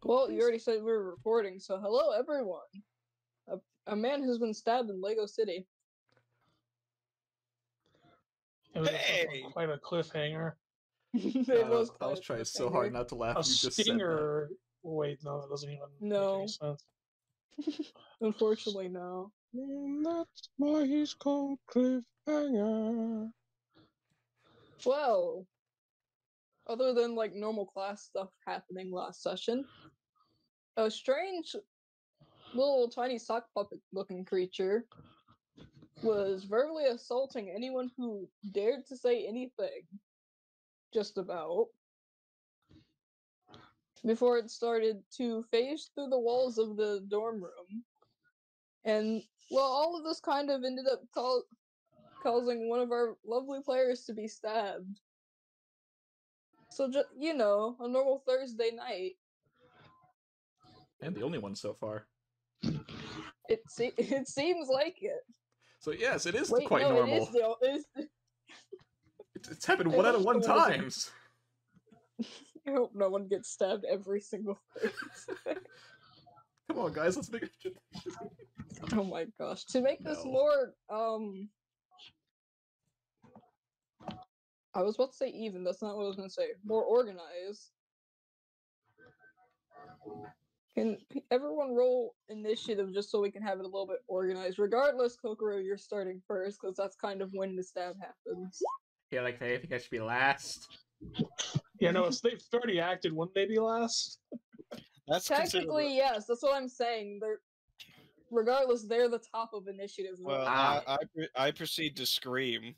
Well, you already said we were recording, so hello everyone. A man has been stabbed in Lego City. Hey! Quite a cliffhanger. It was I was trying so hard not to laugh. A You just said that. stinger. Wait, no, that doesn't even make any sense. Unfortunately, no. That's why he's called Cliffhanger. Well, other than like normal class stuff happening last session, a strange little tiny sock puppet looking creature was verbally assaulting anyone who dared to say anything. Just about. Before it started to phase through the walls of the dorm room. And, well, all of this kind of ended up causing one of our lovely players to be stabbed. So, you know, a normal Thursday night. And the only one so far. It seems like it. So yes, it is Wait, quite no, normal. It's happened 1 out of 1 times. I hope no one gets stabbed every single Thursday. Come on, guys, let's make it. Oh my gosh. To make this more, I was about to say even, that's not what I was going to say. More organized. Can everyone roll initiative just so we can have it a little bit organized? Regardless, Kokoro, you're starting first, because that's kind of when the stab happens. Yeah, like, I think I should be last. Yeah, no, they've already acted. Wouldn't they be last? That's technically, yes, that's what I'm saying. Regardless, they're the top of initiative. Well, I proceed to scream.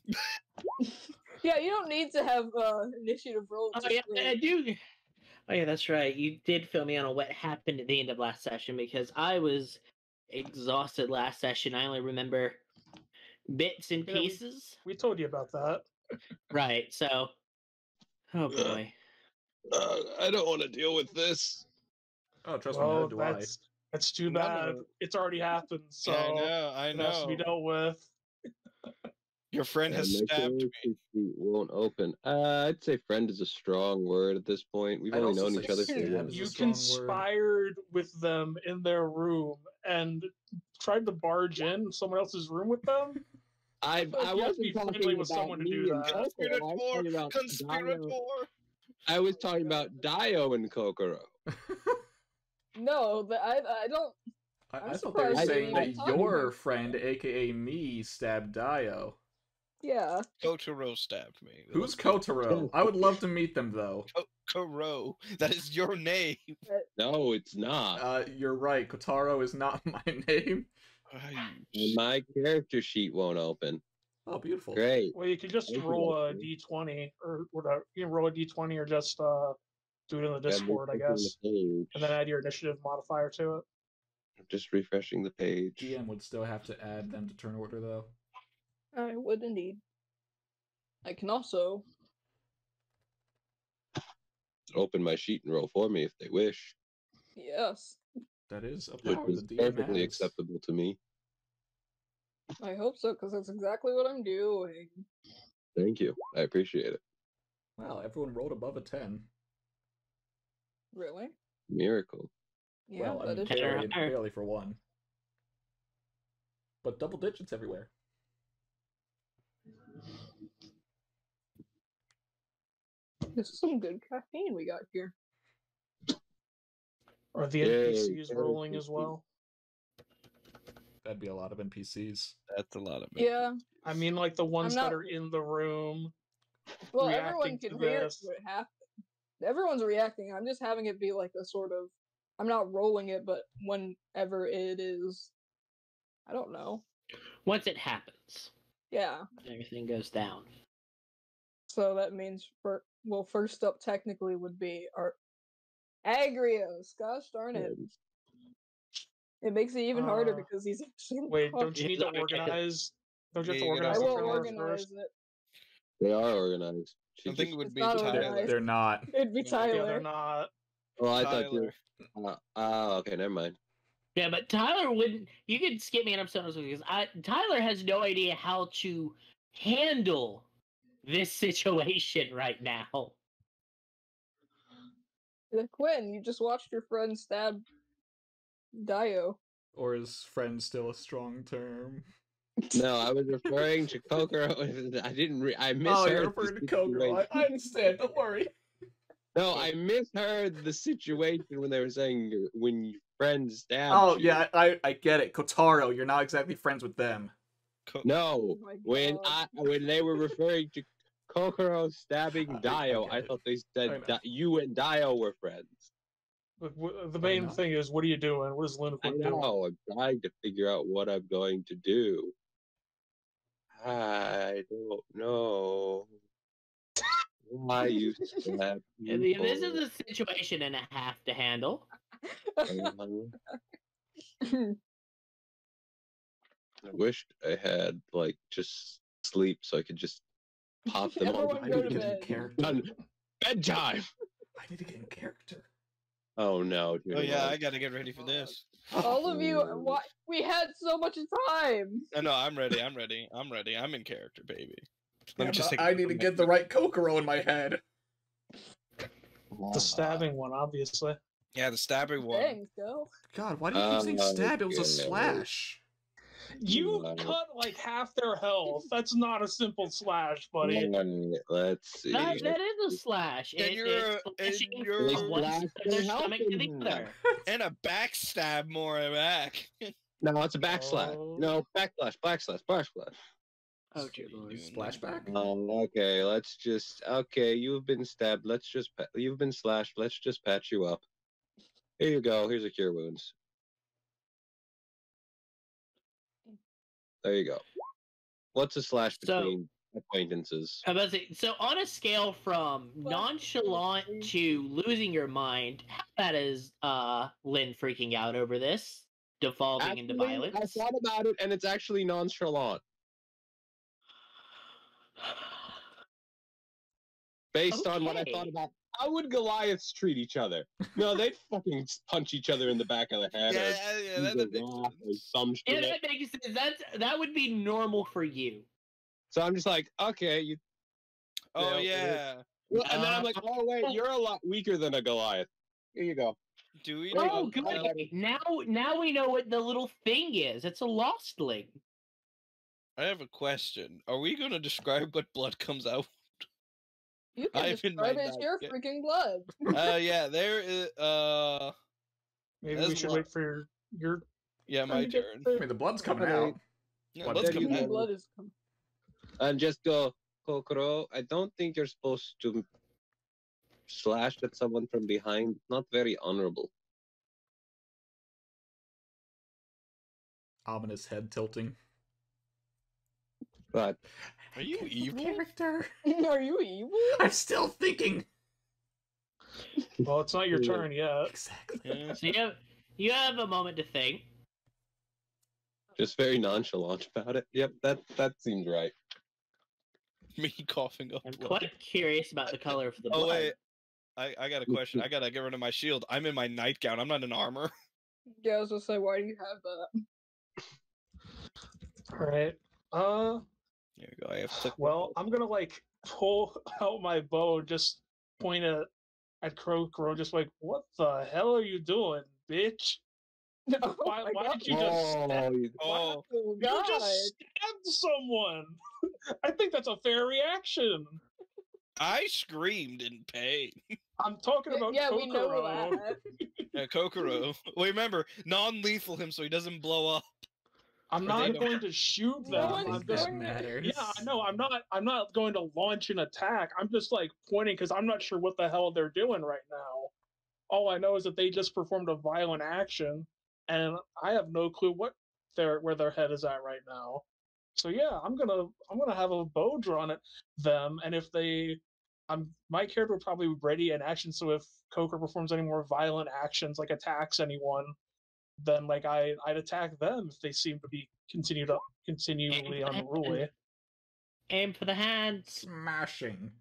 Yeah, you don't need to have initiative roll. Oh yeah, I do. Oh yeah, that's right. You did fill me on what happened at the end of last session because I was exhausted last session. I only remember bits and pieces. We told you about that. Right. So, oh boy. I don't want to deal with this. Oh, trust me, neither do I. That's too bad. It's already happened, so I know. It has to be dealt with. Your friend has stabbed me. Sheet won't open. I'd say friend is a strong word at this point. We've only known each other for years. You conspired with them in their room and tried to barge in someone else's room with them? I wasn't talking with about someone to me do and that. Conspirator! I was talking about Dio and Kokoro. No, I don't. I thought they were saying that your friend, aka me, stabbed Dio. Yeah. Kotaro stabbed me. Who's Kotaro? I would love to meet them, though. Kotaro. That is your name. No, it's not. You're right. Kotaro is not my name. My character sheet won't open. Oh, beautiful. Great. Well, you can just roll a d20, or whatever. You can roll a d20 or just do it in the Discord, I guess. And then add your initiative modifier to it. I'm just refreshing the page. GM would still have to add them to turn order, though. I would indeed. I can also open my sheet and roll for me if they wish. Yes. That is a power the DM perfectly acceptable to me. I hope so, because that's exactly what I'm doing. Thank you. I appreciate it. Wow, everyone rolled above a 10. Really? Miracle. Yeah, well, I mean, barely for one. But double digits everywhere. This is some good caffeine we got here. Are the NPCs rolling as well? That'd be a lot of NPCs. That's a lot of NPCs. Yeah. I mean, like the ones that are in the room. Well, everyone can hear what happened. Everyone's reacting. I'm just having it be like a sort of... I'm not rolling it, but whenever it is... I don't know. Once it happens. Yeah. Everything goes down. So that means, first up technically would be our Agrios. Gosh darn it. It makes it even harder because he's actually... Wait, don't you need to organize? Don't you have to organize? I will organize it. They are organized. I think it would be Tyler. They're not. It'd be Tyler. Yeah, they're not. Oh, I thought you were... okay, never mind. Yeah, but Tyler wouldn't... You could skip me an episode because Tyler has no idea how to handle this situation right now. Quinn, you just watched your friend stab Dio. Or is friend still a strong term? No, I was referring to Kokoro. I didn't. I misheard. Oh, you're referring to Kokoro. I understand. Don't worry. No, I misheard the situation when they were saying when your friend stabbed Oh, you. yeah, I get it. Kotaro, you're not exactly friends with them. No, Oh when they were referring to Kokoro stabbing Dio, I thought they said you and Dio were friends. The main thing is, what are you doing? What is Lunaquin doing? I'm trying to figure out what I'm going to do. I don't know. Why you stab people? This is a situation and a half to handle. I wished I had like just sleep so I could just pop them all. Everyone go to bed. Done. Bedtime. I need to get in character. Oh no. Oh yeah, I gotta get ready for this. All of you, we had so much time. No, I'm ready. I'm in character, baby. Let me just take I need to get the right Kokoro in my head. The stabbing one, obviously. Yeah, the stabbing one. Thanks, go. God, why do you keep saying stab? It was a slash. You cut like half their health. That's not a simple slash, buddy. Let's see. That is a slash. And you're from one side of their stomach to the other. And a backstab more back. No, it's a backslash. No, backslash. Oh dear lord. Splashback? Okay, okay, you've been stabbed. You've been slashed. Let's just patch you up. Here you go. Here's a cure wounds. There you go. What's a slash between acquaintances? I was about to say, so on a scale from nonchalant to losing your mind, how bad is Lynn freaking out over this? Devolving into violence? I thought about it, and it's actually nonchalant. Based on what I thought about, how would Goliaths treat each other? No, they'd fucking punch each other in the back of the head. Yeah, that makes sense. Yeah, that makes sense. That would be normal for you. So I'm just like, okay, you. Oh yeah. Well, and then I'm like, oh wait, you're a lot weaker than a Goliath. Here you go. Do we? Oh, good. Now we know what the little thing is. It's a Lostling. I have a question. Are we going to describe what blood comes out? You can describe it as your freaking blood. Yeah, there is. Maybe we should wait for your. Yeah, my turn. I mean, the blood's coming out. Yeah, blood's coming out. Blood is coming. And just go, Kokoro. I don't think you're supposed to slash at someone from behind. Not very honorable. Ominous head tilting. But are you evil? Character. Are you evil? I'm still thinking. Well, it's not your turn yet. Exactly. Yeah. So you have a moment to think. Just very nonchalant about it. Yep, that seems right. Me coughing up. I'm quite curious about the color of the blood. Oh wait, I got a question. I gotta get rid of my shield. I'm in my nightgown. I'm not in armor. Yeah, I was gonna say, why do you have that? All right. There you go. I have. Well, I'm gonna like pull out my bow, just point it at Kokoro, just like, what the hell are you doing, bitch? Why did you just stab? Oh, you just stabbed someone. I think that's a fair reaction. I screamed in pain. I'm talking about Kokoro. We know that. Yeah, Kokoro. Well, remember, non-lethal him so he doesn't blow up. I'm not going to shoot them. I'm just, matters. Yeah, I know. I'm not going to launch an attack. I'm just like pointing because I'm not sure what the hell they're doing right now. All I know is that they just performed a violent action, and I have no clue where their head is at right now. So yeah, I'm gonna have a bow drawn at them, and if my character will probably ready an action. So if Kokoro performs any more violent actions, like attacks anyone, then like I'd attack them if they seem to be continually unruly. Aim for the hand. Smashing.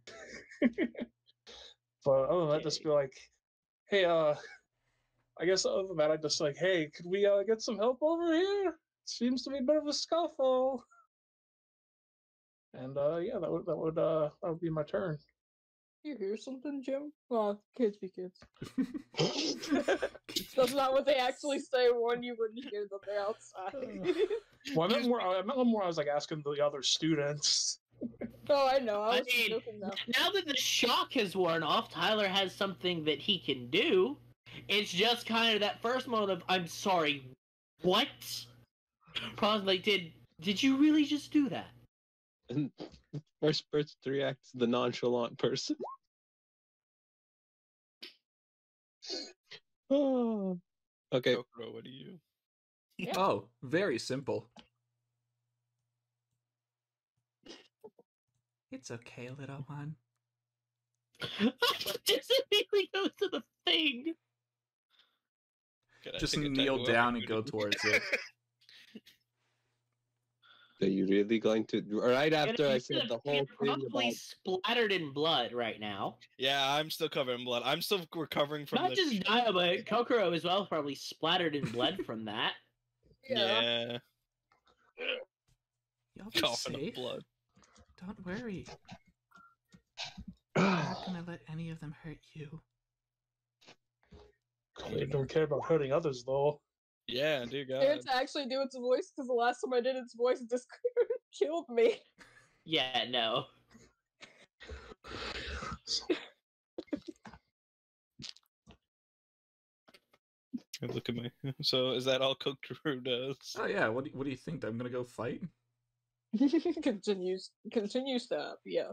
But other than that, just be like, hey, I guess other than that, I'd just like, hey, could we get some help over here? Seems to be a bit of a scuffle. And yeah, that would be my turn. You hear something, Jim? Oh, kids be kids. That's not what they actually say when you wouldn't hear them. They're outside. Well, I meant more. I was like asking the other students. Oh, I know. I was mean, joking now. now that the shock has worn off, Tyler has something that he can do. It's just kind of that first moment of, I'm sorry, what? Probably like, did you really just do that? And first person to react is the nonchalant person. Oh. Okay. Kokoro, what do you? Yeah. Oh, very simple. It's okay, little one. Just immediately goes to the thing. Can I Just take a kneel tattoo down off? and go towards it. Are you really going to? Right after I You're said the you're whole thing probably about. splattered in blood right now. Yeah, I'm still covered in blood. I'm still recovering from Not the. just Dio, but Kokoro as well, probably splattered in blood from that. Yeah, You'll be coughing up safe. blood. Don't worry. I'm not gonna let any of them hurt you. They don't care about hurting others, though. Yeah, dear I had God. to actually do its voice because the last time I did its voice, it just killed me. Yeah, no. Look at me. So is that all Kokoro does? Oh yeah, what do you think? I'm gonna go fight? Continue stop, yes.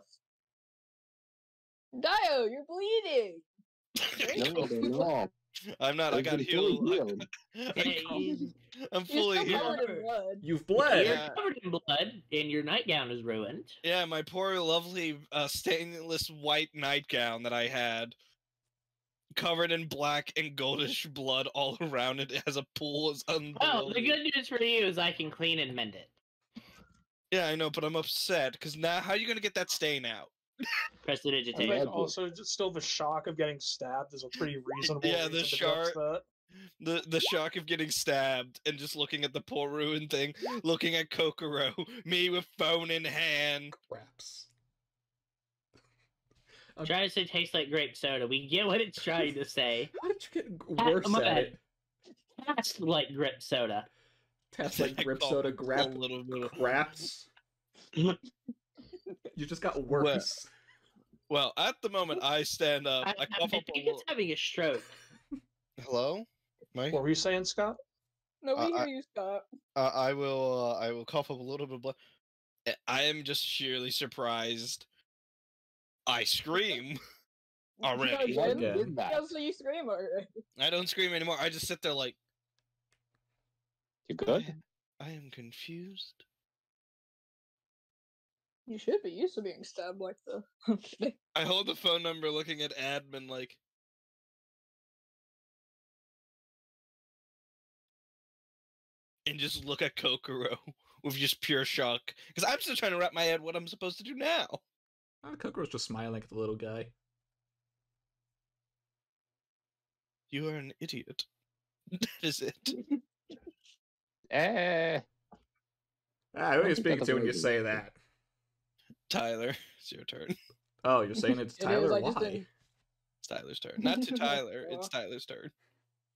Dio, you're bleeding! No, they're not. I'm not. I They've got been fully healed. healed. I'm You're fully still healed. covered in blood. You've bled. You're Yeah. covered in blood, and your nightgown is ruined. Yeah, my poor, lovely, stainless white nightgown that I had, covered in black and goldish blood all around it, as a pool. Is Well, the unbelow. good news for you is I can clean and mend it. Yeah, I know, but I'm upset because now, how are you gonna get that stain out? Prestidigitation. But Imagine. also, just still the shock of getting stabbed is a pretty reasonable Yeah, the reason to be shark- upset. The shock of getting stabbed and just looking at the poor ruined thing, looking at Kokoro, me with phone in hand. Craps. Trying to say tastes like grape soda. We get what it's trying to say. How did you get worse my at bad. it? Tastes like grape soda. Tastes like I grip call soda, a grab little bit of- craps. You just got worse. Well, at the moment, I stand up. I I cough think up a it's little. having a stroke. Hello, Mike. What were you saying, Scott? No, we hear you, Scott. I will cough up a little bit of blood. I am just sheerly surprised. I scream already. No, Why Jen? you did that? Yeah, so you scream already. I don't scream anymore. I just sit there like, You good? I am confused. You should be used to being stabbed like this. I hold the phone number looking at admin like, and just look at Kokoro with just pure shock. Because I'm still trying to wrap my head what I'm supposed to do now. Kokoro's just smiling at the little guy. You are an idiot. That is it. Eh. Ah, who are you think speaking that to when you was say that? Tyler, it's your turn. Oh, you're saying it's It is, Tyler? I just Why? didn't- It's Tyler's turn. Not to Tyler, it's Tyler's turn.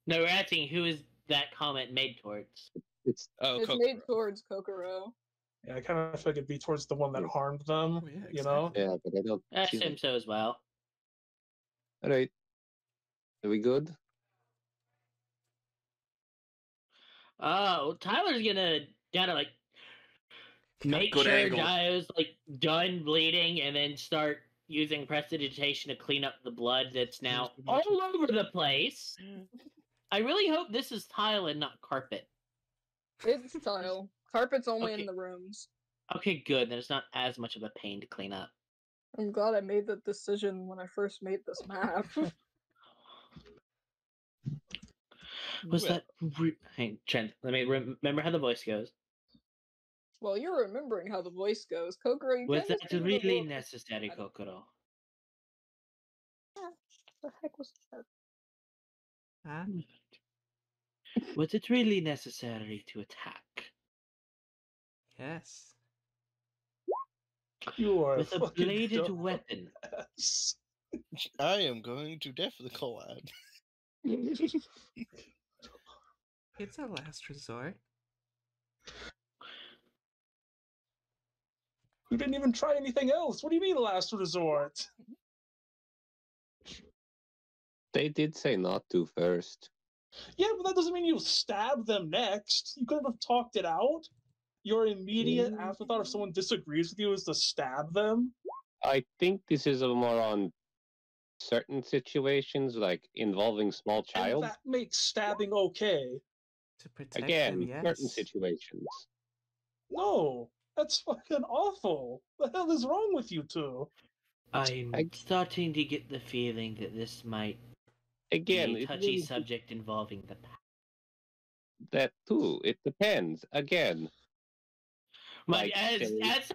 No, we're asking who is that comment made towards. It's Oh, It's Kokoro. made towards Kokoro. Yeah, I kind of feel like it'd be towards the one that harmed them. Oh, yeah, You know? exactly. yeah, but I don't. I feel assume like- so as well. All right. Are we good? Oh, Tyler's gotta like make Good sure angle. Dio's like done bleeding, and then start using prestidigitation to clean up the blood that's now all over the place. I really hope this is tile and not carpet. It's tile. Carpet's only Okay. in the rooms. Okay, good. Then it's not as much of a pain to clean up. I'm glad I made that decision when I first made this map. Was Well, that? Hey, Trent. Let me remember how the voice goes. Well, you're remembering how the voice goes. Kokoro, you Was can't that just give it a really look. necessary, I don't- Kokoro? The heck was that? Huh? Was it really necessary to attack Yes. You are with a fucking bladed dumb weapon? ass. I am going to definitely collab. It's a last resort. You didn't even try anything else. What do you mean last resort? They did say not to first. Yeah, but that doesn't mean you stab them next. You could have talked it out. Your immediate afterthought if someone disagrees with you is to stab them. I think this is more on certain situations, like involving small And child. that makes stabbing okay. To protect Again, them, yes. certain situations. No, that's fucking awful. The hell is wrong with you two? I'm starting to get the feeling that this might Again, be a touchy subject involving the past. That too. It depends. Again. Like, as Tyler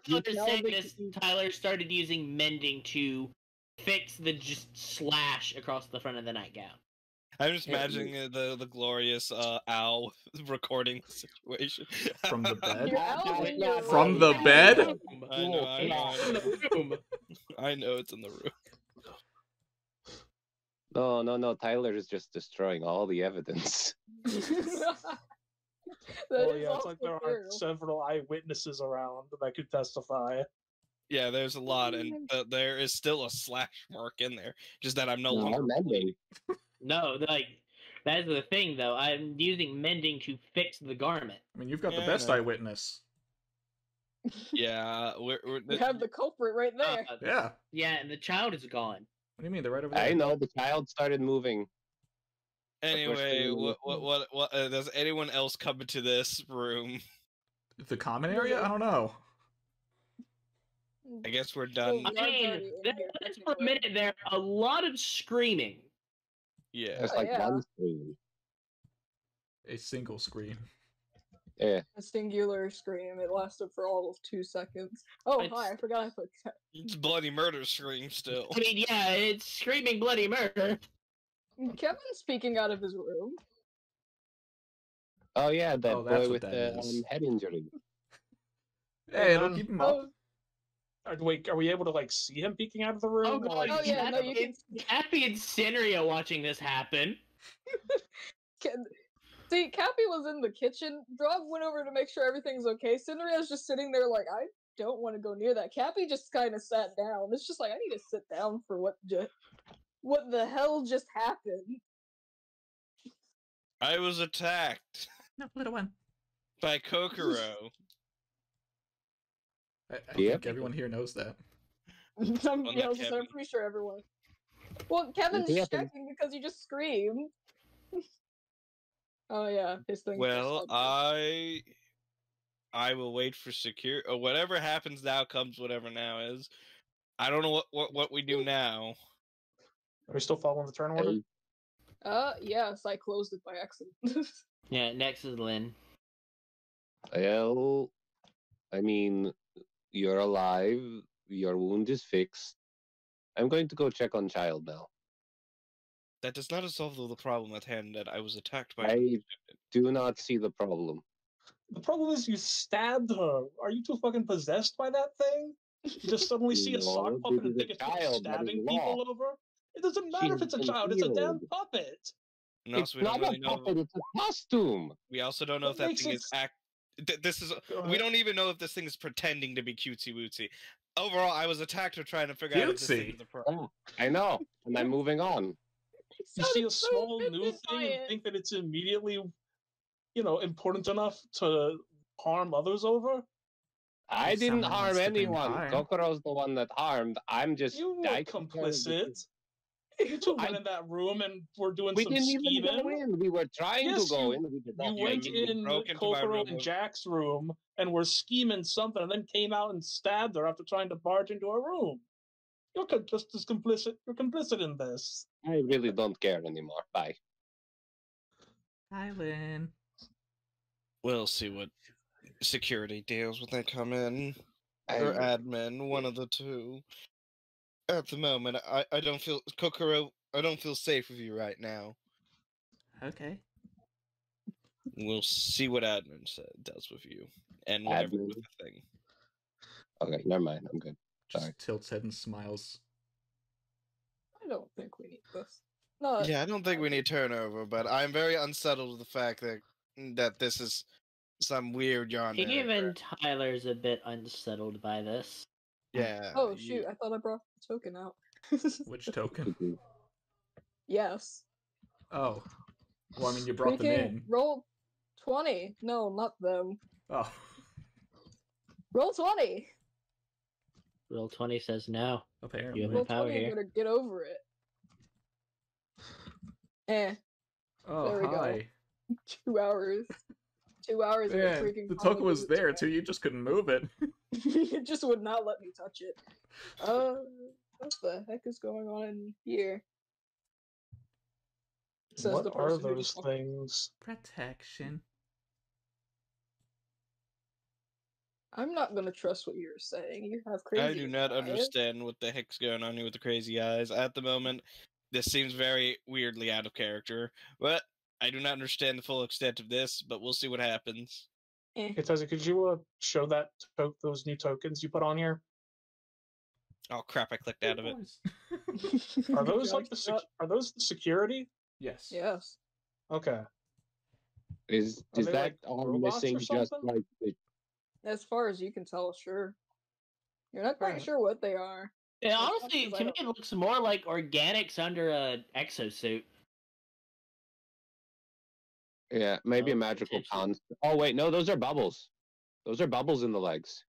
you said tell this, Tyler started using mending to fix the just slash across the front of the nightgown. I'm just imagining the glorious owl recording the situation. From the bed? Your owl's in your From room. the bed? I know, It's in the room. I know it's in the room. No. Tyler is just destroying all the evidence. Oh yeah, it's like there are several eyewitnesses around that could testify. Yeah, there's a lot, and there is still a slash mark in there. Just that I'm no No, longer mending. No, like, that's the thing, though. I'm using mending to fix the garment. I mean, you've got the Yeah, I best know. eyewitness. Yeah, You have the culprit right there. Yeah. Yeah, and the child is gone. What do you mean? They're right over there. I know the child started moving. Anyway, what does anyone else come into this room? The common area? I don't know. I guess we're done. I mean, that's for a minute there. A lot of screaming. Yeah. There's like one screen. A single scream. Yeah. A singular scream. It lasted for all of 2 seconds. Oh, hi, I forgot I put... It's bloody murder scream still. I mean, yeah, it's screaming bloody murder. Kevin's speaking out of his room. Oh yeah, that Oh, boy that's with what the that is. head injury. Hey, it'll keep him up. Wait, are we able to like see him peeking out of the room? Oh, God, Oh, yeah, no, you can... it's Cappy and Cineria watching this happen. See, Cappy was in the kitchen. Drob went over to make sure everything's okay. Cinderella's just sitting there like, I don't want to go near that. Cappy just kind of sat down. It's just like, I need to sit down for what the hell just happened. I was attacked No, little one. by Kokoro. I think everyone here knows that. I'm Kevin. pretty sure everyone. Well, Kevin's checking because you just screamed. Oh yeah, his thing. Well, I will wait for secure. Or whatever happens now comes. Whatever now is. I don't know what we do now. Are we still following the turn order? Yes, I closed it by accident. Yeah, next is Lynn. Well, I mean, you're alive. Your wound is fixed. I'm going to go check on child now. That does not solve the problem at hand. That I was attacked by. I do not see the problem. The problem is you stabbed her. Are you too fucking possessed by that thing? You just suddenly see a sock puppet and think it's stabbing people over? It doesn't matter if it's a child, it's a damn puppet. No, It's not a puppet, it's a costume. We also don't know if that thing is This is. We don't even know if this thing is pretending to be cutesy wootsy. Overall, I was attacked for trying to figure out if this thing is a pro. I know, and I'm moving on. You see a small new thing and think that it's immediately, important enough to harm others over? I didn't harm anyone. Kokoro's the one that harmed. I'm just... You were complicit. You two went in that room and were doing some scheming. We didn't even go in. We were trying to go in. You went in Kokoro and Jack's room and were scheming something and then came out and stabbed her after trying to barge into her room. You're just as complicit. You're complicit in this. I really don't care anymore. Bye. Hi, Lynn. We'll see what security deals when they come in. Or admin, one of the two. At the moment, I don't feel... Kokoro, I don't feel safe with you right now. Okay. We'll see what admin does with you. And whatever with the thing. Okay, never mind. I'm good. Sorry. Just tilts head and smiles. don't think we need this. No. Yeah, I don't think we need turnover, but I'm very unsettled with the fact that this is some weird yarn. Even Tyler's a bit unsettled by this. Yeah. Oh shoot! I thought I brought the token out. Which token? Yes. Oh. Well, I mean, you brought them in. Roll 20. No, not them. Oh. Roll 20. Roll 20 says no. Apparently. You have Roll no power 20, here. you better get over it. Oh, there we hi. go. 2 hours. 2 hours of Man, freaking the token was there time. too, you just couldn't move it. It just would not let me touch it. What the heck is going on in here? Says What the are person who those just- things? Protection. I'm not gonna trust what you're saying. You have crazy I do not eyes. understand what the heck's going on here with the crazy eyes. At the moment, this seems very weirdly out of character. But I do not understand the full extent of this, but we'll see what happens. Itazi, could you show that those new tokens you put on here? Oh crap! I clicked out of it. Are Good those job, like the Scott. are those the security? Yes. Yes. Okay. Is Are they, that like, all robots missing? or Just something? like the As far as you can tell, sure. You're not quite Alright. sure what they are. Yeah, Well, honestly, because I to me, don't- it looks more like organics under a exosuit. yeah, maybe a Oh, magical potentially. con. Oh wait, no, those are bubbles. Those are bubbles in the legs.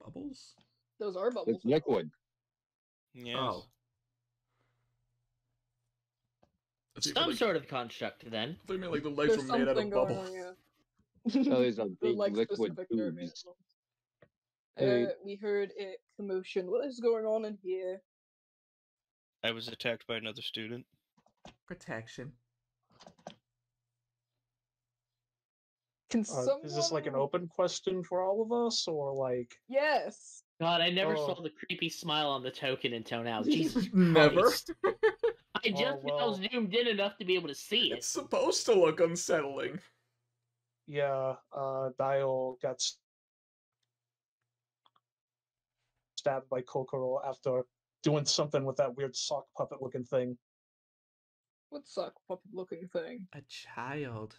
Bubbles? Those are bubbles. It's liquid. Yes. Oh. I think, Some like, sort of construct, then. I mean, like the legs There's were made out something of going bubbles. on, yeah. So these are The big leg liquid specific are made of tubes. bubbles. Hey. We heard a commotion. What is going on in here? I was attacked by another student. Protection. Can someone... Is this like an open question for all of us, or like? Yes. God, I never Oh. saw the creepy smile on the token until now. Jesus Never. Christ. I just now well. zoomed in enough to be able to see it. It's supposed to look unsettling. Yeah, Dial got stabbed by Kokoro after doing something with that weird sock puppet looking thing. What sock puppet looking thing? A child.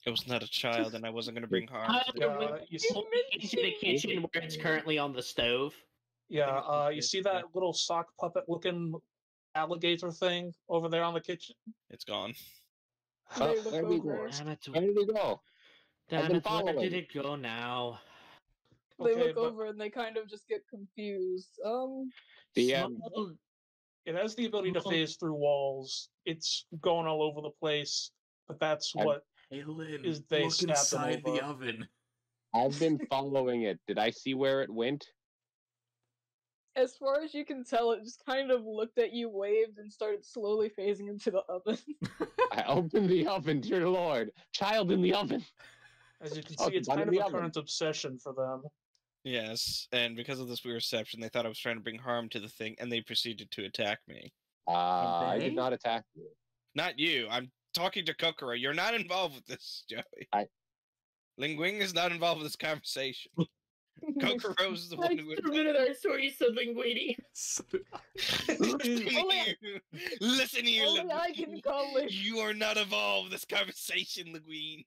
It was not a child, and I wasn't going to bring harm to the Yeah, child. you see, Into the kitchen where it's currently on the stove. yeah, you see that little sock puppet looking alligator thing over there on the kitchen? It's gone. Oh, They look there we over. go. Damn it. Where did he go? I've Damn been it, where following. did it go now? They Okay, look but over and they kind of just get confused. The Small- it has the ability to Well- phase through walls. It's going all over the place, but that's I've- what Hey, Lynn, Is they look stabbed them inside the over. oven. I've been following it. Did I see where it went? As far as you can tell, it just kind of looked at you, waved, and started slowly phasing into the oven. I opened the oven, dear Lord. Child in the oven. As you can Oh, see, it's it's kind under of the a oven. current obsession for them. Yes, and because of this weird reception, they thought I was trying to bring harm to the thing, and they proceeded to attack me. I they? did not attack you. Not you. I'm talking to Kokoro. You're not involved with this, Joey. I- Lingwing is not involved with this conversation. Kokoro's the I one who submitted our story to Linguini. Listen Only- here. Listen here, Only I can Linguini. call it. You are not involved with this conversation, Linguine.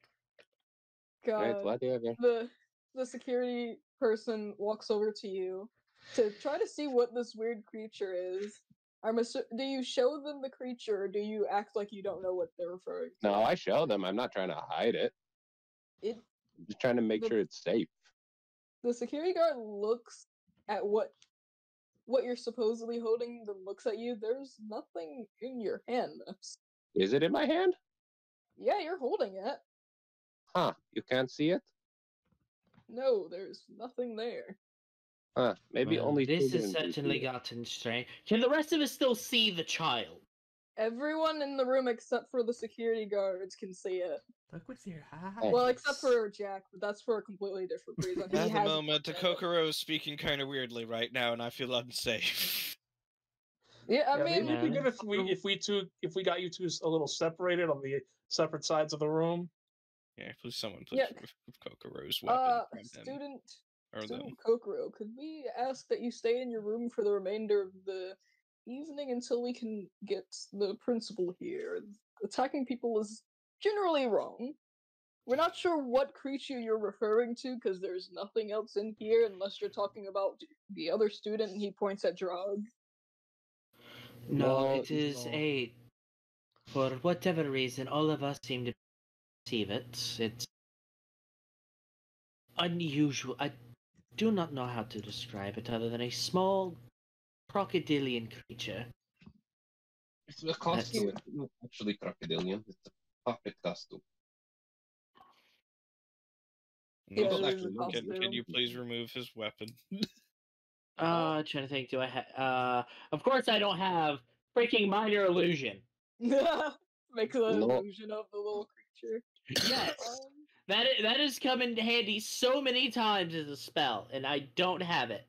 Right, God. whatever. The security person walks over to you to try to see what this weird creature is. Do you show them the creature, or do you act like you don't know what they're referring to? No, I show them. I'm not trying to hide it. It I'm just trying to make sure it's safe. the security guard looks at what you're supposedly holding, then looks at you. There's nothing in your hand. Is it in my hand? Yeah, you're holding it. Huh. You can't see it? No, there's nothing there. Huh. Maybe Well, only this children has can see certainly it. gotten strange. Can the rest of us still see the child? Everyone in the room except for the security guards can see it. Look with your eyes. Well, except for Jack, but that's for a completely different reason. He At the hasn't moment, looked at it. Kokoro is speaking kind of weirdly right now, and I feel unsafe. Yeah, I Yeah, mean, maybe it'd be good if we got you two a little separated on the separate sides of the room. Yeah, please, someone, please Yeah. remove Kokoro's weapon from him. student Or them. Kokoro, could we ask that you stay in your room for the remainder of the evening until we can get the principal here. Attacking people is generally wrong. We're not sure what creature you're referring to because there's nothing else in here unless you're talking about the other student and he points at Drog. No, it is a... For whatever reason, all of us seem to perceive it. It's unusual. I do not know how to describe it other than a small crocodilian creature. It's a costume. It's not actually crocodilian. It's a puppet costume. Yeah, No, it is a can you please remove his weapon? Trying to think. Do I have? Of course, I don't have freaking minor illusion. Make an illusion of the little creature. Yes, that has come in handy so many times as a spell, and I don't have it.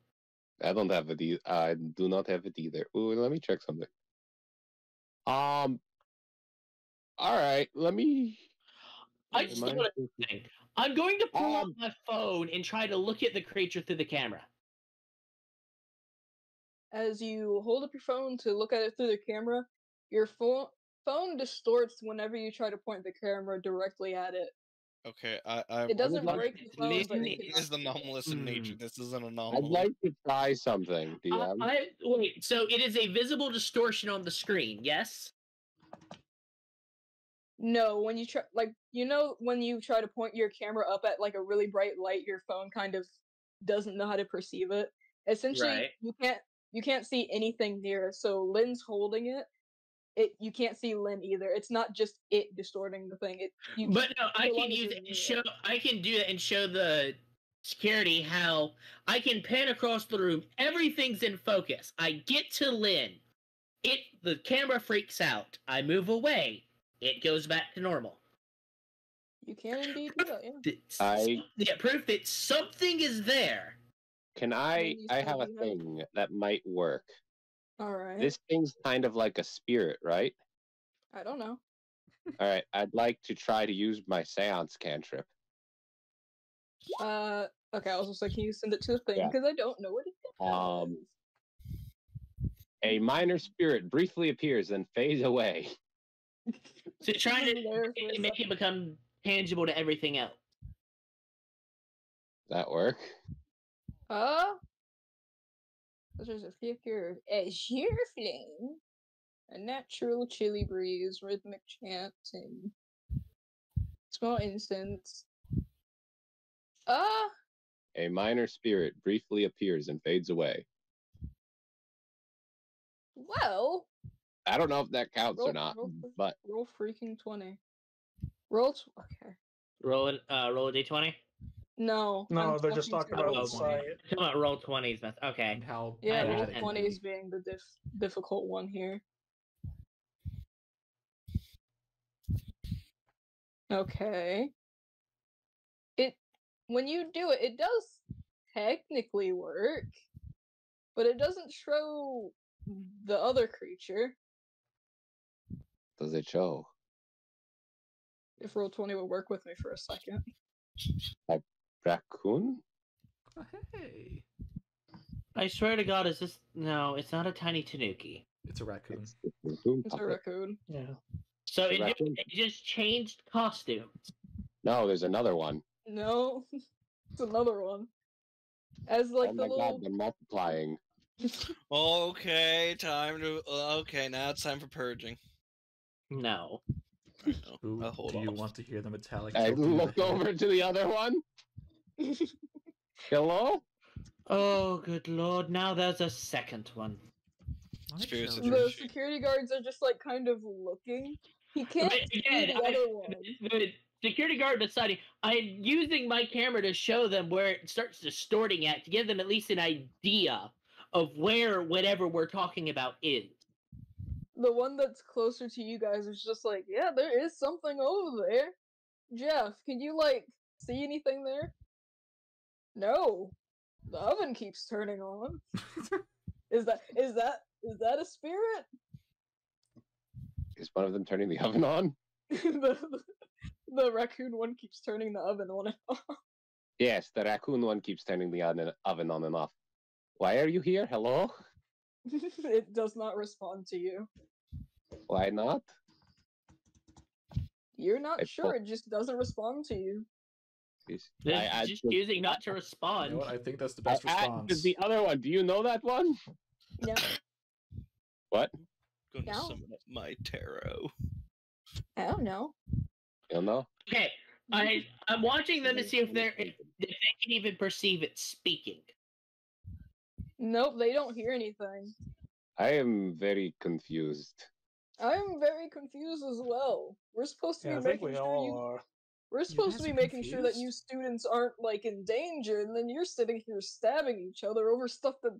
I don't have it. I do not have it either. Ooh, let me check something. All right. Let me. I just want to think. I'm going to pull out my phone and try to look at the creature through the camera. As you hold up your phone to look at it through the camera, your phone distorts whenever you try to point the camera directly at it. Okay, It doesn't break the phone, but it is anomalous in nature. This is an anomaly. I'd like to try something, DM. Wait, so it is a visible distortion on the screen, yes? No, when you try, like, when you try to point your camera up at like a really bright light, your phone kind of doesn't know how to perceive it. Essentially, you can't see anything near it. So Lynn's holding it. You can't see Lynn either. It's not just it distorting the thing. But no, I can use it and show. I can do that and show the security how I can pan across the room. Everything's in focus. I get to Lynn. The camera freaks out. I move away. It goes back to normal. You can indeed do that, yeah. Proof that something is there. Can I have a thing that might work. Alright. This thing's kind of like a spirit, right? I don't know. Alright, I'd like to try to use my seance cantrip. Okay, I was just like, can you send it to the thing? Because I don't know what it does. A minor spirit briefly appears and fades away. So trying to make it become tangible to everything else. Does that work? There's a figure of a sheer flame, a natural chilly breeze, rhythmic chanting, small incense. A minor spirit briefly appears and fades away. Well, I don't know if that counts or not, but roll freaking 20. Roll. Okay. Roll a d20. No, they're just talking about the site. Talking about roll 20s. Okay. How roll 20s being the difficult one here. Okay. When you do it, it does technically work, but it doesn't show the other creature. Does it show? If roll 20 will work with me for a second. A raccoon? Oh, hey. I swear to God, is this... No, it's not a tiny tanuki. It's a raccoon. It's a raccoon. Yeah. So it just changed costumes. No, there's another one. No, it's another one. As like oh my God, they're multiplying. Okay, now it's time for purging. No. Ooh, do you want to hear the metallic? I looked over to the other one. Hello? Oh, good lord! Now there's a second one. The security guards are just like kind of looking. He can't see the other one. The security guard deciding I'm using my camera to show them where it starts distorting at to give them at least an idea of where whatever we're talking about is. The one that's closer to you guys is just like, yeah, there is something over there. Jeff, can you like see anything there? No. The oven keeps turning on. Is that a spirit? Is one of them turning the oven on? The raccoon one keeps turning the oven on and off. Yes, the raccoon one keeps turning the oven on and off. Why are you here? Hello? It does not respond to you. Why not? You're not I sure. It just doesn't respond to you. It's just choosing not to respond. You know what? I think that's the best response. Because the other one, do you know that one? No. What? I'm gonna No. summon up my tarot. I don't know. You don't know? Okay, I'm watching them to see if they can even perceive it speaking. Nope, they don't hear anything. I am very confused. I'm very confused as well. We're supposed to Yeah, be I think making we sure all are. We're supposed to guys be are making sure that you confused? students aren't like in danger, and then you're sitting here stabbing each other over stuff that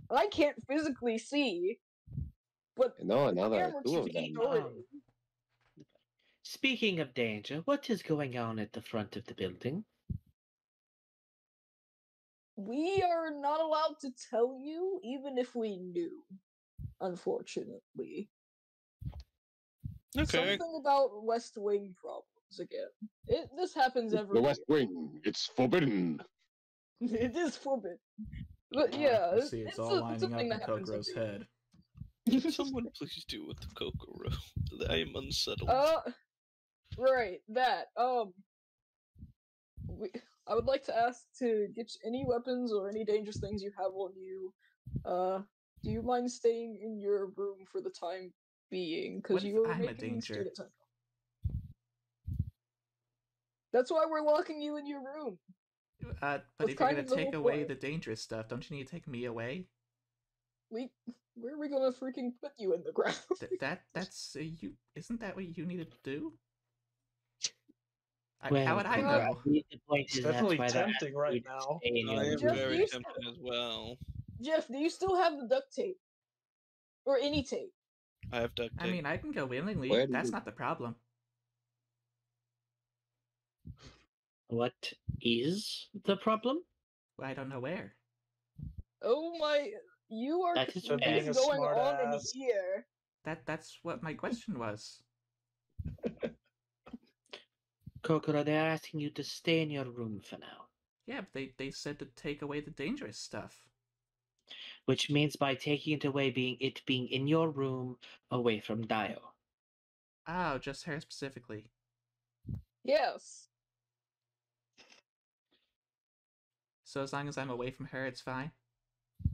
I can't physically see. But No, now there are camera two of can them. already. Speaking of danger, what is going on at the front of the building? We are not allowed to tell you, even if we knew. Unfortunately. Okay. Something about West Wing problems again. This happens every The West year. Wing. It's forbidden. It is forbidden. But yeah, You see, it's all it's a lining up thing in that happens Kokoro's every head. year. Someone please do with the Kokoro. I am unsettled. Right, that. I would like to ask to get any weapons or any dangerous things you have on you. Do you mind staying in your room for the time being? Because What if you are I'm a making danger? students uncomfortable. That's why we're locking you in your room. But That's if you're kind gonna of the take whole away point. the dangerous stuff, don't you need to take me away? Where are we gonna freaking put you in the ground? That's you. Isn't that what you needed to do? Well, How would I Kokoro, know? The point It's is definitely that's why tempting right now. I am Jeff, very do you tempted as well. Jeff, do you still have the duct tape? Or any tape? I have duct tape. I mean, I can go willingly. Where do That's you- not the problem. What is the problem? I don't know where. Oh my, you are That is what fair. is Being a going smart on in ass. here? That's what my question was. Kokoro, they're asking you to stay in your room for now. Yeah, but they said to take away the dangerous stuff. Which means by taking it away, being in your room, away from Dio. Oh, just her specifically. Yes. So as long as I'm away from her, it's fine.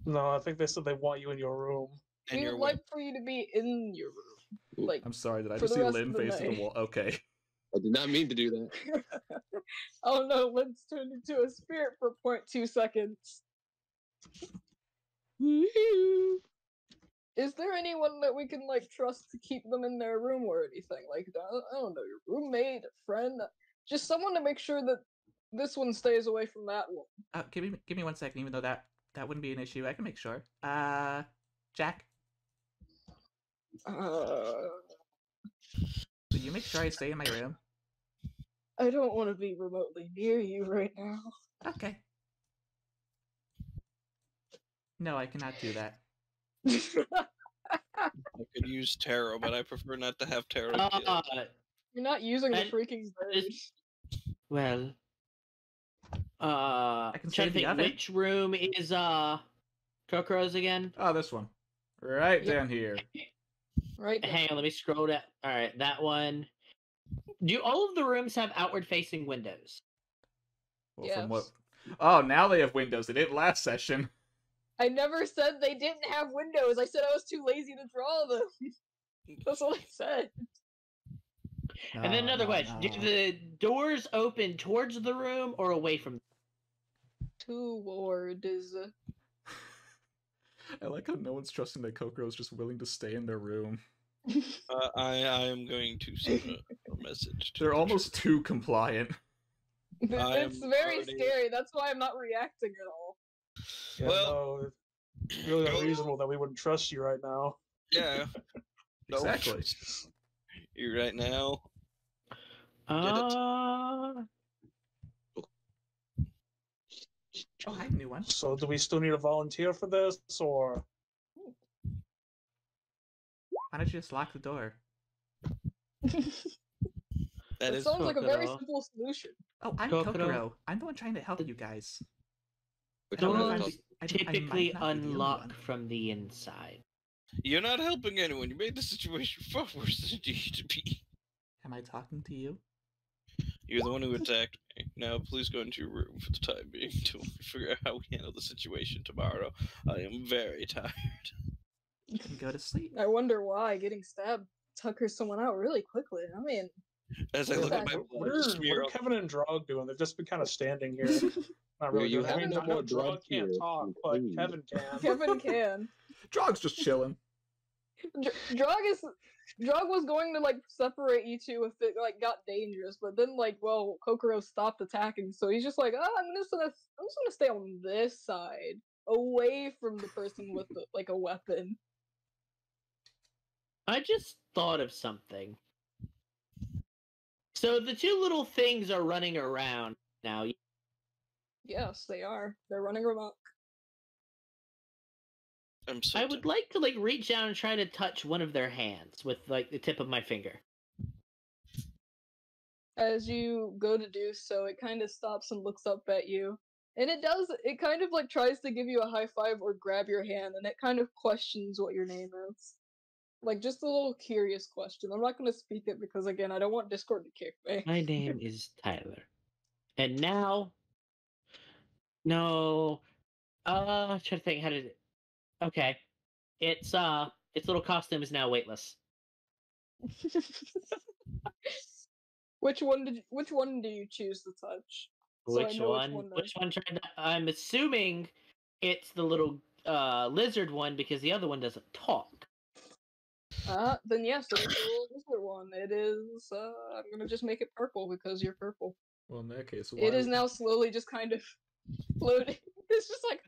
No, I think they said they want you in your room. And We your would like for you to be in your room. Like, I'm sorry, did I for just the see rest Lynn of the face to the night. wall? Okay. I did not mean to do that. Oh no, let's turn into a spirit for 0.2 seconds. Is there anyone that we can, like, trust to keep them in their room or anything? Like, I don't know, your roommate, a friend? Just someone to make sure that this one stays away from that one. Give me 1 second, even though that wouldn't be an issue. I can make sure. Jack, will you make sure I stay in my room? I don't want to be remotely near you right now. Okay. No, I cannot do that. I could use tarot, but I prefer not to have tarot. You're not using the And- freaking bird. Well, I can trying save to the think oven. which room is Kokoro's again? Oh, this one. Right Yep. down here. Right there. Hang on, let me scroll down. All right, that one. Do all of the rooms have outward-facing windows? Well, from what? Yes. Oh, now they have windows. They didn't last session. I never said they didn't have windows. I said I was too lazy to draw them. That's what I said. And then another question: do the doors open towards the room or away from? Towards. I like how no one's trusting that Kokoro's just willing to stay in their room. I am going to send a message. To They're the almost church. too compliant. It's am very already- scary. That's why I'm not reacting at all. Yeah, Well- no, it's really unreasonable that we wouldn't trust you right now. Yeah. No. Exactly. You right now. Oh, hi, new one. So, do we still need a volunteer for this, or Why don't you just lock the door? That It is sounds like a very Kokoro. simple solution. Oh, I'm Kokoro. Kokoro. I'm the one trying to help you guys. Doors I typically might not be the only unlock one. from the inside. You're not helping anyone. You made the situation far worse than it needed to be. Am I talking to you? You're the one who attacked me. Now, please go into your room for the time being until we figure out how we handle the situation tomorrow. I am very tired. And go to sleep. I wonder why getting stabbed tuckers someone out really quickly. I mean, As I What look at is my that? What are Kevin and Drog doing? They've just been kind of standing here. Not really You doing. I have mean, no I know more Drog drugs can't here. talk, You but clean. Kevin can. Kevin can. Drog's just chilling. Drog was going to like separate you two if it like got dangerous, but then like Kokoro stopped attacking, so he's just like, oh, I'm just gonna stay on this side, away from the person with like a weapon. I just thought of something. So the two little things are running around now. Yes, they are. They're running amok. I'm so I would like to like reach down and try to touch one of their hands with like the tip of my finger. As you go to do so, it kind of stops and looks up at you. And it kind of like tries to give you a high five or grab your hand, and it kind of questions what your name is. Like, just a little curious question. I'm not going to speak it because, again, I don't want Discord to kick me. My name is Tyler. And now... No... try to think how to... Okay. Its little costume is now weightless. Which one do you choose to touch? Which one? Which one tried to... I'm assuming it's the little lizard one because the other one doesn't talk. Then yes, it is the little lizard one. It is, I'm gonna just make it purple because you're purple. Well, in that case, It is now slowly just kind of floating. It's just like,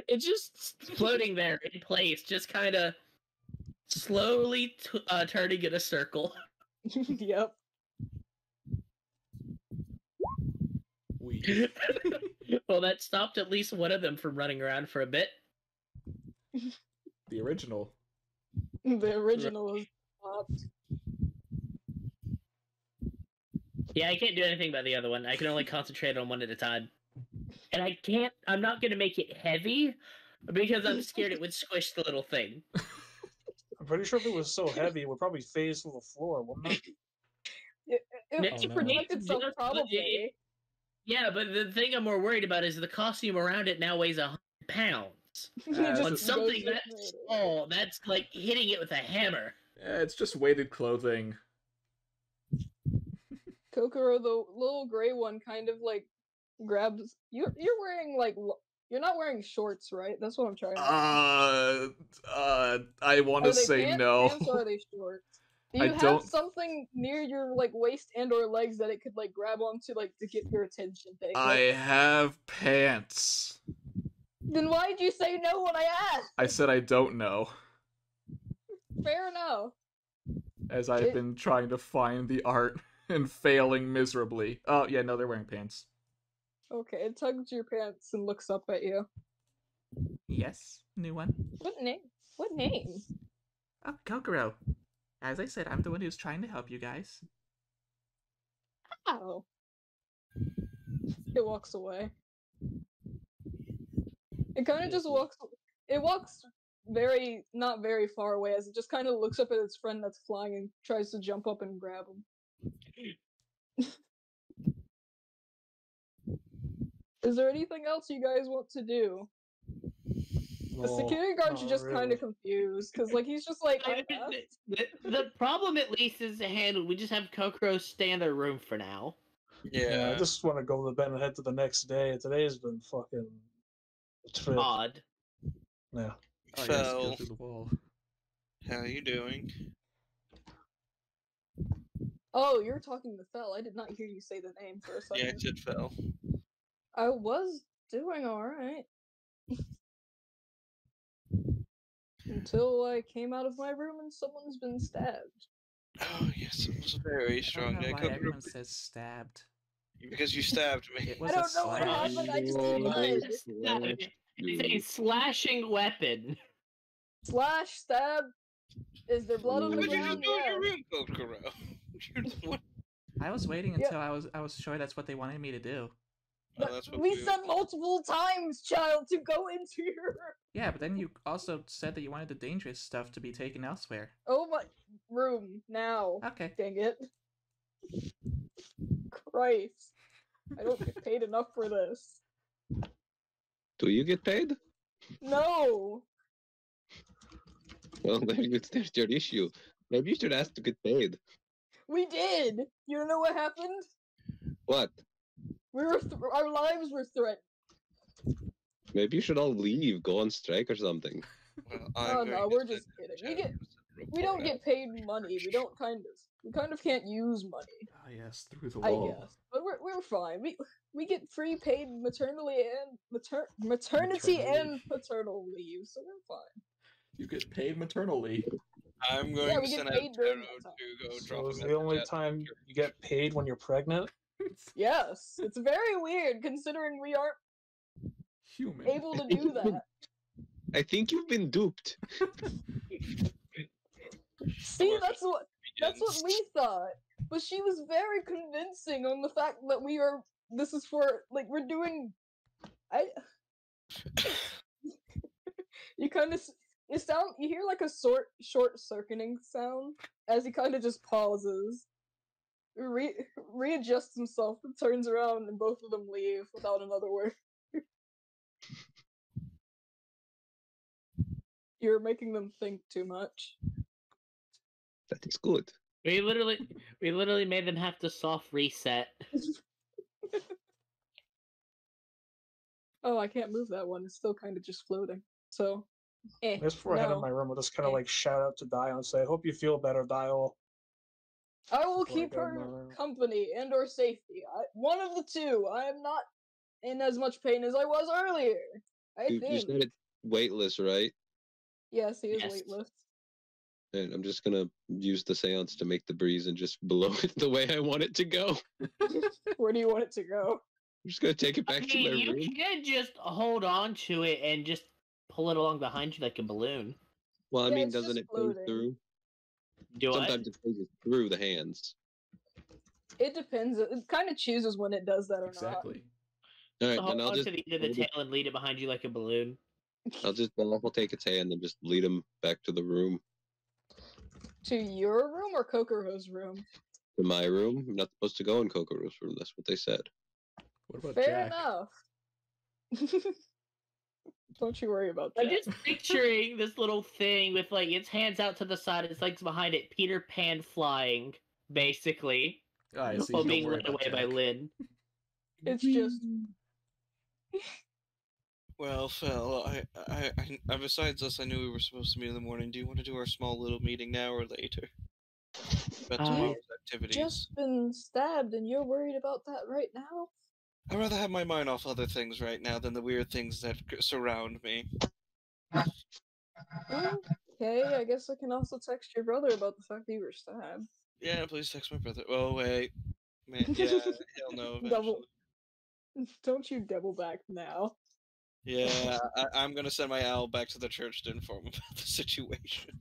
It's just floating there in place, just kind of slowly turning in a circle. Yep. Well, that stopped at least one of them from running around for a bit. The original. The original is stopped. Yeah, I can't do anything about the other one. I can only concentrate on one at a time. And I'm not going to make it heavy because I'm scared it would squish the little thing. I'm pretty sure if it was so heavy, it would probably phase through the floor, wouldn't it? It protect itself, probably. Yeah, but the thing I'm more worried about is the costume around it now weighs 100 pounds. On something that's small, that's like hitting it with a hammer. Yeah, it's just weighted clothing. Kokoro, the little gray one, kind of like grabs. You're wearing like you're not wearing shorts, right? That's what I'm trying to. I want to say no. Pants or are they shorts? Do you have something near your like waist and or legs that it could like grab onto like to get your attention? I have pants. Then why'd you say no when I asked? I said I don't know. Fair enough. As I've been trying to find the art and failing miserably. Oh, yeah, no, they're wearing pants. Okay, it tugs your pants and looks up at you. Yes, new one. What name? What name? Oh, Kokoro. As I said, I'm the one who's trying to help you guys. Oh. It walks away. It kind of just walks. It walks not very far away as it just kind of looks up at its friend that's flying and tries to jump up and grab him. Is there anything else you guys want to do? The security guards are just kind of confused because, like, he's just like. The problem, at least, is handled. We just have Kokoro stay in their room for now. Yeah, I just want to go to bed and head to the next day. Today's been fucking odd. Yeah. Oh, yes, go through the wall. How you doing? Oh, you're talking to Fel. I did not hear you say the name for a second. Yeah, I said Fel. I was doing alright. Until I came out of my room and someone's been stabbed. Oh, yes, it was a very strong day. Why everyone says stabbed? Because you stabbed me. I don't know what happened, I just did. It's a slashing weapon. Slash, stab. Is there blood on the What did you ground? do in your room, Kokoro? I was waiting until I was sure that's what they wanted me to do. that's what We said multiple times, child, to go into your... Yeah, but then you also said that you wanted the dangerous stuff to be taken elsewhere. Oh my... Room, now. Okay. Dang it. Christ. I don't get paid enough for this. Do you get paid? No! Well, there's your issue. Maybe you should ask to get paid. We did! You know what happened? What? Our lives were threatened. Maybe you should all leave, go on strike or something. Well, Oh no, we're just kidding. We don't get paid money. We kind of can't use money. Ah, yes, through the I wall. guess, but we're fine. We get free paid maternity and paternal leave, so we're fine. You get paid maternally. I'm going Yeah, to we get send out paid during Taro that time. to go So drop a is message the only at time your- you get paid when you're pregnant? Yes, it's very weird considering we aren't Human. able to do that. I think you've been duped. See, Or that's what we thought. But she was very convincing on the fact that this is for, like, we're doing... You kind of... You hear like a short-circuiting sound as he kind of just pauses, readjusts himself, and turns around, and both of them leave without another word. You're making them think too much. That is good. We literally made them have to soft reset. Oh, I can't move that one. It's still kind of just floating. So, Just before I head in no. my room, I'll just kind of like shout out to Dial and say, I hope you feel better, Dial. I will Before I keep go in my her room. company and or safety. One of the two. I am not in as much pain as I was earlier. You think. said it's weightless, right? Yes, he is Yes. weightless. And I'm just gonna use the seance to make the breeze and just blow it the way I want it to go. Where do you want it to go? I'm just gonna take it back I to my mean, you room. could just hold on to it and just pull it along behind you like a balloon. Well, I Yeah, mean, it's doesn't just it phase floating. through? Do Sometimes it phases through the hands. It depends. It kind of chooses when it does that or Exactly. All I? right, So hold then I'll on just to the end of the hold it- tail and lead it behind you like a balloon. I'll take its hand and just lead him back to the room, not. To your room or Kokoro's room? to my room. I'm not supposed to go in Kokoro's room. That's what they said. What about Fair Jack? enough. Don't you worry about that. I'm just picturing this little thing with like its hands out to the side, its legs behind it, Peter Pan flying, basically, Oh, I see. while Don't being worry led about away by Jack. Lynn. It's just Well, Phil, besides us, I knew we were supposed to meet in the morning. Do you want to do our small little meeting now or later? About tomorrow's activities. just been stabbed, and you're worried about that right now? I'd rather have my mind off other things right now than the weird things that surround me. Okay, I guess I can also text your brother about the fact that you were stabbed. Yeah, please text my brother. Oh, wait. Man, yeah, he'll know eventually. Double. Don't you double back now. Yeah, I'm gonna send my owl back to the church to inform about the situation.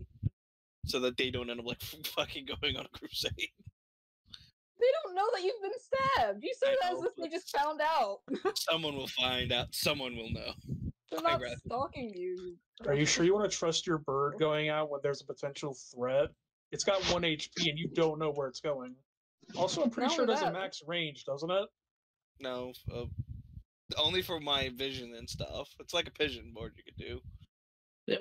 So that they don't end up, like, fucking going on a crusade. They don't know that you've been stabbed. You say I that know, as if they but- just found out. Someone will find out. Someone will know. They're I not read. stalking you. Are you sure you want to trust your bird going out when there's a potential threat? It's got 1 HP and you don't know where it's going. Also, I'm pretty Not sure it only has a that- max range, doesn't it? No, only for my vision and stuff. It's like a pigeon board you could do.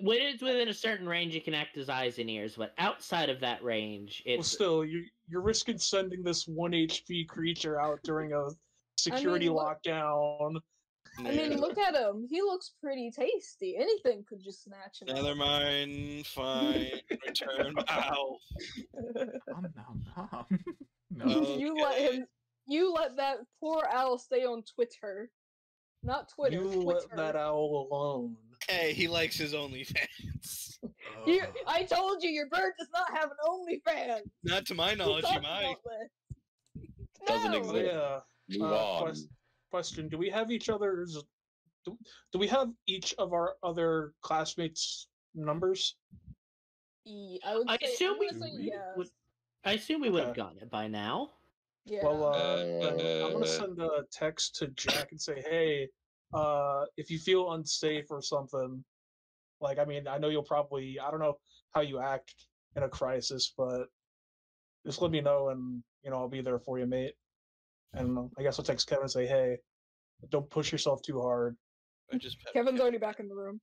When it's within a certain range, it can act as eyes and ears, but outside of that range, Well, it's still, you're risking sending this 1 HP creature out during a security look- lockdown. I mean, look at him. He looks pretty tasty. Anything could just snatch him. Never mind. Fine. Return. Ow. Nom nom nom. No. You let that poor owl stay on Twitter. Not Twitter. You Twitter. let that owl alone. Hey, he likes his OnlyFans. I told you your bird does not have an OnlyFans. Not to my We knowledge, he talked might. about this. Doesn't No. exist. Yeah. Move on. Question: Do we have each other's? Do we have each of our other classmates' numbers? I would I say, assume I'm gonna we say yes. I assume we would have Okay. gotten it by now. Yeah. Well, then I'm gonna send a text to Jack and say, hey, if you feel unsafe or something, like, I mean, I know you'll probably, I don't know how you act in a crisis, but just let me know, and I'll be there for you, mate. And I guess I'll text Kevin and say, hey, don't push yourself too hard. I just pet Kevin's Kevin. already back in the room.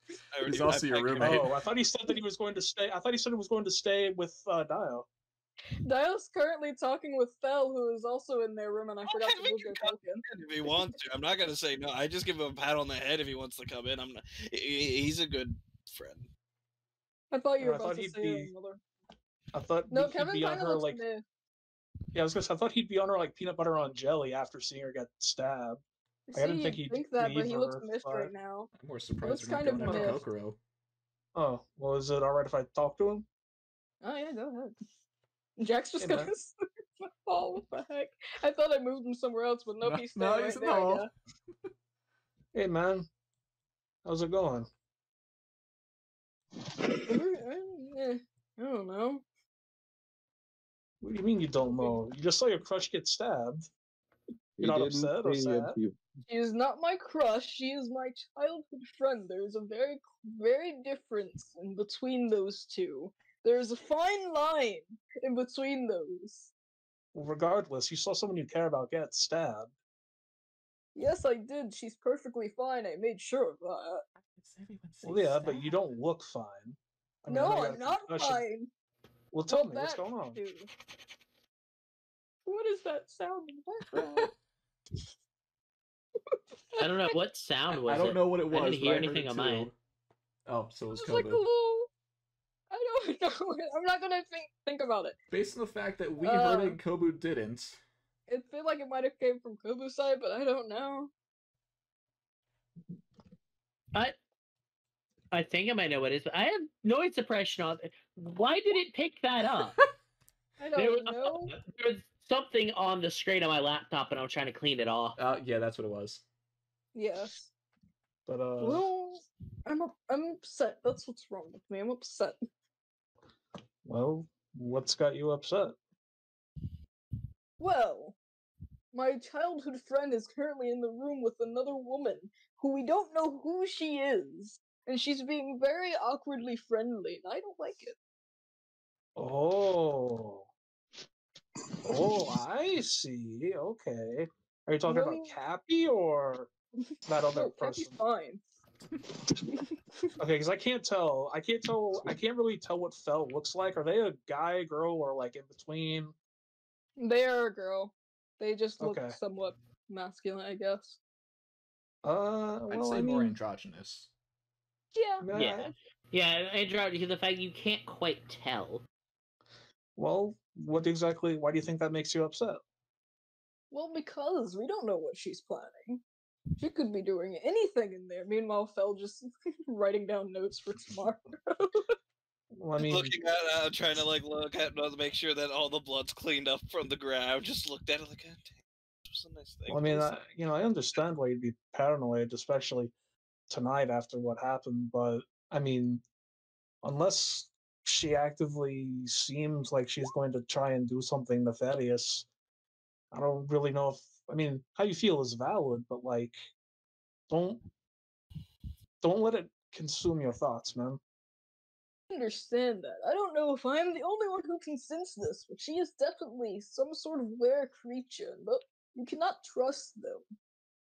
He's also your pet Kevin. roommate. Oh, I thought he said that he was going to stay. I thought he said he was going to stay with Dio. Dio's currently talking with Fel, who is also in their room, and I forgot to Kevin move can their come token. if he wants to. I'm not gonna say no. I just give him a pat on the head if he wants to come in. I'm not. He's a good friend. I thought you were I about thought to he'd say be- another. I thought No, he'd Kevin be on kind of her looks like. meh. Yeah, I was gonna say, I thought he'd be on her like peanut butter on jelly after seeing her get stabbed. See, I didn't you'd think he'd that, but leave he looks her, miffed but- right now. I'm more surprised looks you're not kind of going after miffed. Kokoro. Oh, well, is it alright if I talk to him? Oh yeah, go ahead. Jack's just Hey, gonna man. oh, what the heck? I thought I moved him somewhere else, but nope, No, he's staying right he's in there, the I hall. guess. Hey, man. How's it going? I don't know. What do you mean you don't know? You just saw your crush get stabbed. You're not upset or sad? She is not my crush. She is my childhood friend. There's a very, very difference in between those two. There's a fine line in between those. Well, regardless, you saw someone you care about get stabbed. Yes, I did. She's perfectly fine. I made sure of that. Well, yeah, but you don't look fine. I mean, I know No, you got I'm a not concussion. fine. Well, tell Well, me, what's that going on? too. What is that sound in the background? I don't know what sound was I don't it. know what it was, I didn't but hear I heard anything it on too. mine. Oh, so it was It's like a Kobu. little. I don't know. I'm not gonna think about it. Based on the fact that we heard it Uh, and Kobu didn't. It feel like it might have came from Kobu's side, but I don't know. I think I might know what it is, but I have noise suppression on. Why did it pick that up? I There was, don't know. there was something on the screen on my laptop, and I'm trying to clean it off. Yeah, that's what it was. Yes. But, Well, I'm upset. That's what's wrong with me. I'm upset. well, what's got you upset? Well, my childhood friend is currently in the room with another woman who we don't know who she is, and she's being very awkwardly friendly, and I don't like it. Oh. Oh, I see. Okay. Are you talking No, about Cappy or that other No, Cappy's person? fine. Okay, because I can't tell. I can't really tell what Fel looks like. Are they a guy, girl, or like in between? They are a girl. They just look Okay. somewhat masculine, I guess. Well, I'd say I more mean, androgynous. Yeah. I mean, Yeah. Yeah, Andrew, because the fact you can't quite tell. well, what exactly? Why do you think that makes you upset? Well, because we don't know what she's planning. She could be doing anything in there. Meanwhile, Fel just writing down notes for tomorrow. Well, I mean, Looking at, trying to look at, make sure that all the blood's cleaned up from the ground. Just looked at it like, God damn, this was a nice thing. well, I mean, I understand why you'd be paranoid, especially tonight after what happened. But I mean, unless she actively seems like she's going to try and do something nefarious, I don't really know if. I mean, how you feel is valid, but like, don't let it consume your thoughts, man. I understand that. I don't know if I'm the only one who can sense this, but she is definitely some sort of were creature, but you cannot trust them.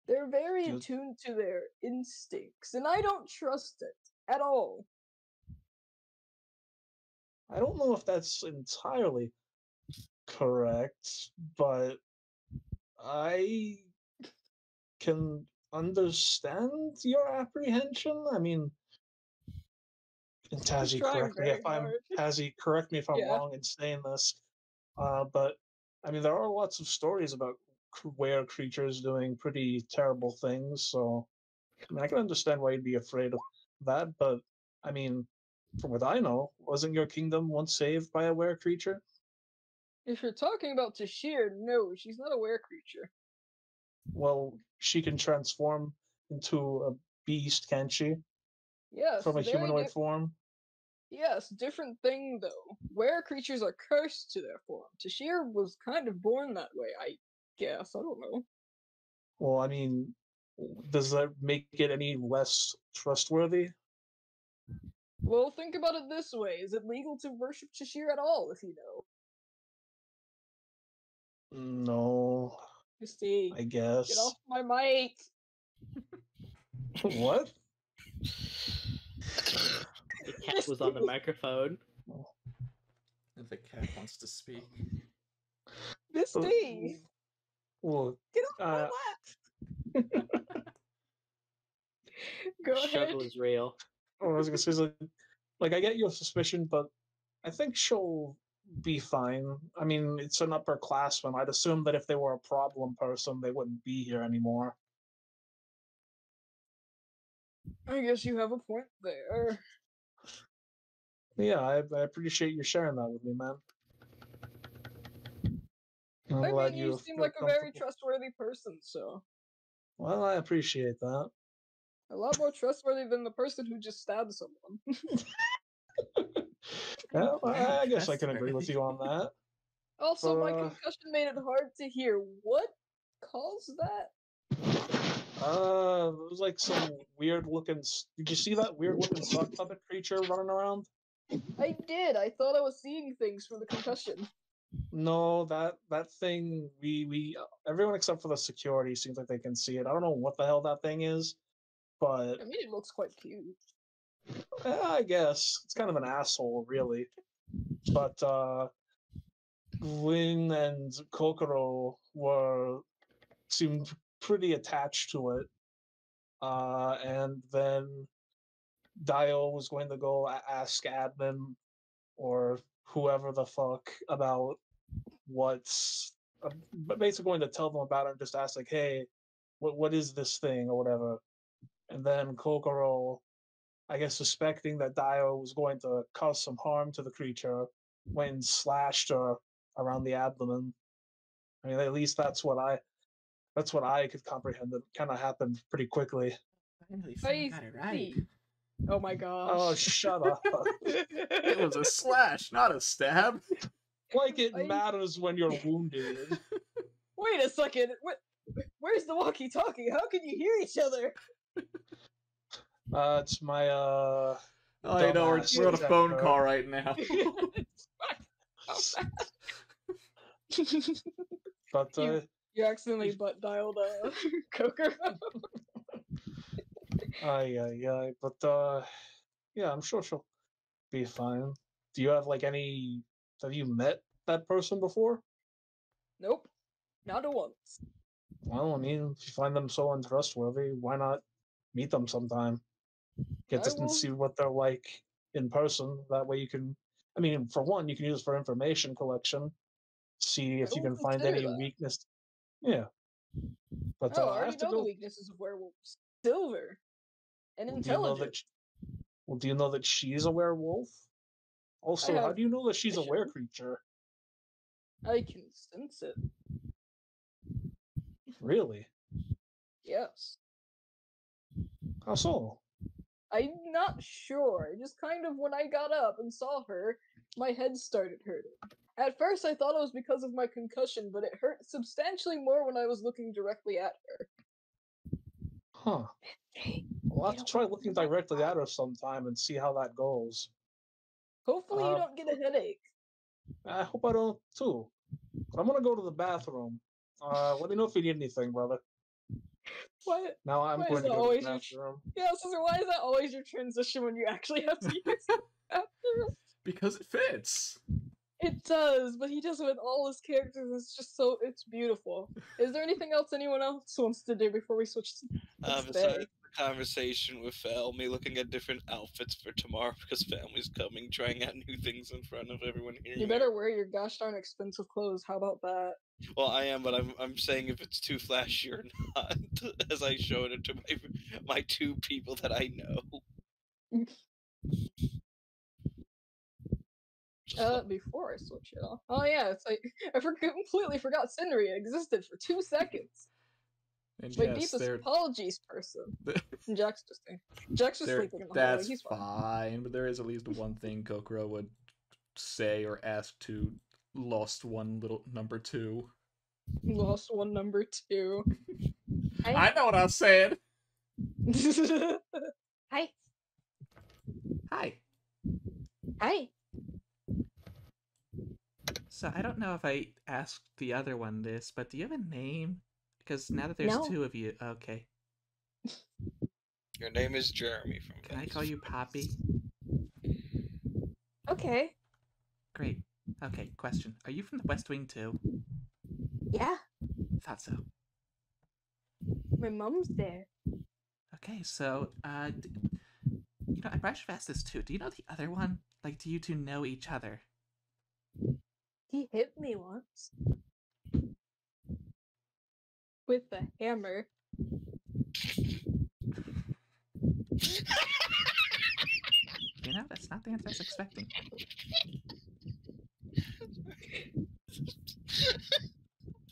They're very You- attuned to their instincts, and I don't trust it at all. I don't know if that's entirely correct, but I can understand your apprehension. I mean, and She's trying very hard. Tazzy, correct me if I'm Yeah. wrong in saying this. But I mean, there are lots of stories about were creatures doing pretty terrible things. So I mean, I can understand why you'd be afraid of that. But I mean, from what I know, wasn't your kingdom once saved by a were creature? If you're talking about Tashir, no, she's not a were creature. Well, she can transform into a beast, can't she? Yes, From a very humanoid form. Yes, different thing though. Were creatures are cursed to their form. Tashir was kind of born that way, I guess. I don't know. Well, I mean, does that make it any less trustworthy? Well, think about it this way. Is it legal to worship Tashir at all, if you know? No, You see, I get off guess. my mic. What? The cat was on the microphone. The cat wants to speak. Misty, Well, get off my lap. Go ahead. Struggle is real. I was gonna say, like, I get your suspicion, but I think she'll be fine. I mean, it's an upperclassman. I'd assume that if they were a problem person, they wouldn't be here anymore. I guess you have a point there. Yeah, I appreciate you sharing that with me, man. I'm I glad mean, you you seem feel like a very comfortable. trustworthy person, so. Well, I appreciate that. A lot more trustworthy than the person who just stabbed someone. Yeah, Very I guess I can agree with trustworthy. you on that. Also, my Uh, concussion made it hard to hear. What caused that? it was like some weird looking. Did you see that weird looking sock puppet creature running around? I did. I thought I was seeing things from the concussion. No, that thing. We everyone except for the security seems like they can see it. I don't know what the hell that thing is, but I mean, it looks quite cute. I guess it's kind of an asshole, really. But Lin and Kokoro seemed pretty attached to it. And then Dio was going to go ask admin or whoever the fuck about what's but basically going to tell them about it and just ask like, hey, what is this thing or whatever. And then Kokoro, I guess suspecting that Dio was going to cause some harm to the creature, went and slashed her around the abdomen. I mean, at least that's what I could comprehend. It kind of happened pretty quickly. Finally, I got it right. see. Oh my gosh. Oh, shut up. It was a slash, not a stab. Like it I- matters when you're wounded. Wait a second. Where's the walkie-talkie? How can you hear each other? It's my Oh, I know, dumbass we're on a phone detector. call right now. But You accidentally butt dialed Kokoro. aye. But yeah, I'm sure she'll be fine. Do you have like any? Have you met that person before? Nope. Not a once. Well, I mean, if you find them so untrustworthy, why not meet them sometime? Get I to will. see what they're like in person. That way you can. I mean, for one, you can use it for information collection. See I if you will can find consider any that. weakness. Yeah. But Oh, I I already have to know the go. weaknesses of werewolves. Silver and Do you know intelligent. that? Well, do you know that she's a werewolf? Also, how have do you know that she's a vision. were creature? I can sense it. Really? Yes. How so? I'm not sure. Just kind of when I got up and saw her, my head started hurting. At first, I thought it was because of my concussion, but it hurt substantially more when I was looking directly at her. Huh. Hey, I'll have to try looking directly at her sometime and see how that goes. hopefully, you don't get a headache. I hope I don't too. But I'm gonna go to the bathroom. Let me know if you need anything, brother. Why? Now I'm Why going is to that go to always the your? bathroom. Yeah, so why is that always your transition when you actually have to use the bathroom? Because it fits. It does, but he does it with all his characters. It's just so it's beautiful. Is there anything else anyone else wants to do before we switch to Besides the conversation with Fel, me looking at different outfits for tomorrow because family's coming, trying out new things in front of everyone here. You better wear your gosh darn expensive clothes. How about that? Well, I am, but I'm saying if it's too flashy or not, as I showed it to my two people that I know. Before I switch it off. Oh yeah, it's like I completely forgot Cinderia existed for 2 seconds. And My yes, deepest they're apologies, person. Jack's just sleeping in the hallway. that's He's fine. fine, but there is at least one thing Kokoro would say or ask to Lost One little number 2. Lost one number 2. I know what I was saying. Hi. Hi. Hi. So I don't know if I asked the other one this, but do you have a name? Because now that there's No. 2 of you, okay. Your name is Jeremy from Can I call you Poppy? Okay. Great. Okay, question. Are you from the West Wing too? Yeah. Thought so. My mom's there. Okay, so, you know, I probably should have asked this too. Do you know the other one? Like, do you two know each other? He hit me once. With a hammer. You know, that's not the answer I was expecting.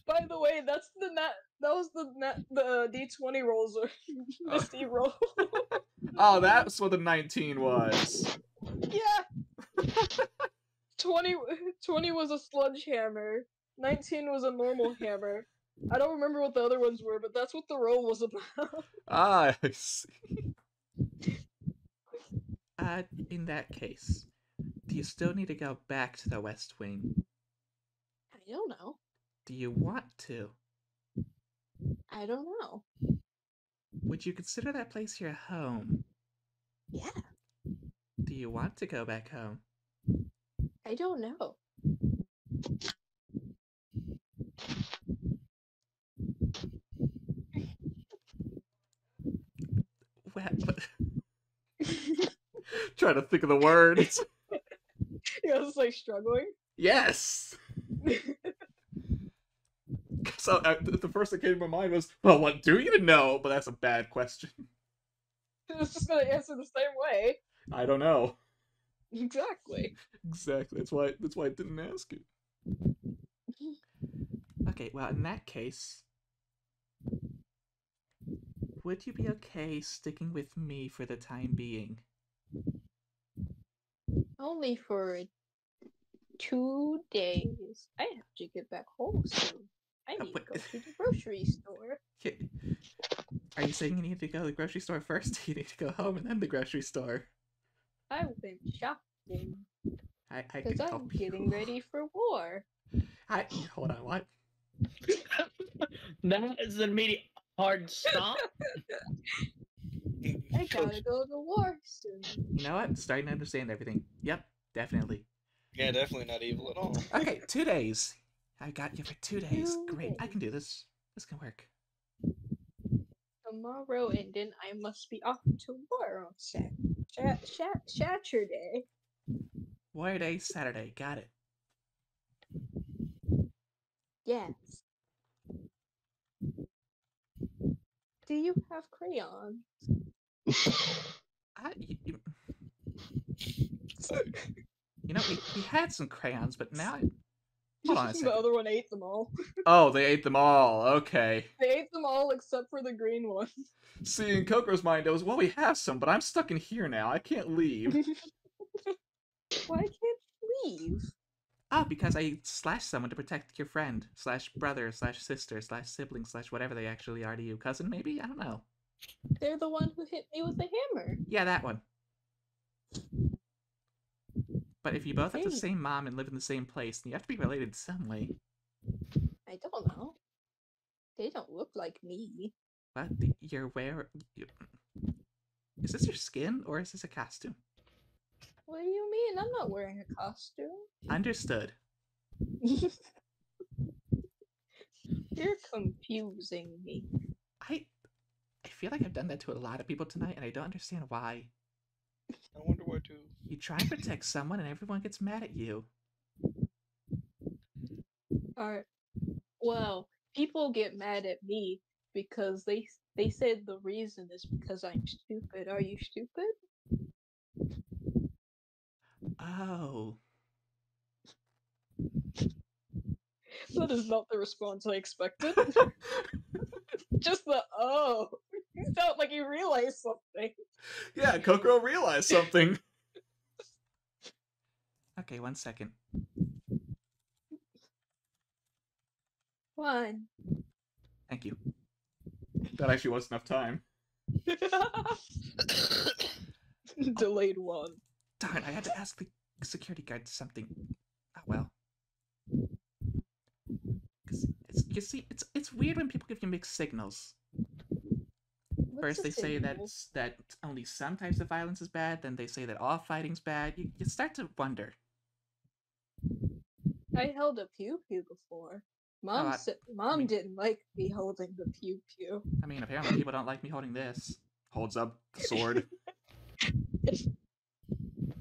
By the way, that's the the D20 rolls are Misty roll. Oh, that's what the 19 was. Yeah. 20 was a sledgehammer. 19 was a normal hammer. I don't remember what the other ones were, but that's what the roll was about. Ah, I see. In that case, do you still need to go back to the West Wing? I don't know. Do you want to? I don't know. Would you consider that place your home? Yeah. Do you want to go back home? I don't know. What? Trying to think of the words. Yeah, I was like struggling. Yes! So the first that came to my mind was, well, what do you know? But that's a bad question. I was just gonna answer the same way. I don't know. Exactly. Exactly. That's why I didn't ask it. Okay, well, in that case, would you be okay sticking with me for the time being? Only for 2 days. I have to get back home soon. I need to go to the grocery store. Are you saying you need to go to the grocery store first? Or you need to go home and then the grocery store? I went shopping. I can Because I'm help you. getting ready for war. Hold on, what? That is an immediate hard stop. I gotta go to war soon. You know what? Starting to understand everything. Yep, definitely. Yeah, definitely not evil at all. Okay, 2 days. I got you for 2 days. 2 Great, I days. can do this. This can work. Tomorrow, and then I must be off to war on Saturday. War Day, Saturday. Got it. Yes. Do you have crayons? You know, we had some crayons, but now hold on a second. The other one ate them all. Oh, they ate them all. Okay. They ate them all except for the green one. See, in Kokoro's mind, it was, well, we have some, but I'm stuck in here now. I can't leave. Why can't you leave? Because I slashed someone to protect your friend, / brother, / sister, / sibling, / whatever they actually are to you. Cousin, maybe? I don't know. They're the one who hit me with the hammer. Yeah, that one. But if you both have the same mom and live in the same place, then you have to be related some way. I don't know. They don't look like me. What? You're wearing... Is this your skin, or is this a costume? What do you mean? I'm not wearing a costume. Understood. You're confusing me. I feel like I've done that to a lot of people tonight, and I don't understand why. I wonder why too. You try and protect someone, and everyone gets mad at you. Alright. Well, people get mad at me because they said the reason is because I'm stupid. Are you stupid? Oh. That is not the response I expected. Just the oh. You felt like you realized something. Yeah, Kokoro realized something. Okay, 1 second. One. Thank you. That actually was enough time. Delayed one. Darn, I had to ask the security guard something. Oh well. 'Cause you see, it's weird when people give you mixed signals. What's First the they say signal? that only some types of violence is bad, then they say that all fighting's bad. You start to wonder. I held a pew pew before. Oh, Mom mean- didn't like me holding the pew pew. I mean, apparently people don't like me holding this. Holds up the sword.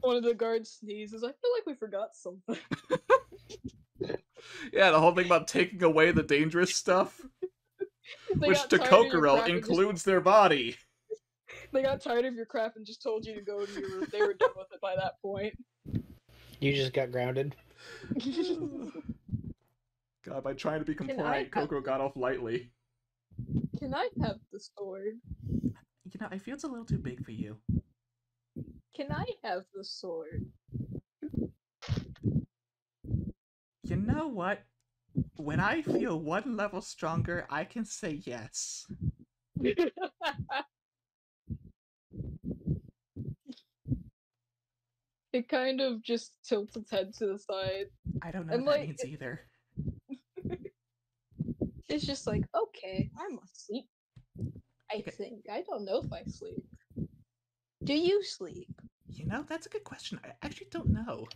One of the guards sneezes. I feel like we forgot something. Yeah, the whole thing about taking away the dangerous stuff, They which got to tired of your Kokoro crap and includes their body. they got tired of your crap and just told you to go to your room. They were done with it by that point. You just got grounded. God, by trying to be Can compliant, I have- Kokoro got off lightly. Can I have the sword? You know, I feel it's a little too big for you. Can I have the sword? You know what? When I feel 1 level stronger, I can say yes. It kind of just tilts its head to the side. I don't know And, what that like, means either. It's just like, okay, I'm asleep. I Okay. think. I don't know if I sleep. Do you sleep? You know, that's a good question. I actually don't know.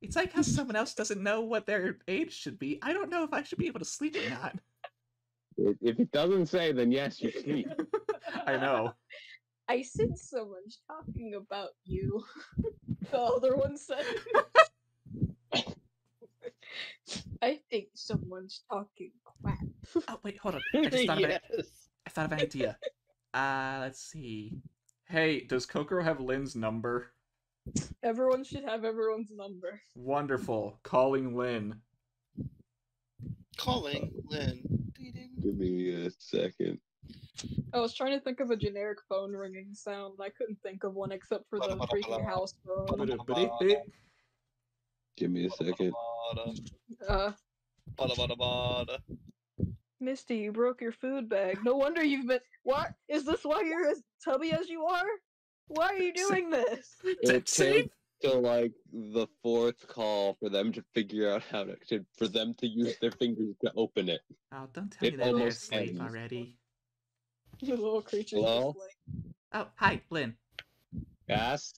It's like how someone else doesn't know what their age should be. I don't know if I should be able to sleep or not. If it doesn't say, then yes, you sleep. I know. I sense someone's talking about you. The other one said. I think someone's talking crap. Oh, wait, hold on. I just thought of it. Yes. I thought of an idea. Let's see. Hey, does Kokoro have Lynn's number? Everyone should have everyone's number. Wonderful. Calling Lynn. Calling Lynn. Give me a second. I was trying to think of a generic phone ringing sound. I couldn't think of one except for the freaking house phone. Give me a second. Misty, you broke your food bag. No wonder you've been. What? Is this why you're as tubby as you are? Why are you doing this? It takes to like the 4th call for them to figure out how for them to use their fingers to open it. Oh, don't tell me It that they're almost asleep ends. already. The little creature's Hello? just like. Oh, hi, Lynn. Yes?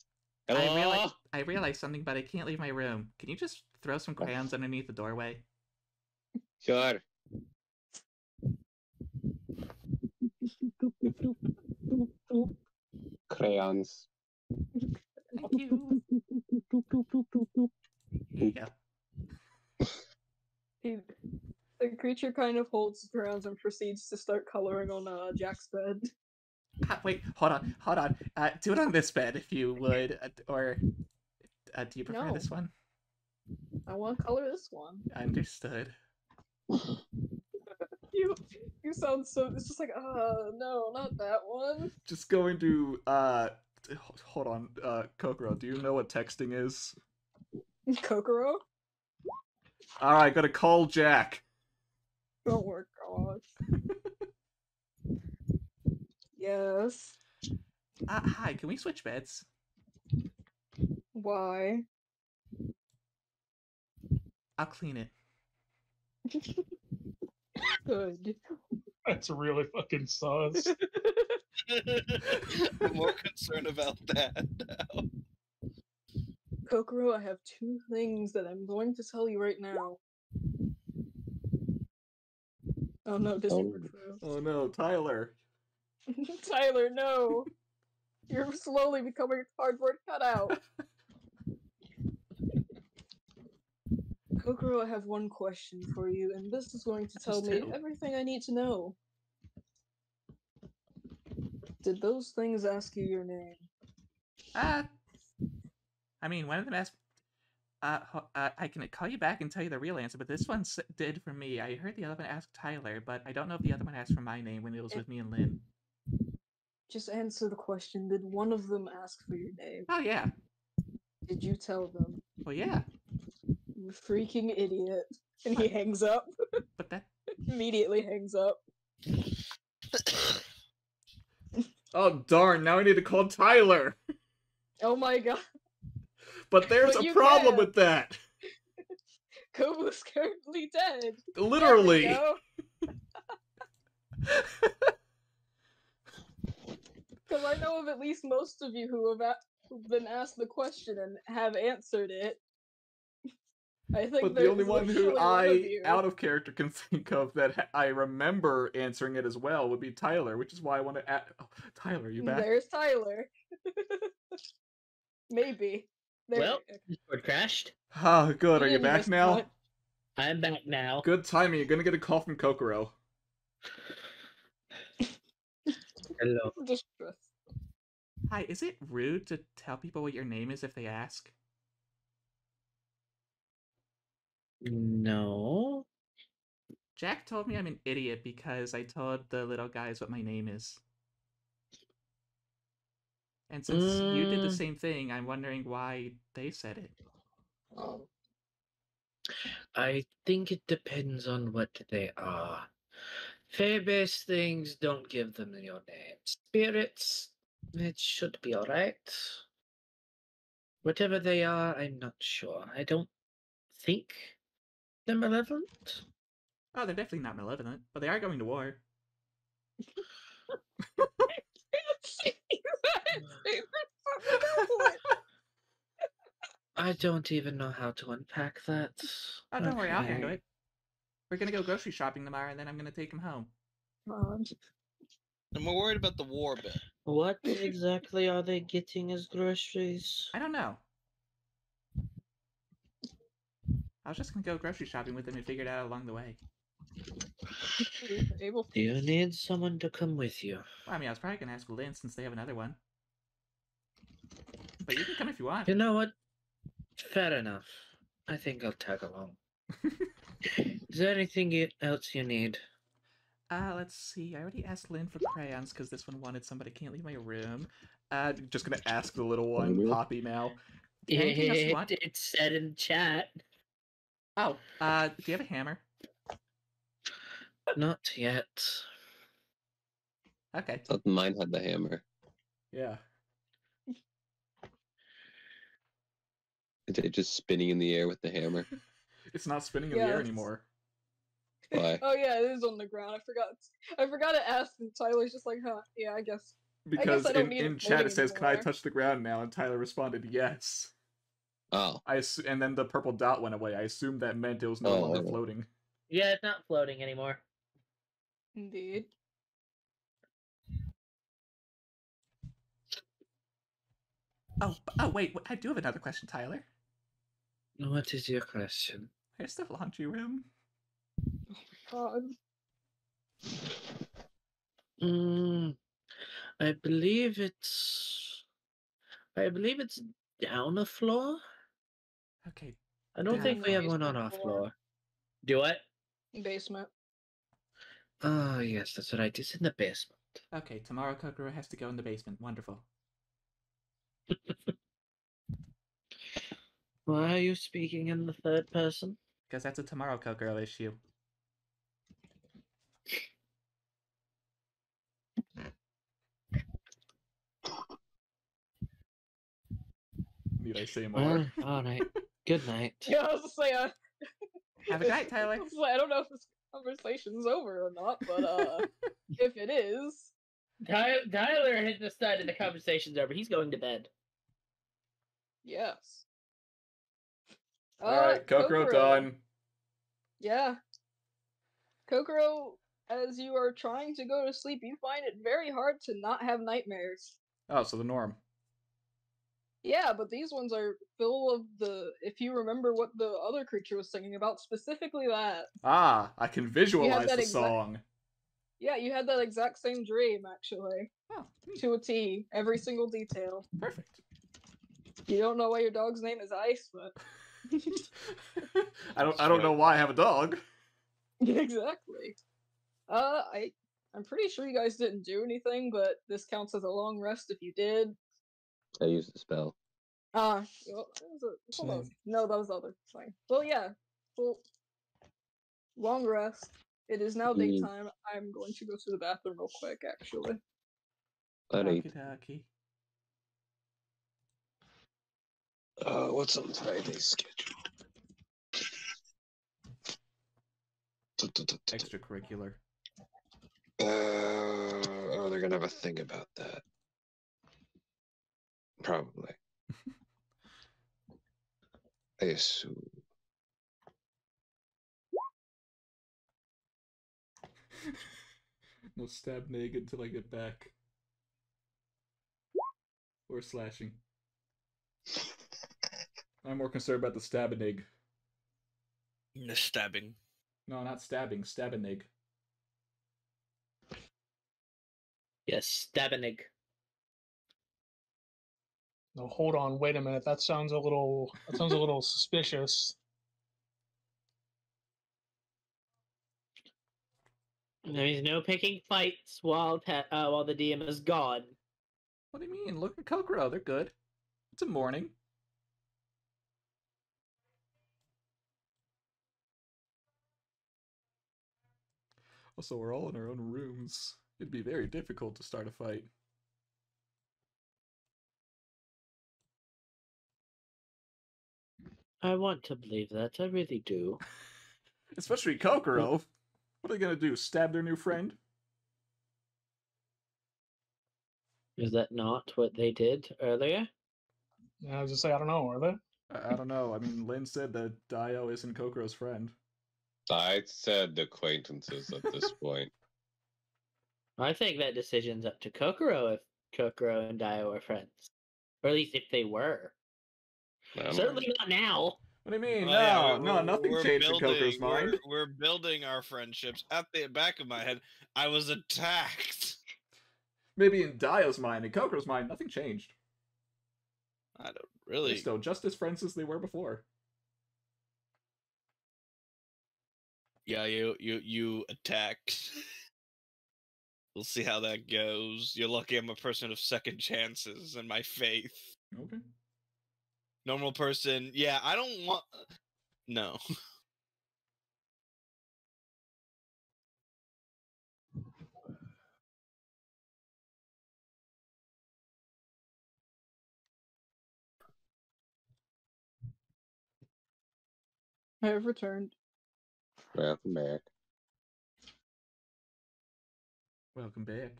Hello? I realized something, but I can't leave my room. Can you just throw some crayons underneath the doorway? Sure. Crayons. Thank you. Here you go. The creature kind of holds its grounds and proceeds to start coloring on Jack's bed. Wait, hold on. Do it on this bed if you would, or do you prefer No. this one? I want to color this one. Understood. You sound so. It's just like, no, not that one. Just going to hold on, Kokoro. Do you know what texting is? Kokoro? All right, gotta call Jack. Oh my gosh. Yes. Hi, can we switch beds? Why? I'll clean it. Good. That's really fucking sus. I'm more concerned about that now. Kokoro, I have 2 things that I'm going to tell you right now. Oh no, Discord froze. Oh no, Tyler. Tyler, no! You're slowly becoming a cardboard cutout. Kokoro, I have one question for you, and this is going to tell Just me 2. everything I need to know. Did those things ask you your name? I mean, one of them asked. I can call you back and tell you the real answer, but this one did for me. I heard the other one ask Tyler, but I don't know if the other one asked for my name when it was with me and Lynn. Just answer the question. Did one of them ask for your name? Oh, yeah. Did you tell them? Well, yeah. You freaking idiot. And he hangs up. But that... Immediately hangs up. Oh, darn. Now I need to call Tyler. Oh my god. But there's But a you problem can. with that. Kobu's currently dead. Literally. Because I know of at least most of you who've been asked the question and have answered it. I think But the only one who one of you. out of character, can think of that I remember answering it as well would be Tyler, which is why I want to add... Oh, Tyler, you back? There's Tyler. Maybe. There. Well, Discord crashed. Oh, good. Are you He back missed now? one. I'm back now. Good timing. You're gonna get a call from Kokoro. Hello. Distress. Hi, is it rude to tell people what your name is if they ask? No. Jack told me I'm an idiot because I told the little guys what my name is. And since you did the same thing, I'm wondering why they said it. Oh. I think it depends on what they are. Fey-based things, don't give them your name. Spirits, it should be alright. Whatever they are, I'm not sure. I don't think they're malevolent. Oh, they're definitely not malevolent, but they are going to war. I don't even know how to unpack that. Oh, don't worry, I'll handle it. We're gonna go grocery shopping tomorrow, and then I'm gonna take him home. I'm more worried about the war bit. What exactly are they getting as groceries? I don't know. I was just gonna go grocery shopping with him and figure it out along the way. Able. Do you need someone to come with you? Well, I mean, I was probably gonna ask Lynn since they have another one. But you can come if you want. You know what? Fair enough. I think I'll tag along. Is there anything else you need? Let's see. I already asked Lynn for crayons because this one wanted somebody can't leave my room. Just gonna ask the little one, Poppy, now. Anything else you want? It's said in chat. Oh, do you have a hammer? Not yet. Okay. I thought mine had the hammer. Yeah. Is it just spinning in the air with the hammer? It's not spinning in the air anymore. Why? Oh yeah, it is on the ground. I forgot to ask, and Tyler's just like, huh, yeah, I guess. Because I don't need in it chat it says, floating "Can I anymore." touch the ground now?" And Tyler responded, "Yes." Oh. And then the purple dot went away. I assumed that meant it was no longer floating. Yeah, it's not floating anymore. Indeed. Oh, wait, I do have another question, Tyler. What is your question? Where's the laundry room? God. I believe it's down a floor. Okay. I don't think we have one on our floor. Do what? Basement. Oh yes, that's right. It's in the basement. Okay, tomorrow Kokoro has to go in the basement. Wonderful. Why are you speaking in the third person? Because that's a tomorrow Kokoro issue. Need I say more? Alright. Good night. Yeah, I was just like, Have a good night, Tyler. I don't know if this conversation's over or not, but if it is, Tyler has decided the conversation's over. He's going to bed. yes. Alright, Kokoro done. Yeah. Kokoro, as you are trying to go to sleep, you find it very hard to not have nightmares. Oh, so the norm. Yeah, but these ones are full of if you remember what the other creature was singing about, specifically that. Ah, I can visualize the song. Yeah, you had that exact same dream, actually. Oh, neat. To a T, every single detail. Perfect. You don't know why your dog's name is Ice, but I don't know why I have a dog. Exactly. I'm pretty sure you guys didn't do anything, but this counts as a long rest if you did. I used the spell. Well, hold on. No, that was the other thing. Well, yeah. Well, long rest. It is now daytime. I'm going to go to the bathroom real quick, actually. Alright. Okie What's on Friday's schedule? extracurricular. They're gonna have a thing about that. Probably. I assume. No stab Nig until I get back. Or slashing. I'm more concerned about the stabbing. The stabbing. No, not stabbing. Stabbing. Yes, Stabanig. No, hold on, wait a minute. That sounds a little suspicious. There is no picking fights while the DM is gone. What do you mean? Look at Kokoro. They're good. It's a morning. Also, we're all in our own rooms. It'd be very difficult to start a fight. I want to believe that. I really do. Especially Kokoro. What are they gonna do? Stab their new friend? Is that not what they did earlier? I was just say, I don't know, are they? I don't know. I mean, Lynn said that Dio isn't Kokoro's friend. I said acquaintances at this point. I think that decision's up to Kokoro if Kokoro and Dio are friends. Or at least if they were. Certainly not now. What do you mean? Well, No, nothing changed in Kokoro's mind. We're building our friendships. At the back of my head, I was attacked. Maybe in Dio's mind, in Kokoro's mind, nothing changed. I don't really. They're still just as friends as they were before. Yeah, you attacked. We'll see how that goes. You're lucky I'm a person of second chances and my faith. Okay. Normal person, yeah, I don't want... No. I have returned. Welcome back. Welcome back.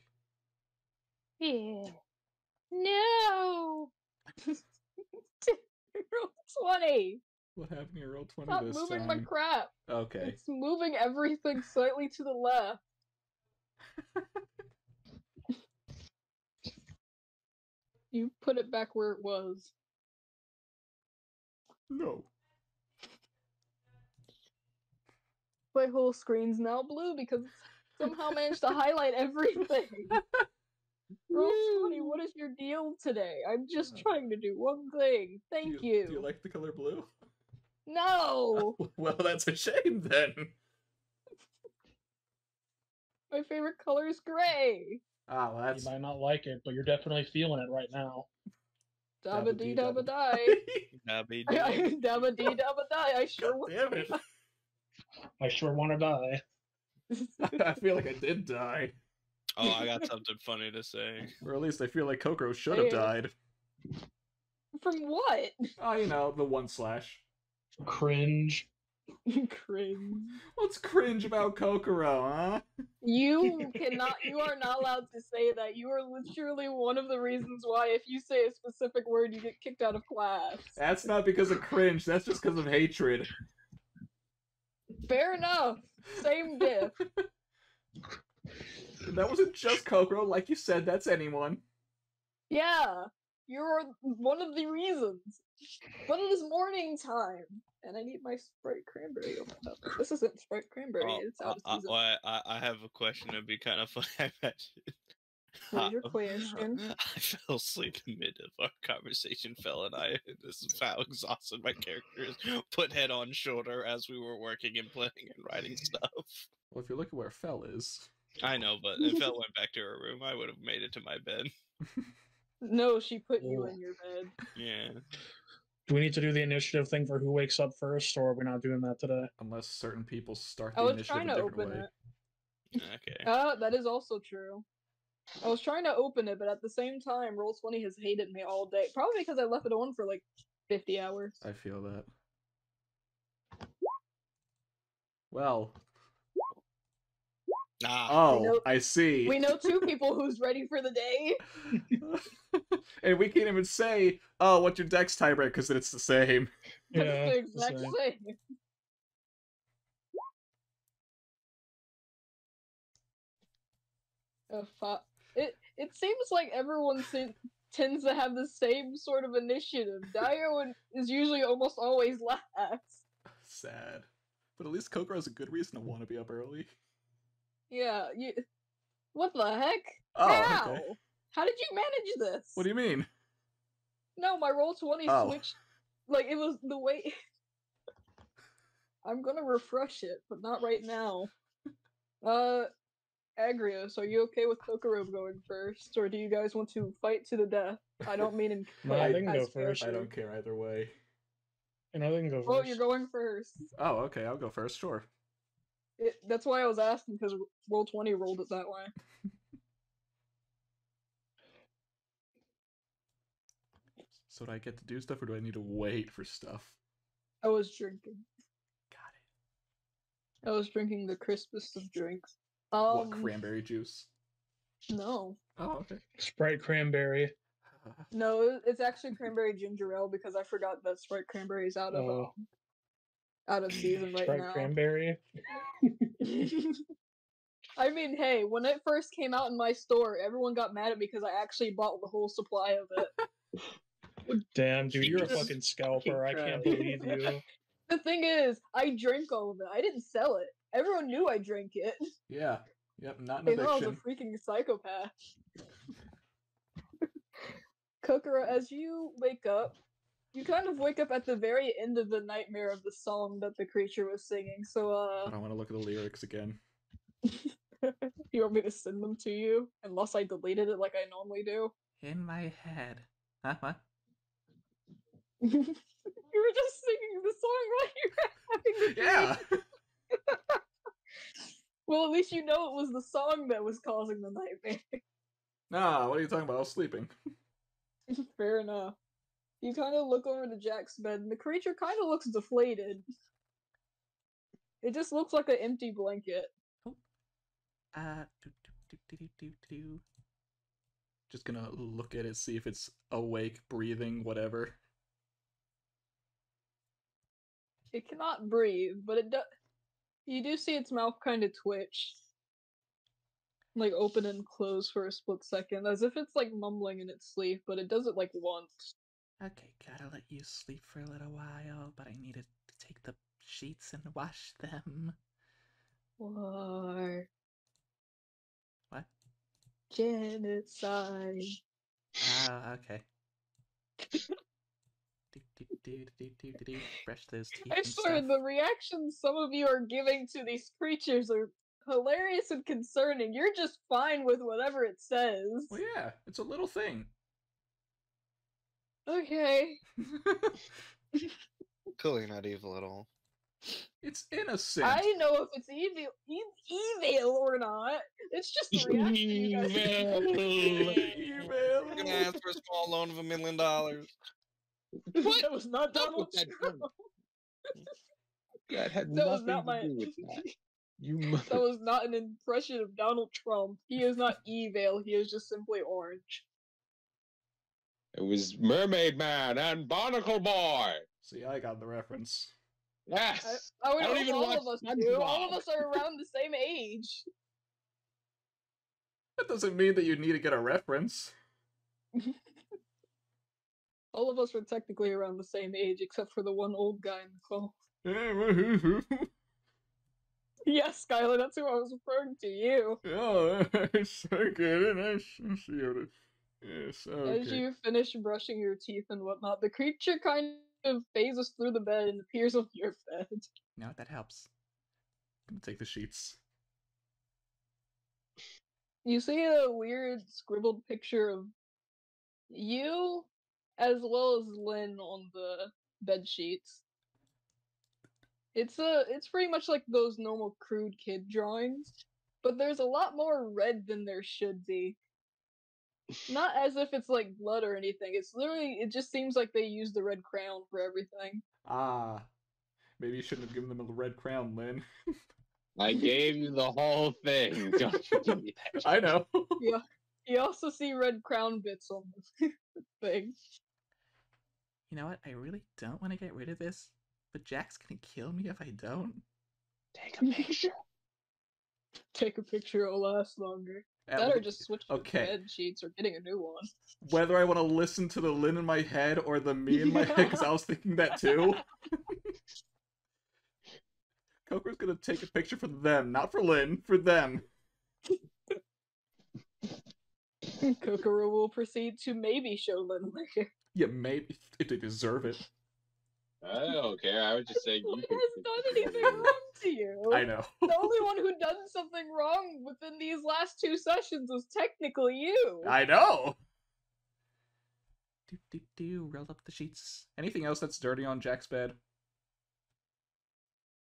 Yeah. No! Roll 20! What happened to your roll 20 Stop this moving time? my crap! Okay. It's moving everything slightly to the left. You put it back where it was. No. My whole screen's now blue because it's somehow managed to highlight everything. Roll 20, what is your deal today? I'm just trying to do one thing. Thank you. Do you like the color blue? No! Well, that's a shame then. My favorite color is gray. Ah, well, that's... You might not like it, but you're definitely feeling it right now. Dabba dee dabba die. Dabba Dabba dee dabba die. I sure God damn it. I sure want to die. I feel like I did die. Oh, I got something funny to say. Or at least I feel like Kokoro should have died. From what? Oh, you know, the one slash. Cringe. Cringe. What's cringe about Kokoro, huh? You are not allowed to say that. You are literally one of the reasons why if you say a specific word, you get kicked out of class. That's not because of cringe, that's just because of hatred. Fair enough. Same diff. That wasn't just Kokoro, like you said, that's anyone. Yeah. You're one of the reasons. But it is morning time. And I need my Sprite Cranberry opened up. This isn't Sprite Cranberry, it's out of season. I have a question. It'd be kind of funny. I imagine What is your question? I fell asleep in mid of our conversation, Phil and I. This is how exhausted my character is. Put head on shoulder as we were working and playing and writing stuff. Well, if you look at where Fell is. I know, but if Phil went back to her room, I would have made it to my bed. No, she put you in your bed. Yeah. Do we need to do the initiative thing for who wakes up first, or are we not doing that today? Unless certain people start I the was initiative trying a to different open way. it. Okay. That is also true. I was trying to open it, but at the same time, Roll20 has hated me all day. Probably because I left it on for like 50 hours. I feel that. Well. Oh, I see. We know two people who's ready for the day. And we can't even say, oh, what's your dex tiebreak, because it's the same. Yeah, It's the exact same. It seems like everyone tends to have the same sort of initiative. Dio is usually almost always last. Sad. But at least Kokoro has a good reason to want to be up early. Yeah, what the heck? Oh, How? okay. How did you manage this? What do you mean? No, my Roll20 switched. Like, it was the way... I'm gonna refresh it, but not right now. Agrios, are you okay with Kokoro going first, or do you guys want to fight to the death? I don't mean in. No, they can go first. I don't care either way. You know, they can go first. Oh, you're going first. Oh, okay, I'll go first, sure. That's why I was asking, because Roll20 rolled it that way. So do I get to do stuff, or do I need to wait for stuff? I was drinking. Got it. I was drinking the crispest of drinks. What, cranberry juice? No. Oh, okay. Sprite cranberry. No, it's actually cranberry ginger ale, because I forgot that Sprite cranberry is out of season right Sprite now. Cranberry. I mean, hey, when it first came out in my store, everyone got mad at me because I actually bought the whole supply of it. Damn, dude, you're a fucking scalper. I can't believe you. The thing is, I drank all of it. I didn't sell it. Everyone knew I drank it. Yeah. Yep, not an They thought I was addiction. a freaking psychopath. Kokoro, as you wake up, you kind of wake up at the very end of the nightmare of the song that the creature was singing, so, I don't want to look at the lyrics again. You want me to send them to you? Unless I deleted it like I normally do. In my head. Huh? What? You were just singing the song while you were having the dream. Yeah! Well, at least you know it was the song that was causing the nightmare. Nah, what are you talking about? I was sleeping. Fair enough. You kind of look over to Jack's bed, and the creature kind of looks deflated. It just looks like an empty blanket. Oh. Just gonna look at it, see if it's awake, breathing, whatever. It cannot breathe, but it does. You do see its mouth kind of twitch. Like, open and close for a split second, as if it's, like, mumbling in its sleep, but it does it, like, once. Okay, gotta let you sleep for a little while, but I need to take the sheets and wash them. War. What? Genocide. Okay. Brush those teeth. I swear, the reactions some of you are giving to these creatures are hilarious and concerning. You're just fine with whatever it says. Well, yeah, it's a little thing. Okay. Clearly not evil at all. It's innocent. I know if it's evil or not. It's just the reaction you guys. We're gonna ask for a small loan of $1 million. That was not Donald Trump. That had That was nothing not to do with that. That was not an impression of Donald Trump. He is not evil. He is just simply orange. It was Mermaid Man and Barnacle Boy. See, I got the reference. Yes. I would don't hope even all watch of us do. SpongeBob. All of us are around the same age. That doesn't mean that you need to get a reference. All of us are technically around the same age, except for the one old guy in the call. Yes, Skylar, that's who I was referring to, you. Oh, it's okay. Nice to see you. Yes, As okay. you finish brushing your teeth and whatnot, the creature kind of phases through the bed and appears on your bed. No, that helps. I'm gonna take the sheets. You see a weird scribbled picture of you as well as Lynn on the bed sheets. It's pretty much like those normal crude kid drawings, but there's a lot more red than there should be. Not as if it's like blood or anything. It's literally it just seems like they used the red crayon for everything. Ah, maybe you shouldn't have given them a red crown, Lynn. I gave you the whole thing. Don't you give me that. I know. Yeah. You also see red crown bits on the thing. You know what? I really don't want to get rid of this, but Jack's gonna kill me if I don't. Take a picture. Take a picture, it'll last longer. At Better le- just switch okay. the bed sheets or getting a new one. Whether I want to listen to the Lynn in my head or the me in my head, because I was thinking that too. Coker's gonna take a picture for them, not for Lynn, for them. Kokoro will proceed to maybe show Lynn later. Yeah, maybe if they deserve it. I don't care. I was just saying you Lynn could. has done anything wrong to you. I know. The only one who done something wrong within these last 2 sessions was technically you. I know. Roll up the sheets. Anything else that's dirty on Jack's bed?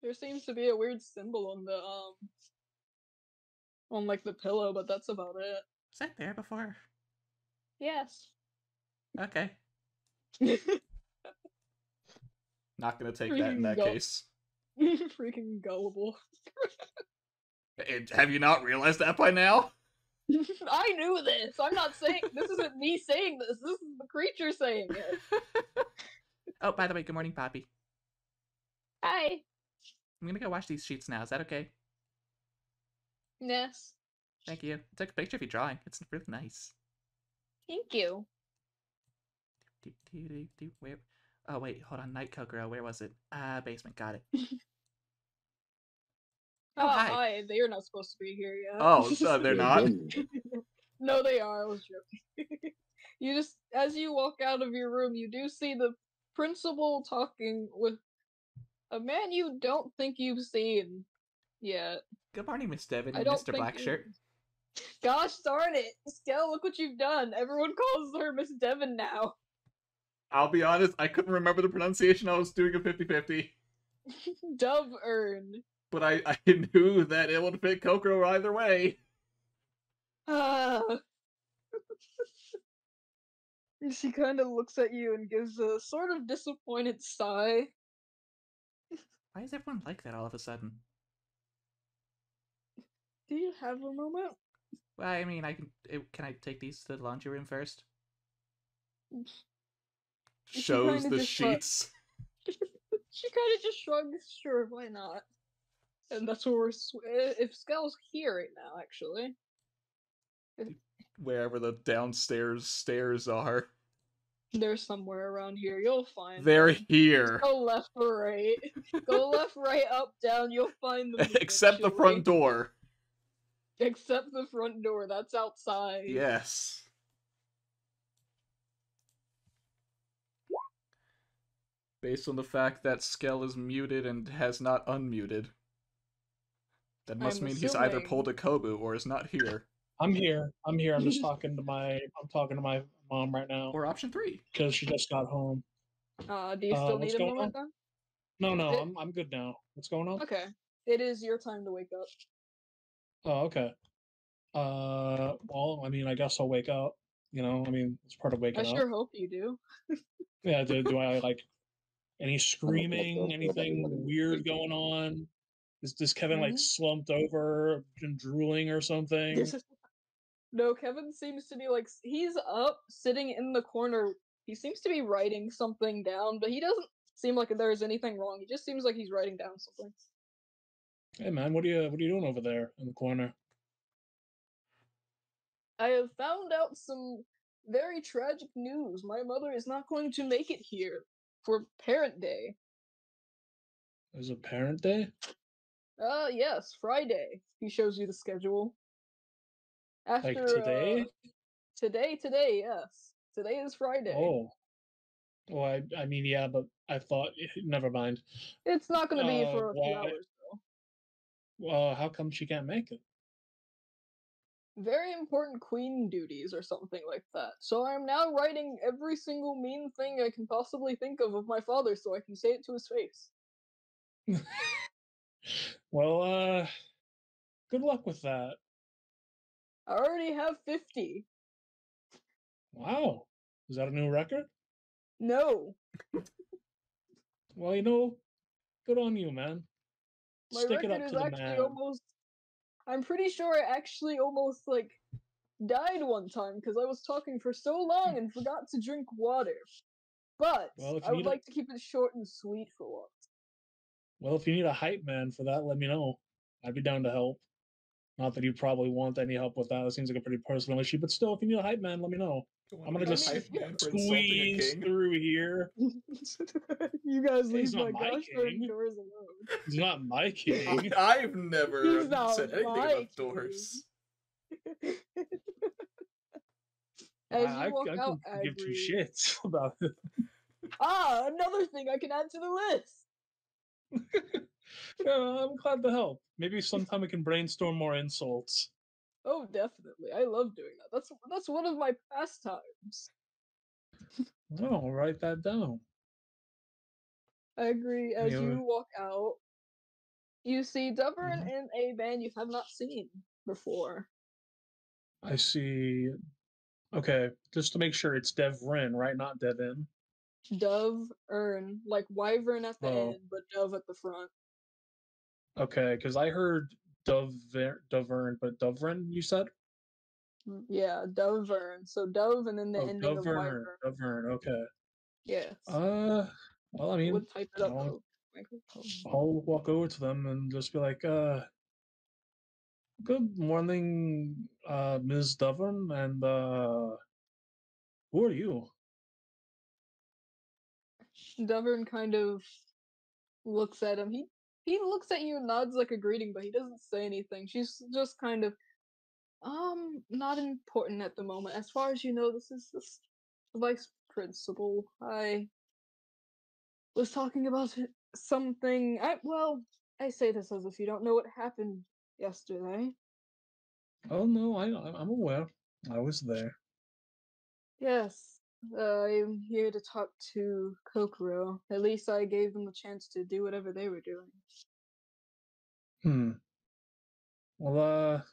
There seems to be a weird symbol on the on like the pillow, but that's about it. Was that there before? Yes. Okay. Not gonna take that in that case. Freaking gullible. Have you not realized that by now? I knew this. I'm not saying this isn't me saying this. This is the creature saying it. Oh, by the way, good morning, Poppy. Hi. I'm gonna go wash these sheets now. Is that okay? Yes. Thank you. I took a picture of you drawing. It's really nice. Thank you. Where? Oh wait, hold on. Night Kokoro. Where was it? Basement. Got it. Oh, hi. hi. They're not supposed to be here yet. Oh, they're not. No, they are. I was joking. You just, as you walk out of your room, you do see the principal talking with a man you don't think you've seen yet. Good morning, Miss Devon I and don't Mr. think Blackshirt. Gosh darn it, Skell! Look what you've done. Everyone calls her Miss Devon now. I'll be honest, I couldn't remember the pronunciation. I was doing a 50-50. Dove Earn. But I knew that it would fit Kokoro either way. She kind of looks at you and gives a sort of disappointed sigh. Why is everyone like that all of a sudden? Do you have a moment? Well, I mean, can I take these to the laundry room first? Shows the sheets. She kind of just shrugs. Sure, why not? And that's where we're. If Skell's here right now, actually. Wherever the downstairs stairs are. They're somewhere around here. You'll find They're them. here. Go left or right. Go left, right, up, down. You'll find them. Except the front door. Except the front door. That's outside. Yes. Based on the fact that Skell is muted and has not unmuted. That must mean he's either pulled a Kobu or is not here. I'm here. I'm just talking to my mom right now. Or option 3. Because she just got home. Do you still need a moment then? No, I'm good now. What's going on? Okay. It is your time to wake up. Oh, okay. Well, I mean, I guess I'll wake up. You know, I mean, it's part of waking up. I sure hope you do. Yeah, do I like any screaming, anything weird going on? Is Kevin like slumped over and drooling or something? No, Kevin seems to be like, he's up, sitting in the corner. He seems to be writing something down, but he doesn't seem like there's anything wrong. He just seems like he's writing down something. Hey man, what are you doing over there in the corner? I have found out some very tragic news. My mother is not going to make it here for Parent Day. Is it Parent Day? Yes, Friday. He shows you the schedule. After, Like today? Today, yes. Today is Friday. Oh. Well, I mean, yeah, but I thought, never mind. It's not gonna be for a few Why? hours, though. How come she can't make it? Very important queen duties or something like that. So I'm now writing every single mean thing I can possibly think of my father so I can say it to his face. Well, good luck with that. I already have 50. Wow. Is that a new record? No. Well, good on you, man. My Stick it record up is to the actually man. almost... I'm pretty sure I actually almost, like, died one time because I was talking for so long and forgot to drink water. But Well, if I you would need like to keep it short and sweet for once. if you need a hype man for that, let me know. I'd be down to help. Not that you probably want any help with that. It seems like a pretty personal issue, but still, if you need a hype man, let me know. I'm gonna just hype man for insulting a squeeze king. through here. You guys Hey, he's leave my not my gosh king. darn doors alone. He's not my king. I've never He's not said anything my about doors. As I you walk can out, give two Agri. shits about it. Another thing I can add to the list. I'm glad to help. Maybe sometime we can brainstorm more insults. Oh, definitely. I love doing that. That's one of my pastimes. Oh, I'll write that down. I agree. As Anyway. you walk out, you see Duvern Mhm. in a band you have not seen before. I see. Okay, just to make sure, it's Devrin, right? Not Devin. Dove Earn, like wyvern at the Oh. end, but dove at the front. Okay, because I heard Dovern, but Dovrin, you said? Yeah, Dovern. So dove and then the Oh, ending of wyvern. Dovern, okay. Yes. Well, I mean, Would type it up though. I'll walk over to them and just be like, good morning, Ms. Dovern, and, who are you? Dovern kind of looks at him. He looks at you and nods like a greeting, but he doesn't say anything. She's just kind of not important at the moment. As far as you know, this is the vice principal. I was talking about something. I say this as if you don't know what happened yesterday. Oh, no, I'm aware. I was there. Yes, I'm here to talk to Kokoro. At least I gave them the chance to do whatever they were doing. Well,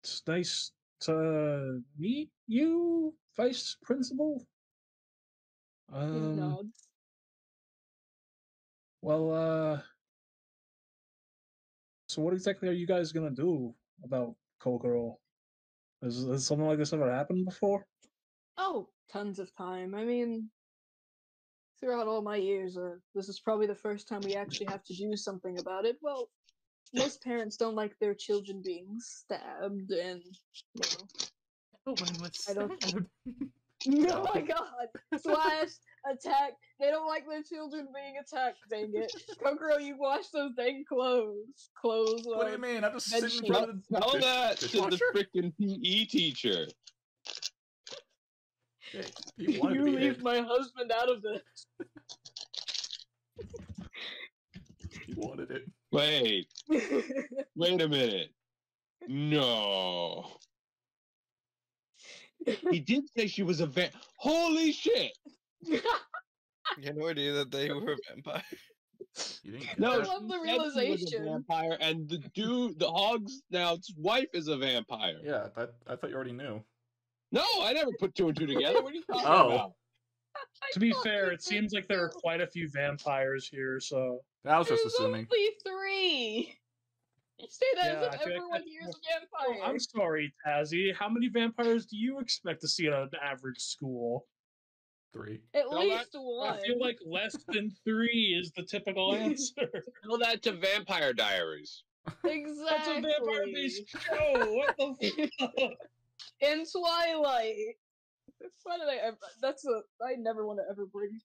it's nice to meet you, Vice Principal. He nods. Well, so what exactly are you guys gonna do about Kokoro? Has something like this ever happened before? Oh, tons of time. I mean, throughout all my years, this is probably the first time we actually have to do something about it. Well, most parents don't like their children being stabbed and, you know. Everyone was I don't- stabbed. Oh my god! Slashed, attacked. They don't like their children being attacked, dang it. Kokoro, you wash those dang clothes. What do you mean? I'm just sitting in front of the Tell that to the dishwasher? freaking PE teacher. Hey, he wanted You to be leave hit. my husband out of this. He wanted it. Wait a minute. No. He did say she was a Holy shit! You had no idea that they were vampires. You didn't get No, I that? love the she said she was a realization. vampire, and the hog's now's wife is a vampire. Yeah, I thought you already knew. No, I never put two and two together. What are you talking Oh. about? To be fair, it seems like there are quite a few vampires here, so I was just There's assuming. only 3. You say that Yeah, as I if feel like everyone that's here is Oh, a vampire. I'm sorry, Tazzy. How many vampires do you expect to see at an average school? 3. At Tell least I one. feel like less than 3 is the typical answer. Tell that to Vampire Diaries. Exactly. That's a vampire-based show. What the fuck? In Twilight. Why did I ever? I never want to ever bring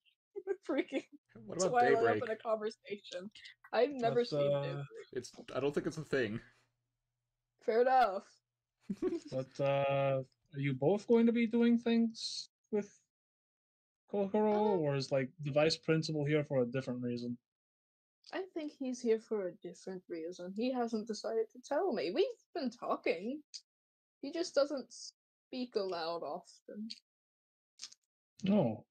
Freaking What about Twilight up Daybreak? in a conversation. I've never seen Daybreak. I don't think it's a thing. Fair enough. But are you both going to be doing things with Kokoro, or is like the vice principal here for a different reason? I think he's here for a different reason. He hasn't decided to tell me. We've been talking. He just doesn't speak aloud often. Oh.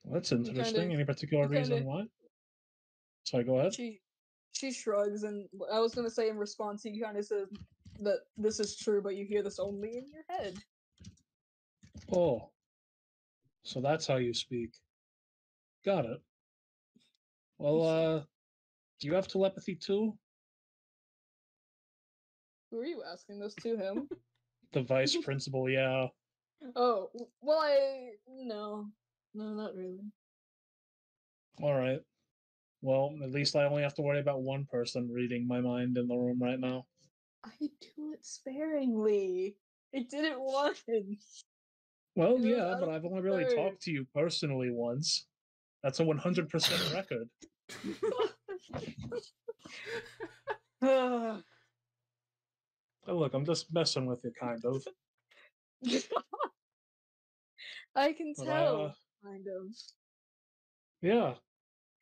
Well, that's interesting. Any particular reason why? Sorry, go ahead. She shrugs, and I was gonna say in response, he kind of says that this is true, but you hear this only in your head. Oh. So that's how you speak. Got it. Well, do you have telepathy too? Who are you asking this to? Him? The vice principal, yeah. Oh, well, no, not really. All right. Well, at least I only have to worry about one person reading my mind in the room right now. I do it sparingly. I did it once. Well, yeah, but I've only really talked to you personally once. That's a 100% record. Oh, look, I'm just messing with you, kind of. I can tell, kind of. Yeah,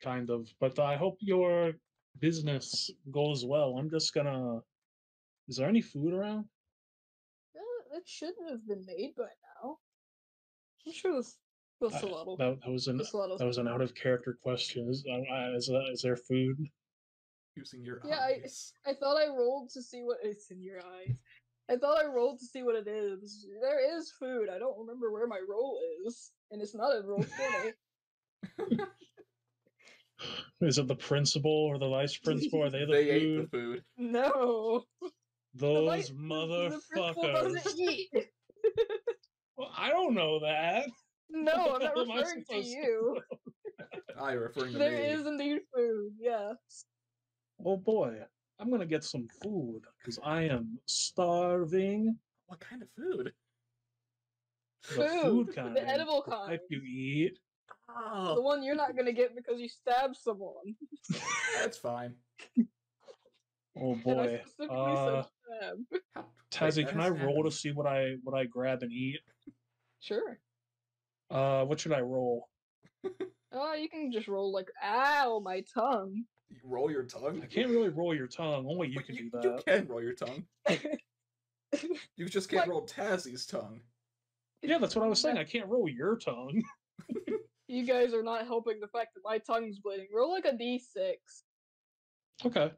kind of. But I hope your business goes well. I'm just gonna. Is there any food around? It shouldn't have been made by now. I'm sure this a lot of. That was an out of character question. Is there food? Using your eyes. I thought I rolled to see what it's in your eyes. I thought I rolled to see what it is. There is food. I don't remember where my roll is, and it's not a roll 20. Is it the principal or the vice principal? Are they the they food? ate the food. No. Those motherfuckers. The principal doesn't eat. Well, I don't know that. No, I'm not referring to you. You're referring to There me. is indeed food, yes. Oh boy, I'm gonna get some food because I am starving. What kind of food? The food kind. The edible the kind. type you eat. Oh. The one you're not gonna get because you stabbed someone. That's fine. Oh boy. And I specifically said stab. Tazzy, can I roll to see what I grab and eat? Sure. What should I roll? You can just roll like, ow, my tongue. You roll your tongue? I can't really roll your tongue. Only you can do that. You can roll your tongue. You just can't roll Tazzy's tongue. Yeah, that's what I was saying. I can't roll your tongue. You guys are not helping the fact that my tongue's bleeding. Roll like a d6. Okay.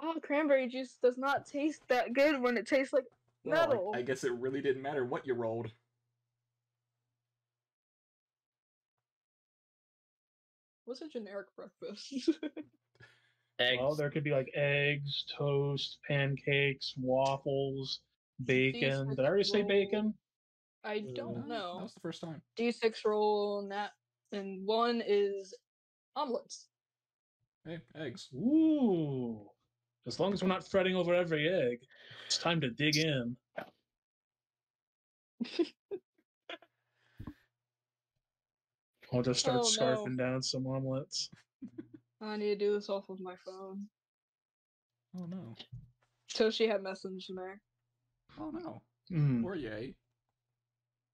Oh, cranberry juice does not taste that good when it tastes like metal. Well, I guess it really didn't matter what you rolled. What's a generic breakfast? Eggs. Well, there could be like eggs, toast, pancakes, waffles, bacon. Did I already say bacon? I don't know. That was the first time. D6 roll, and one is omelets. Hey, eggs. Ooh. As long as we're not fretting over every egg, it's time to dig in. I'll just start scarfing down some omelets. I need to do this off of my phone. Oh no. Toshi had messaged me. Oh no. Mm. Or yay.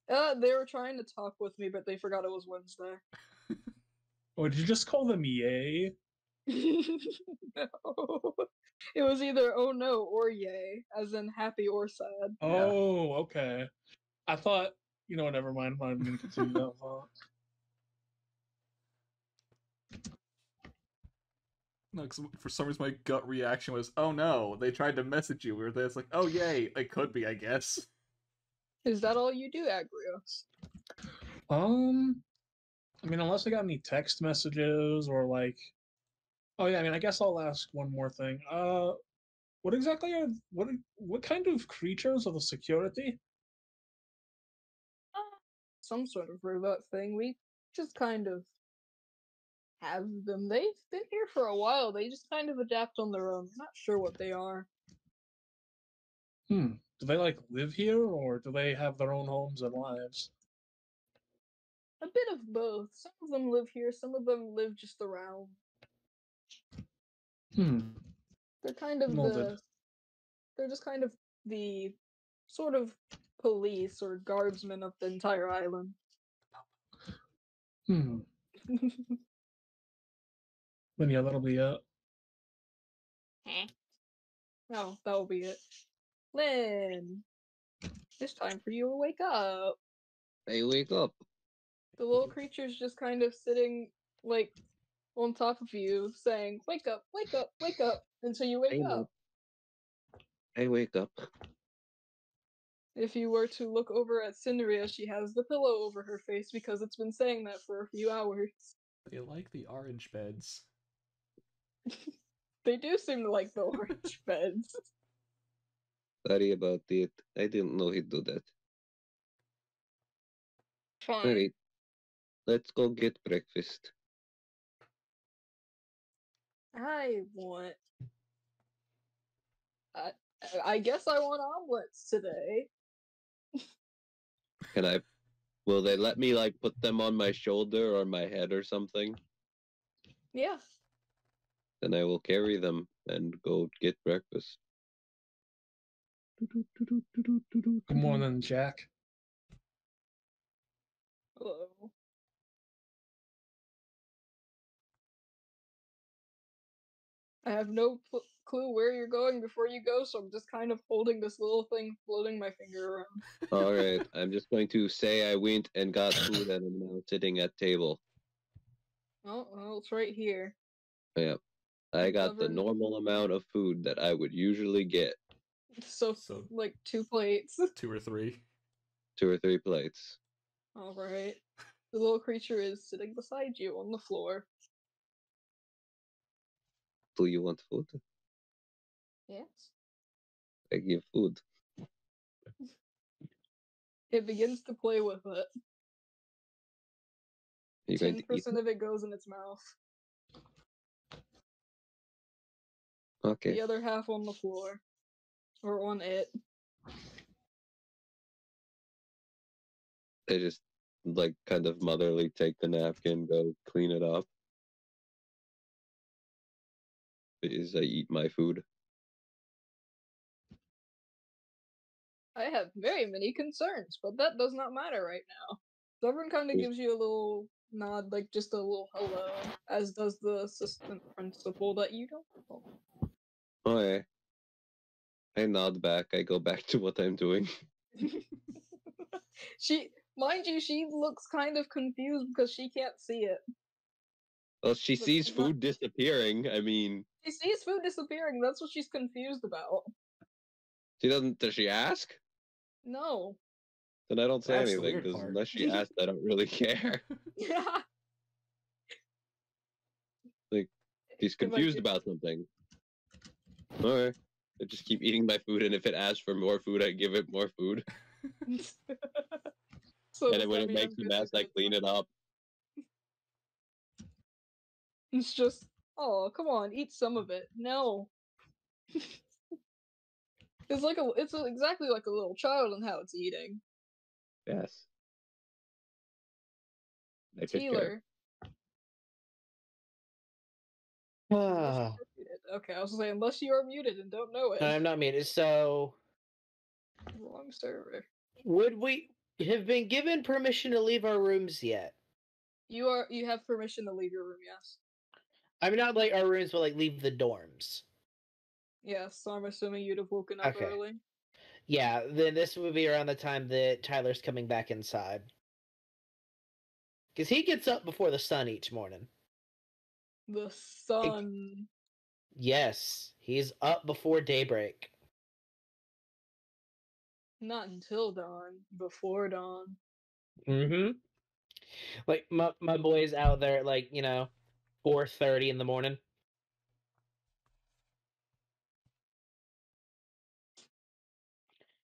They were trying to talk with me, but they forgot it was Wednesday. Oh, did you just call them yay? No. It was either oh no or yay, as in happy or sad. Oh, okay. I thought, never mind. I'm going to continue that thought. No, because for some reason my gut reaction was, oh no, they tried to message you. Where it's like, oh yay, it could be, I guess. Is that all you do, Agrios? I mean, unless I got any text messages or like, oh yeah, I mean, I guess I'll ask one more thing. What exactly what kind of creatures are the security? Some sort of robot thing. We just kind of have them. They've been here for a while. They just kind of adapt on their own. I'm not sure what they are. Do they like live here or do they have their own homes and lives? A bit of both. Some of them live here, some of them live just around. They're kind of they're just kind of the sort of police or guardsmen of the entire island. Then yeah, that'll be it. No, that'll be it. Lynn, it's time for you to wake up. I wake up. The little creature's just kind of sitting, like, on top of you, saying, wake up, wake up, wake up, until you wake up. I wake up. If you were to look over at Cinderia, she has the pillow over her face because it's been saying that for a few hours. They like the orange beds. They do seem to like the orange beds. Sorry about it. I didn't know he'd do that. Fine. Alright. Let's go get breakfast. I want... I guess I want omelets today. Can I... Will they let me, like, put them on my shoulder or my head or something? Yeah. Then I will carry them and go get breakfast. Good morning, Jack. Hello. I have no clue where you're going before you go, so I'm just kind of holding this little thing, floating my finger around. Alright, I'm just going to say I went and got food and I'm now sitting at table. Oh, well, it's right here. Yeah. I got the Covered. normal amount of food that I would usually get. So like 2 plates. 2 or 3. 2 or 3 plates. Alright. The little creature is sitting beside you on the floor. Do you want food? Yes. I give food. It begins to play with it. Are you going to eat 10% of it goes in its mouth. Okay. The other half on the floor. Or on it. I just, like, kind of motherly take the napkin, go clean it up. As I eat my food. I have very many concerns, but that does not matter right now. Sovereign kind of gives you a little nod, like just a little hello, as does the assistant principal that you don't know. Okay. I nod back. I go back to what I'm doing. Mind you, she looks kind of confused because she can't see it. Well, she But sees she's not- food disappearing. I mean, She sees food disappearing, that's what she's confused about. she doesn't. Does she ask? No. Then I don't say That's the anything weird because part. unless she asks, I don't really care. Yeah. She's confused about something. Alright. I just keep eating my food, and if it asks for more food, I give it more food. So And then when does that it mean makes I'm a mess, I good? clean it up. It's just, oh, come on, eat some of it. No. It's exactly like a little child in how it's eating. Yes. I just care. Teeler. Okay, I was gonna say, unless you are muted and don't know it. I'm not muted, so Wrong server. would we have been given permission to leave our rooms yet? You have permission to leave your room, yes. I mean, not like our rooms, but like leave the dorms. Yes, so I'm assuming you'd have woken up Okay. early. Yeah, then this would be around the time that Tyler's coming back inside. Because he gets up before the sun each morning. The sun. Yes, he's up before daybreak. Not until dawn. Before dawn. Mm-hmm. Like, my boy's out there at, like, 4:30 in the morning.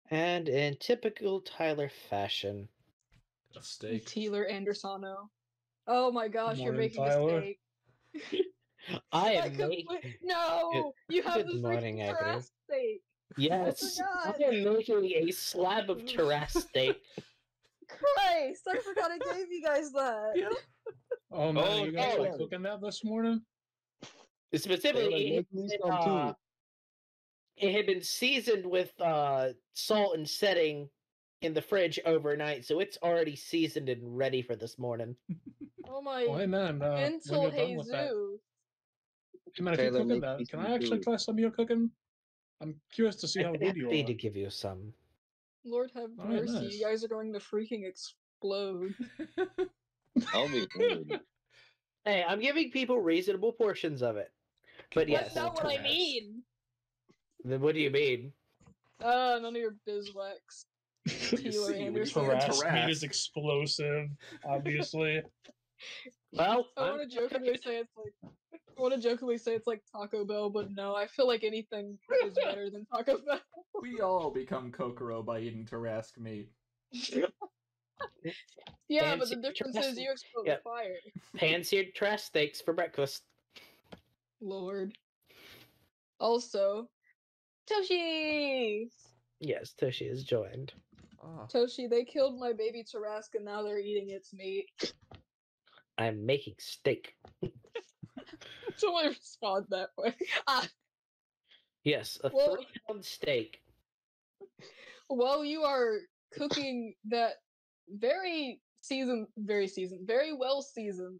And in typical Tyler fashion. A steak. Teeler Andersano. Oh my gosh, you're Morning, making Tyler. a steak. I I am complete- making... No! You have Good the morning, freaking Agnew. Taras steak! Yes, I forgot. am making a slab of terrace steak. Christ! I forgot I gave you guys that. Yeah. Oh man, Oh, you guys yeah. like cooking that this morning? Specifically, Make me some too. it had been seasoned with salt and setting in the fridge overnight, so it's already seasoned and ready for this morning. Oh my Oh, hey man, when mental you're done with that, Jesus. hey man, if you're Taylor, cooking make me that, can some I actually too. try some of your cooking? I'm curious to see I'd how be good you happy are. to give you some. Lord have All right, mercy, nice. you guys are going to freaking explode. I'll be hungry. Hey, I'm giving people reasonable portions of it. But That's yes. not what I Tarrasque. mean! Then what do you mean? None of your bizwax. You Taylor see, when you Anderson. hear Harass meat is Tarrasque. explosive, obviously. Well, I want to jokingly say it's like Taco Bell, but no, I feel like anything is better than Taco Bell. We all become Kokoro by eating Tarrasque meat. Yeah, but Fancy the difference is you explode Yep. with fire. pan-seared trash steaks for breakfast. Lord. Also, Toshi! Yes, Toshi is joined. Oh. Toshi, they killed my baby Tarrasque and now they're eating its meat. I'm making steak. Someone respond that way. Yes, a Well- 3-pound steak. While you are cooking that very well seasoned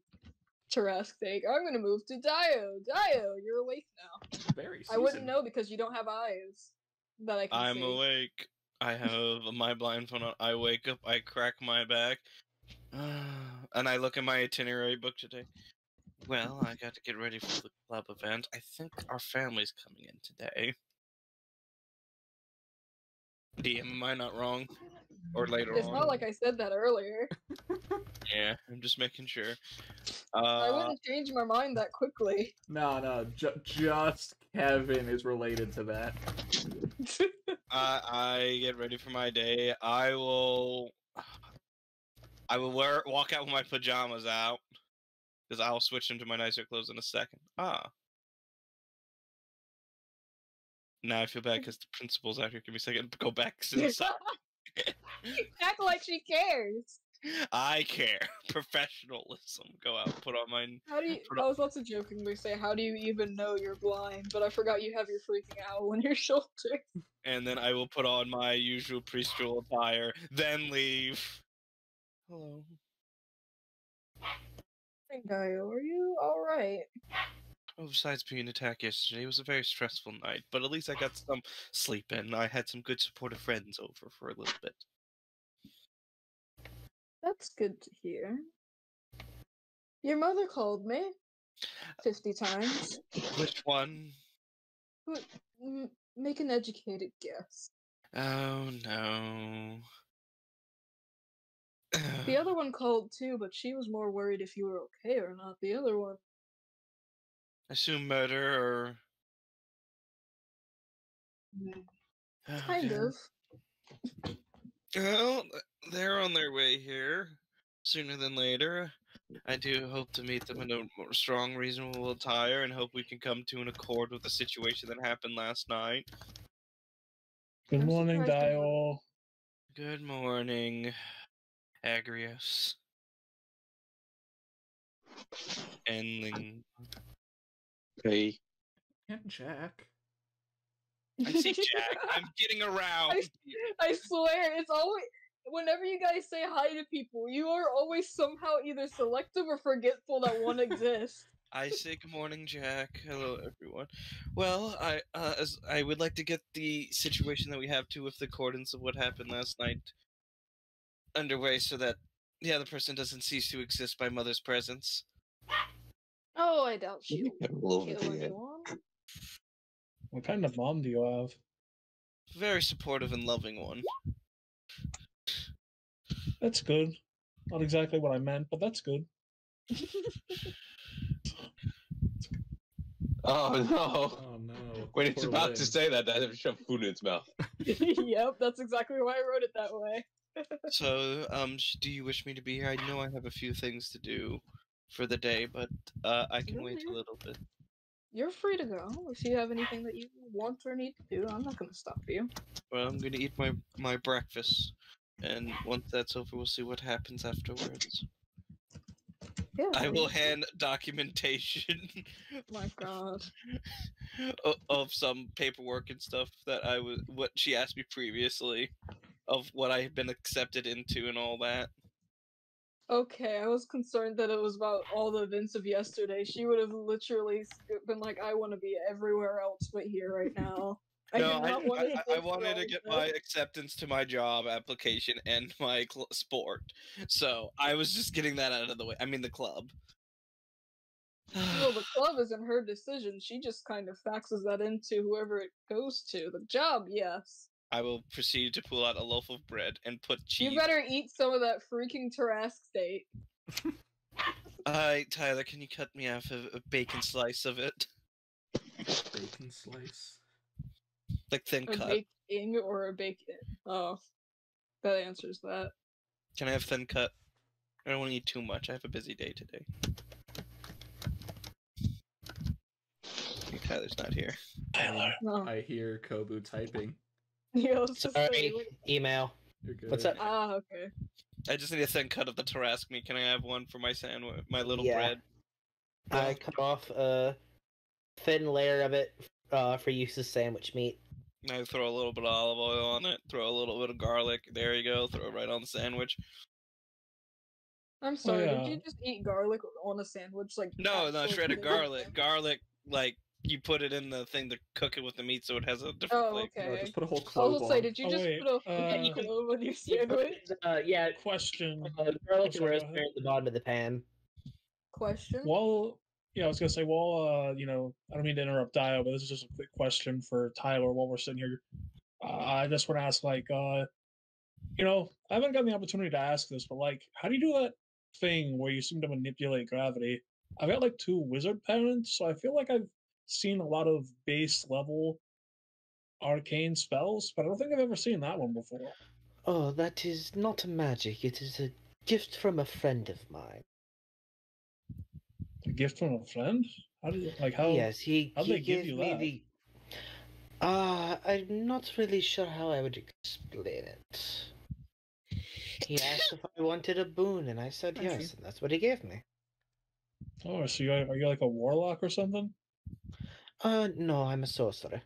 Tarrasque steak, I'm gonna move to Dio. Dio, you're awake now. Very I wouldn't seasoned. know because you don't have eyes that I can I'm see. awake. I have my blindfold on. I wake up, I crack my back, and I look at my itinerary book today. Well, I got to get ready for the club event. I think our family's coming in today. DM, am I not wrong? Or later It's on? not like I said that earlier. Yeah, I'm just making sure. I wouldn't change my mind that quickly. No, just Kevin is related to that. I get ready for my day. I will walk out with my pajamas out, because I'll switch into my nicer clothes in a second. Now I feel bad because the principal's out here. Give me a second. Go back inside. Act like she cares. I care. Professionalism. Go out. Put on my. How do you? I was about to jokingly say, how do you even know you're blind? But I forgot you have your freaking owl on your shoulder. And then I will put on my usual preschool attire. Then leave. Hello. Hey, Dio, are you alright? Oh, besides being attacked yesterday, it was a very stressful night. But at least I got some sleep in. I had some good supportive friends over for a little bit. That's good to hear. Your mother called me 50 times. Which one? Make an educated guess. Oh no. The other one called too, but she was more worried if you were okay or not. The other one. I assume murder or. Kind Okay. of. Well, they're on their way here sooner than later. I do hope to meet them in a more strong, reasonable attire and hope we can come to an accord with the situation that happened last night. Good I'm morning, surprised I'm not- Dio. Good morning, Agrius. And Hey. And Jack. I see Jack. I'm getting around. I swear, it's always whenever you guys say hi to people, you are always somehow either selective or forgetful that one exists. I say good morning, Jack. Hello, everyone. Well, as I would like to get the situation that we have to with the accordance of what happened last night underway, so that the other person doesn't cease to exist by Mother's presence. Oh, I doubt she'll Careful over kill here. anyone. What kind of mom do you have? Very supportive and loving one. That's good. Not exactly what I meant, but that's good. Oh no! Oh no. When it's Poor about Lynn. to say that, I have to shove food in its mouth. Yep, that's exactly why I wrote it that way. So, do you wish me to be here? I know I have a few things to do for the day, but I can wait a little bit. You're free to go if you have anything that you want or need to do. I'm not gonna stop you. Well, I'm gonna eat my breakfast. And once that's over, we'll see what happens afterwards. Yeah. I will hand documentation My God. of some paperwork and stuff that what she asked me previously, of what I had been accepted into and all that. Okay, I was concerned that it was about all the events of yesterday. She would have literally been like, I want to be everywhere else but here right now. I No, do not want to I wanted to get my acceptance to my job application and my sport. So I was just getting that out of the way. I mean, the club. Well, the club isn't her decision. She just kind of faxes that into whoever it goes to. The job, yes. I will proceed to pull out a loaf of bread and put cheese. You better eat some of that freaking Tarask steak. Tyler, can you cut me off a bacon slice of it? Bacon slice. Like thin A cut. baking or a bacon? Oh, that answers that. Can I have thin cut? I don't want to eat too much. I have a busy day today. Okay, Tyler's not here. Tyler. No. I hear Kobu typing. Yeah, I was just Sorry, saying, what- email. You're good. What's up? Ah, okay. I just need a thin cut of the Tarask meat. Can I have one for my sandwich? My little Yeah. bread? I cut off a thin layer of it for use as sandwich meat. I throw a little bit of olive oil on it. Throw a little bit of garlic. There you go. Throw it right on the sandwich. I'm sorry, yeah. did you just eat garlic on a sandwich? Like No, actual shredded garlic? garlic. Garlic, like you put it in the thing to cook it with the meat, so it has a different Oh, flavor. okay. No, just put a whole I was clove gonna say, on. did you Oh, just wait, put a you freaking can- clove on your You sandwich? put, yeah, Question. garlic Oh, and sorry, go rosemary ahead. at the bottom of the pan. Question? Well, yeah, I was gonna say, well, I don't mean to interrupt Dio, but this is just a quick question for Tyler while we're sitting here. I just want to ask, like, I haven't gotten the opportunity to ask this, but like, how do you do that thing where you seem to manipulate gravity? I've got like 2 wizard parents, so I feel like I've seen a lot of base level arcane spells, but I don't think I've ever seen that one before. Oh, that is not a magic. It is a gift from a friend of mine. A gift from a friend? How do you like how? Yes, how'd he they give gave you me that? the. I'm not really sure how I would explain it. He asked if I wanted a boon, and I said I see. yes, and that's what he gave me. Oh, so are you like a warlock or something? No, I'm a sorcerer.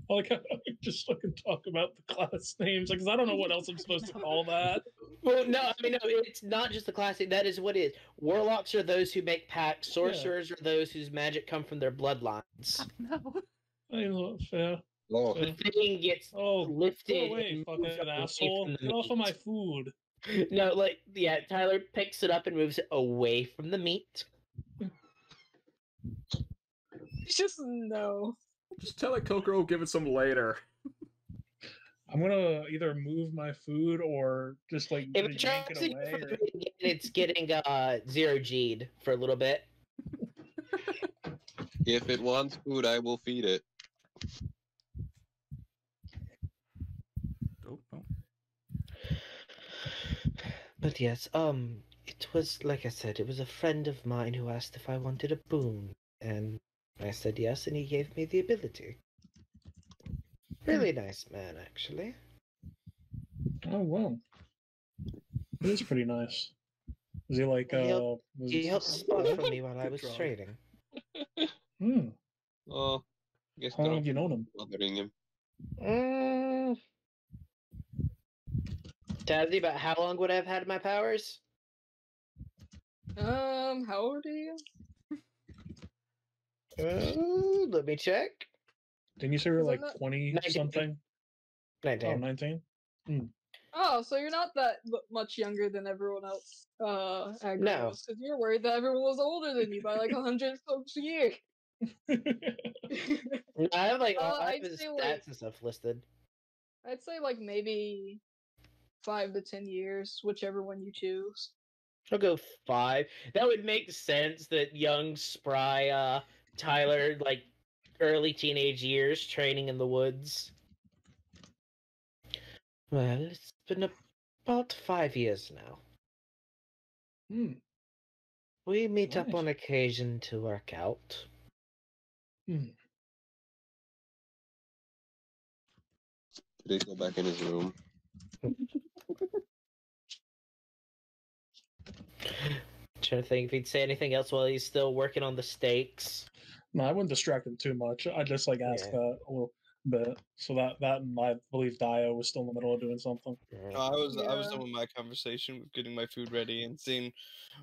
I like how you just fucking talk about the class names, because I don't know what else I'm supposed to call that. Well, no, I mean, no, it's not just the classic. That is what it is. Warlocks are those who make pacts. Sorcerers are those whose magic come from their bloodlines. No. I mean, fair. Oh, fair. The thing gets Oh, lifted. go away, and fucking moved away asshole! from the Get off of my meat. food. No, like, yeah, Tyler picks it up and moves it away from the meat. Just no. Just tell it Kokoro will give it some later. I'm gonna either move my food or just like If it yank tries it to away. go for the meat again, it's getting 0G'd for a little bit. if it wants food, I will feed it. Oh, oh. But yes, it was, like I said, it was a friend of mine who asked if I wanted a boon, and I said yes, and he gave me the ability. Really nice man, actually. Oh wow, it is pretty nice. Is he like He helped- was He helped spot for me while I Good was job. training. Hmm. Oh, I guess How long have you known him? bothering him. Tazzy, about how long would I have had my powers? How old are you? Let me check. Didn't you say you were Is that like not- 20 19. something? 19. Oh, 19? Oh, so you're not that much younger than everyone else. Agro No. was, because you're worried that everyone was older than you by like 100 folks a year. I have like all I I'd have his say, stats like- and stuff listed. I'd say like maybe 5 to 10 years, whichever one you choose. I'll go 5. That would make sense that young, spry Tyler, like early teenage years, training in the woods. Well, it's been about 5 years now. Hmm. We meet up Nice. on occasion to work out. They go back in his room. Trying to think if he'd say anything else while he's still working on the stakes. No, I wouldn't distract him too much. I'd just like ask Yeah. that a little bit. So that and I believe Dio was still in the middle of doing something. I was Yeah. done with my conversation with getting my food ready and seeing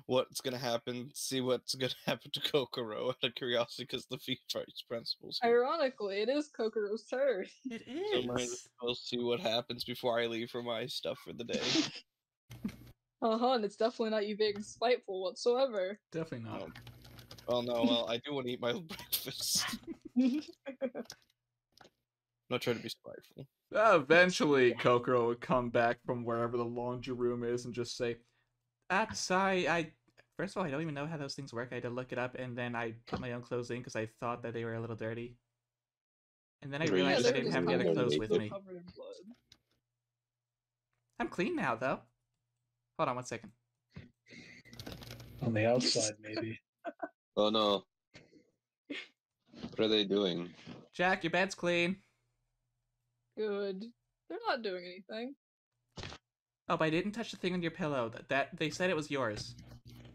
what's gonna happen. See what's gonna happen to Kokoro out of curiosity because the feed price principles. Ironically, it is Kokoro's turn. It So might as is. well see what happens before I leave for my stuff for the day. And it's definitely not you being spiteful whatsoever. Definitely not. Oh no, well I do want to eat my breakfast. Not trying to be spiteful. Eventually, Kokoro would come back from wherever the laundry room is and just say, sorry, first of all, I don't even know how those things work. I had to look it up, and then I put my own clothes in because I thought that they were a little dirty. And then I Yeah, realized I they're didn't just have any other covered in clothes blood. with me. Covered in blood. I'm clean now, though. Hold on 1 second. On the outside, maybe. Oh no. What are they doing? Jack, your bed's clean. Good. They're not doing anything. Oh, but I didn't touch the thing on your pillow. That they said it was yours.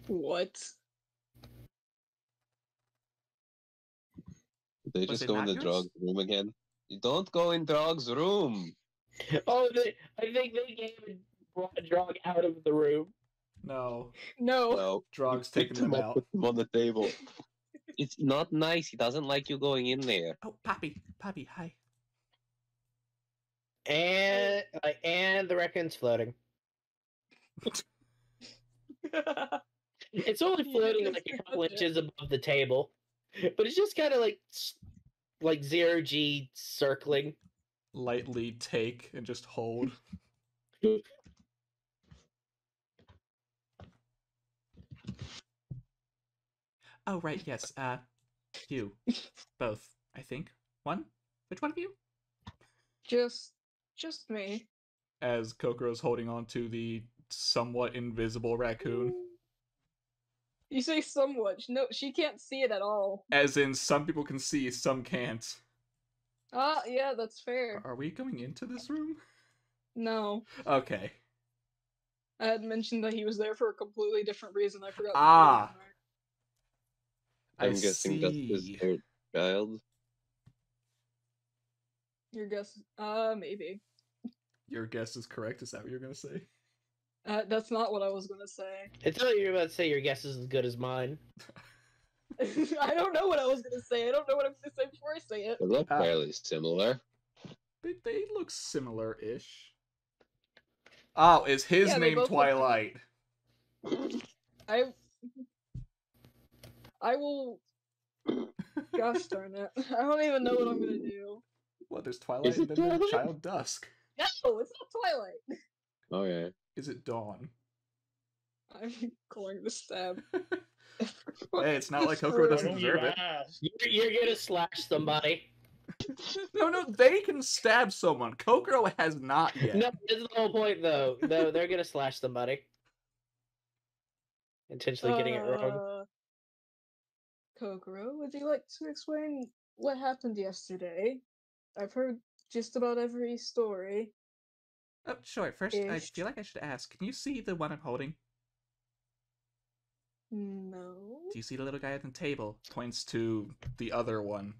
What? They Was just it go in not the yours? drug's room again? You don't go in drug's room! Oh, I think they brought Drog out of the room. No. No. No. Drog's Picked taking them him up, out. put them on the table. It's not nice. He doesn't like you going in there. Oh, Poppy. Poppy, hi. And the raccoon's floating. It's only floating like a couple inches above the table, but it's just kind of like 0G circling. Lightly take and just hold. Oh, right, yes. You. Both, I think. One? Which one of you? just me. As Kokoro's holding on to the somewhat invisible raccoon. You say somewhat. No, she can't see it at all. As in, some people can see, some can't. Yeah, that's fair. Are we going into this room? No. Okay. I had mentioned that he was there for a completely different reason. I forgot. Ah! I'm I guessing that's his see. third child. Your guess? Maybe. Your guess is correct. Is that what you're gonna say? That's not what I was gonna say. I thought you were about to say your guess is as good as mine. I don't know what I was gonna say. I don't know what I'm gonna say before I say it. They look fairly similar. They look similar-ish. Oh, is his Yeah, they name both look- Twilight? I will. Gosh darn it! I don't even know what I'm gonna do. What? There's Twilight and then there's Child Dusk. No, it's not Twilight. Oh yeah. Is it Dawn? I'm going to stab. Hey, it's not like Kokoro Why doesn't don't you deserve it. ask? You're gonna slash somebody. No, they can stab someone. Kokoro has not yet. No, this is the whole point, though. No, they're gonna slash somebody. Intentionally getting it wrong. Kokoro, would you like to explain what happened yesterday? I've heard just about every story. Oh, sure. First, I Ish. feel like I should ask. Can you see the one I'm holding? No. Do you see the little guy at the table? Points to the other one.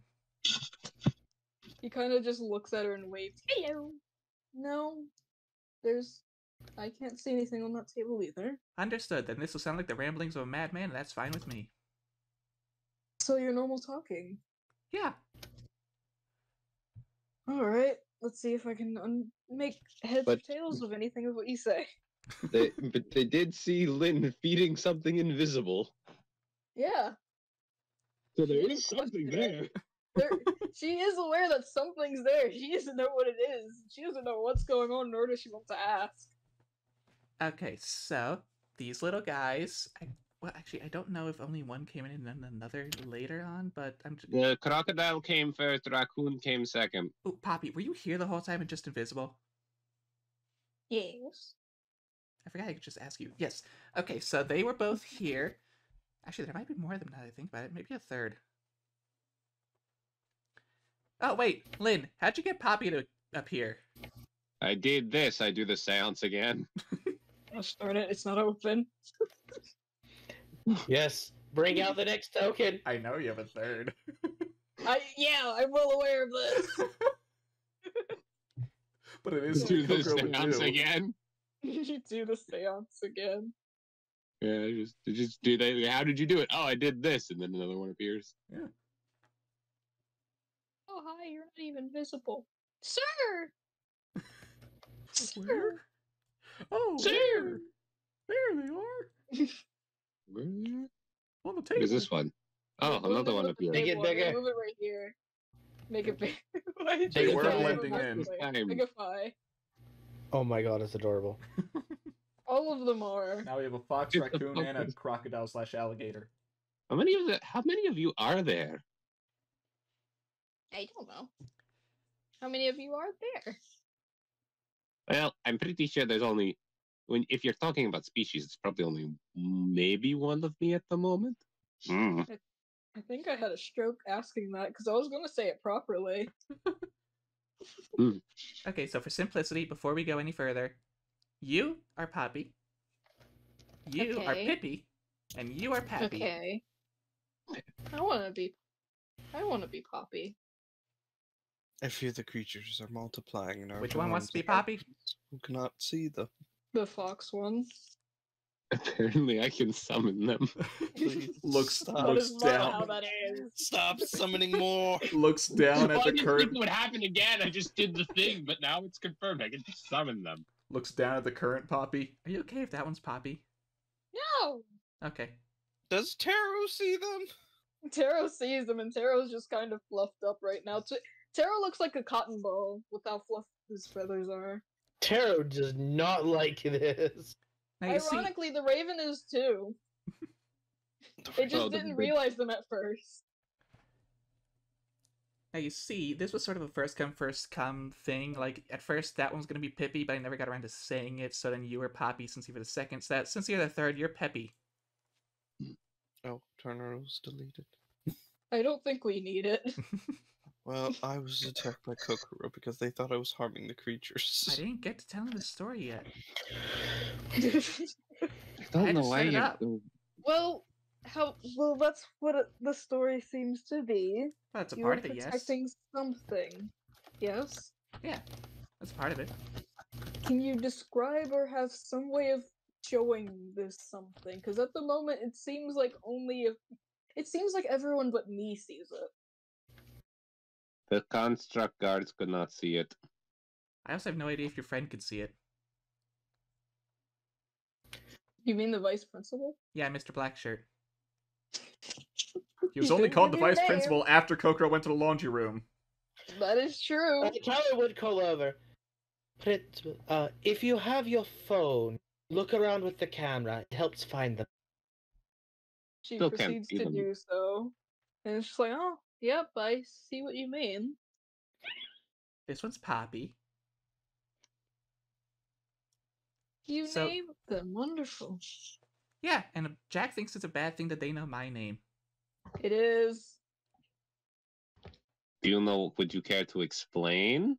He kind of just looks at her and waves. Hello. No. I can't see anything on that table either. Understood. Then this will sound like the ramblings of a madman, and that's fine with me. So you're normal talking. Yeah. Alright, let's see if I can make heads or But- tails of anything of what you say. But they did see Lynn feeding something invisible. Yeah. So there She is something there. She is aware that something's there. She doesn't know what it is. She doesn't know what's going on, nor does she want to ask. Okay, so these little guys. Well, actually, I don't know if only one came in and then another later on, but I'm just. The crocodile came first, the raccoon came second. Oh, Poppy, were you here the whole time and just invisible? Yes. I forgot I could just ask you. Yes. Okay, so they were both here. Actually, there might be more of them now that I think about it. Maybe a third. Oh, wait. Lynn, how'd you get Poppy to appear? I did this. I do the seance again. Gosh darn it, it's not open. Yes. Bring out the next token. I know you have a third. I'm well aware of this. But it is Do something the Kokoro would seance do. again. You do the seance again. Yeah, just do that. How did you do it? Oh, I did this, and then another one appears. Yeah. Oh hi, you're not even visible. Sir! Where? Oh, Sir! there. There they are. Where On the table. is this one? Oh, Move another it one with the appeared. Make it table. I'm gonna bigger. Move it right here. Make it big. They were Bigify. blending in. Bigify. Oh my god, it's adorable. All of them are. Now we have a fox, It's a raccoon, and a focus. crocodile/alligator. How many of you are there? I don't know. How many of you are there? Well, I'm pretty sure there's only if you're talking about species, it's probably only maybe one of me at the moment. Hmm. I think I had a stroke asking that because I was gonna say it properly. Okay, so for simplicity, before we go any further, you are Poppy, you are Okay. Pippi, and you are Pappy. Okay. I wanna be Poppy. I fear the creatures are multiplying in our Which one wants to be grounds. Poppy? Who cannot see them. The fox one. Apparently, I can summon them. Please Looks stop. That looks is not down. how that is. Stop summoning more. Looks down at Well, I the didn't current. think it would happen again. I just did the thing, but now it's confirmed. I can just summon them. Looks down at the current Poppy. Are you okay if that one's Poppy? No! Okay. Does Taro see them? Taro sees them and Taro's just kind of fluffed up right now. Taro looks like a cotton ball with how fluffy his feathers are. Taro does not like this. Now you see, Ironically, the Raven is too. They just Oh, the didn't big- realize them at first. this was sort of a first come first come thing. Like at first that one's gonna be Pippi, but I never got around to saying it. So then you were Poppy since you were the second. So that since you're the third, you're Peppy. Oh, Turner was deleted. I don't think we need it. Well, I was attacked by Kokoro because they thought I was harming the creatures. I didn't get to tell him the story yet. I I don't know just why set it you. up. Well, that's what the story seems to be. Well, that's a You part are of it, yes. protecting something. Yes? Yeah, that's part of it. Can you describe or have some way of showing this something? Because at the moment it seems like everyone but me sees it. The construct guards could not see it. I also have no idea if your friend could see it. You mean the vice principal? Yeah, Mr. Blackshirt. He He was only didn't called give the you a vice name. principal after Kokoro went to the laundry room. That is true. Kelly would call over. If you have your phone, look around with the camera. It helps find them. She Still can't proceeds see to them. do so. And it's just like, oh, yep, I see what you mean. This one's Poppy. You So- named them. Wonderful. Yeah, and Jack thinks it's a bad thing that they know my name. It is. Do you know? Would you care to explain?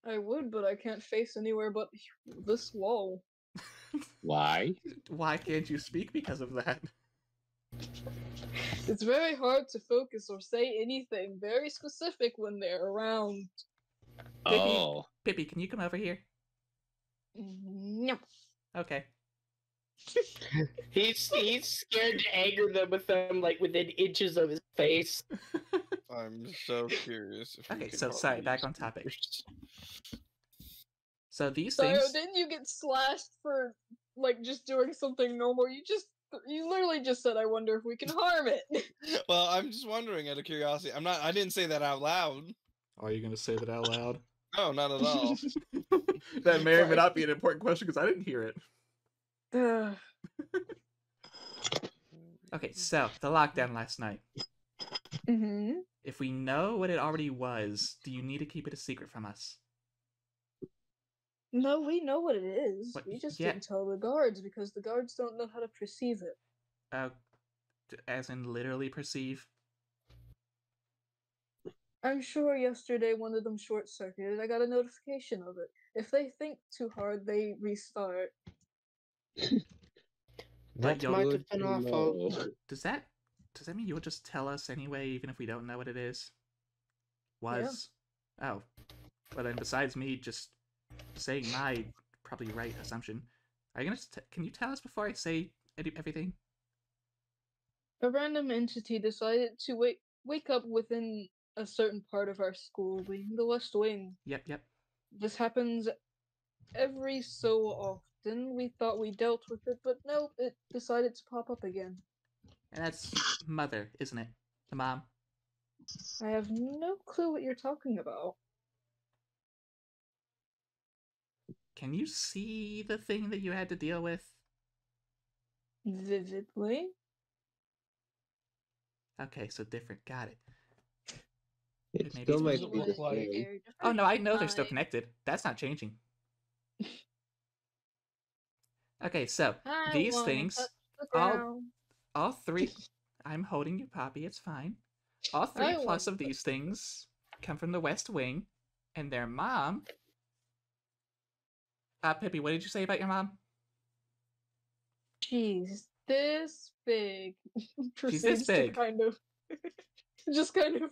I would, but I can't face anywhere but this wall. Why? Why can't you speak because of that? It's very hard to focus or say anything very specific when they're around. Oh, Pippi, can you come over here? No. Okay. He's scared to anger them with them like within inches of his face. I'm so curious. If we Okay, can so harm sorry, these back on topic. creatures. So these Sayo, things. didn't you get slashed for like just doing something normal? You literally just said, "I wonder if we can harm it." Well, I'm just wondering out of curiosity. I didn't say that out loud. Are you going to say that out loud? No, not at all. That may or may Right. not be an important question because I didn't hear it. Ugh. Okay, so the lockdown last night. Mm-hmm. If we know what it already was, do you need to keep it a secret from us? No, we know what it is. What- We just yeah. didn't tell the guards because the guards don't know how to perceive it. As in literally perceive? I'm sure yesterday one of them short-circuited. I got a notification of it. If they think too hard, they restart. That you'll- might Good have been to our fault. know. Does that mean you'll just tell us anyway, even if we don't know what it is? Was. Oh. Well then, besides me just saying my probably right assumption, are you gonna can you tell us before I say everything? A random entity decided to wake up within a certain part of our school wing, the West Wing. Yep. This happens every so often. We thought we dealt with it, but nope, it decided to pop up again. And that's Mother, isn't it? The mom. I have no clue what you're talking about. Can you see the thing that you had to deal with? Vividly? Okay, so different. Got it. It Maybe still it's might what be it the look like. same. Oh no, I know they're still connected. That's not changing. Okay, so I these wanna things, touch the all ground. all three. I'm holding you, Poppy. It's fine. All three I plus wanna of these things come from the West Wing, and their mom. Pippi, what did you say about your mom? She's this big. She's this Proceeds big. to kind of just kind of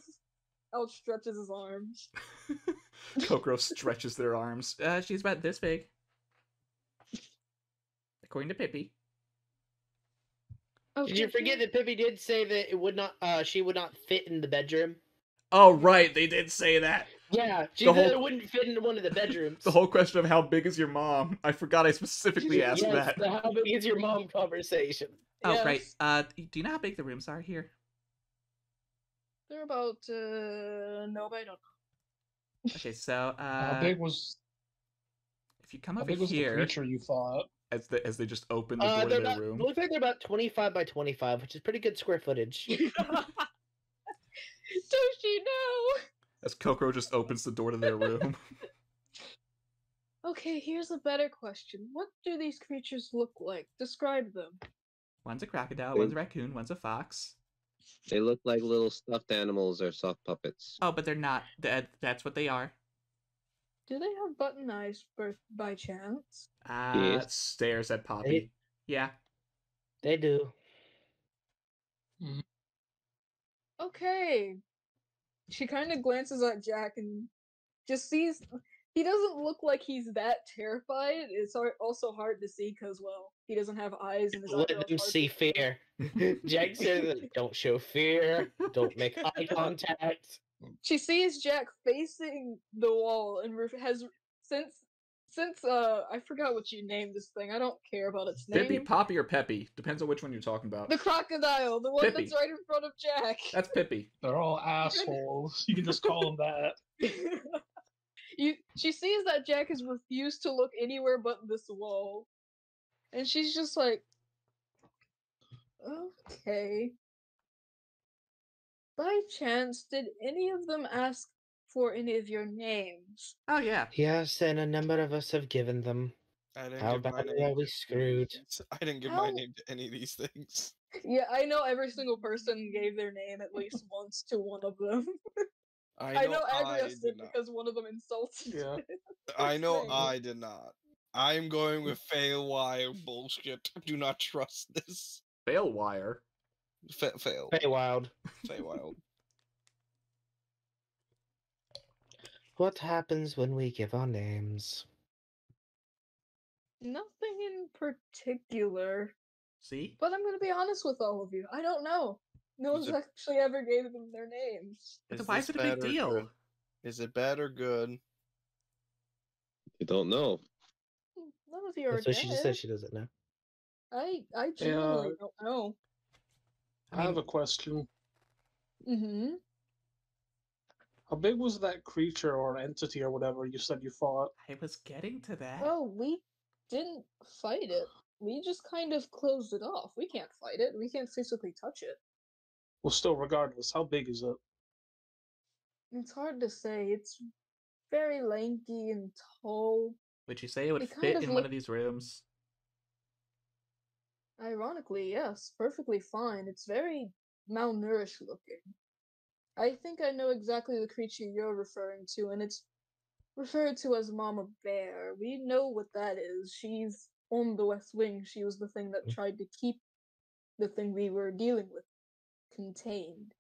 outstretches his arms. Kokoro stretches their arms. She's about this big, according to Pippi. Okay, Did you forget that Pippi did say that it would not? She would not fit in the bedroom. Oh right, they did say that. Yeah, she The said whole- it wouldn't fit into one of the bedrooms. The whole question of how big is your mom? I forgot I specifically asked yes, that. the how big is your mom conversation. Oh Yes. right. Do you know how big the rooms are here? They're about no, but I don't know. Okay, so How big was if you come how over big was the here, creature you fought? as they just open the door to They're their about, room. looks like they're about 25 by 25, which is pretty good square footage. Does she know? As Kokoro just opens the door to their room. Okay, here's a better question. What do these creatures look like? Describe them. One's a crocodile, one's a raccoon, one's a fox. They look like little stuffed animals or soft puppets. Oh, but they're not. That's what they are. Do they have button eyes by chance? Yes. Stares at Poppy. Yeah. They do. Okay. She kind of glances at Jack and just sees he doesn't look like he's that terrified. It's also hard to see because, well, he doesn't have eyes and his Let eyebrows them hard see to fear. Jack said that don't show fear, don't make eye contact. She sees Jack facing the wall and has since I forgot what you named this thing. I don't care about its name. Pippi, Poppy, or Peppy. Depends on which one you're talking about. The crocodile, the one Pippi. that's right in front of Jack. That's Pippi. They're all assholes. You can just call them that. She sees that Jack has refused to look anywhere but this wall. And she's just like, okay. By chance, did any of them ask for any of your names? Oh yeah. Yes, and a number of us have given them. I didn't How give my badly name are we to screwed? I didn't give my How- name to any of these things. Yeah, I know every single person gave their name at least once to one of them. I know Agrias did not. because one of them insulted. Yeah. I know name. I did not. I'm going with fail wire bullshit. Do not trust this. Fail wire. Fail. Feywild. Feywild. What happens when we give our names? Nothing in particular. See? But I'm gonna be honest with all of you. I don't know. No Is one's it- actually ever gave them their names. But then why is it a big deal? Is it bad or good? You don't know. None of you are That's what dead. she just said. She doesn't know. I genuinely don't know. I have a question. Mm-hmm. How big was that creature or entity or whatever you said you fought? I was getting to that. Oh, we didn't fight it. We just kind of closed it off. We can't fight it. We can't physically touch it. Well, still, regardless, how big is it? It's hard to say. It's very lanky and tall. Would you say it would It kind fit of in one of these rooms? Ironically, yes, perfectly fine. It's very malnourished looking. I think I know exactly the creature you're referring to, and it's referred to as Mama Bear. We know what that is. She's on the West Wing. She was the thing that tried to keep the thing we were dealing with contained,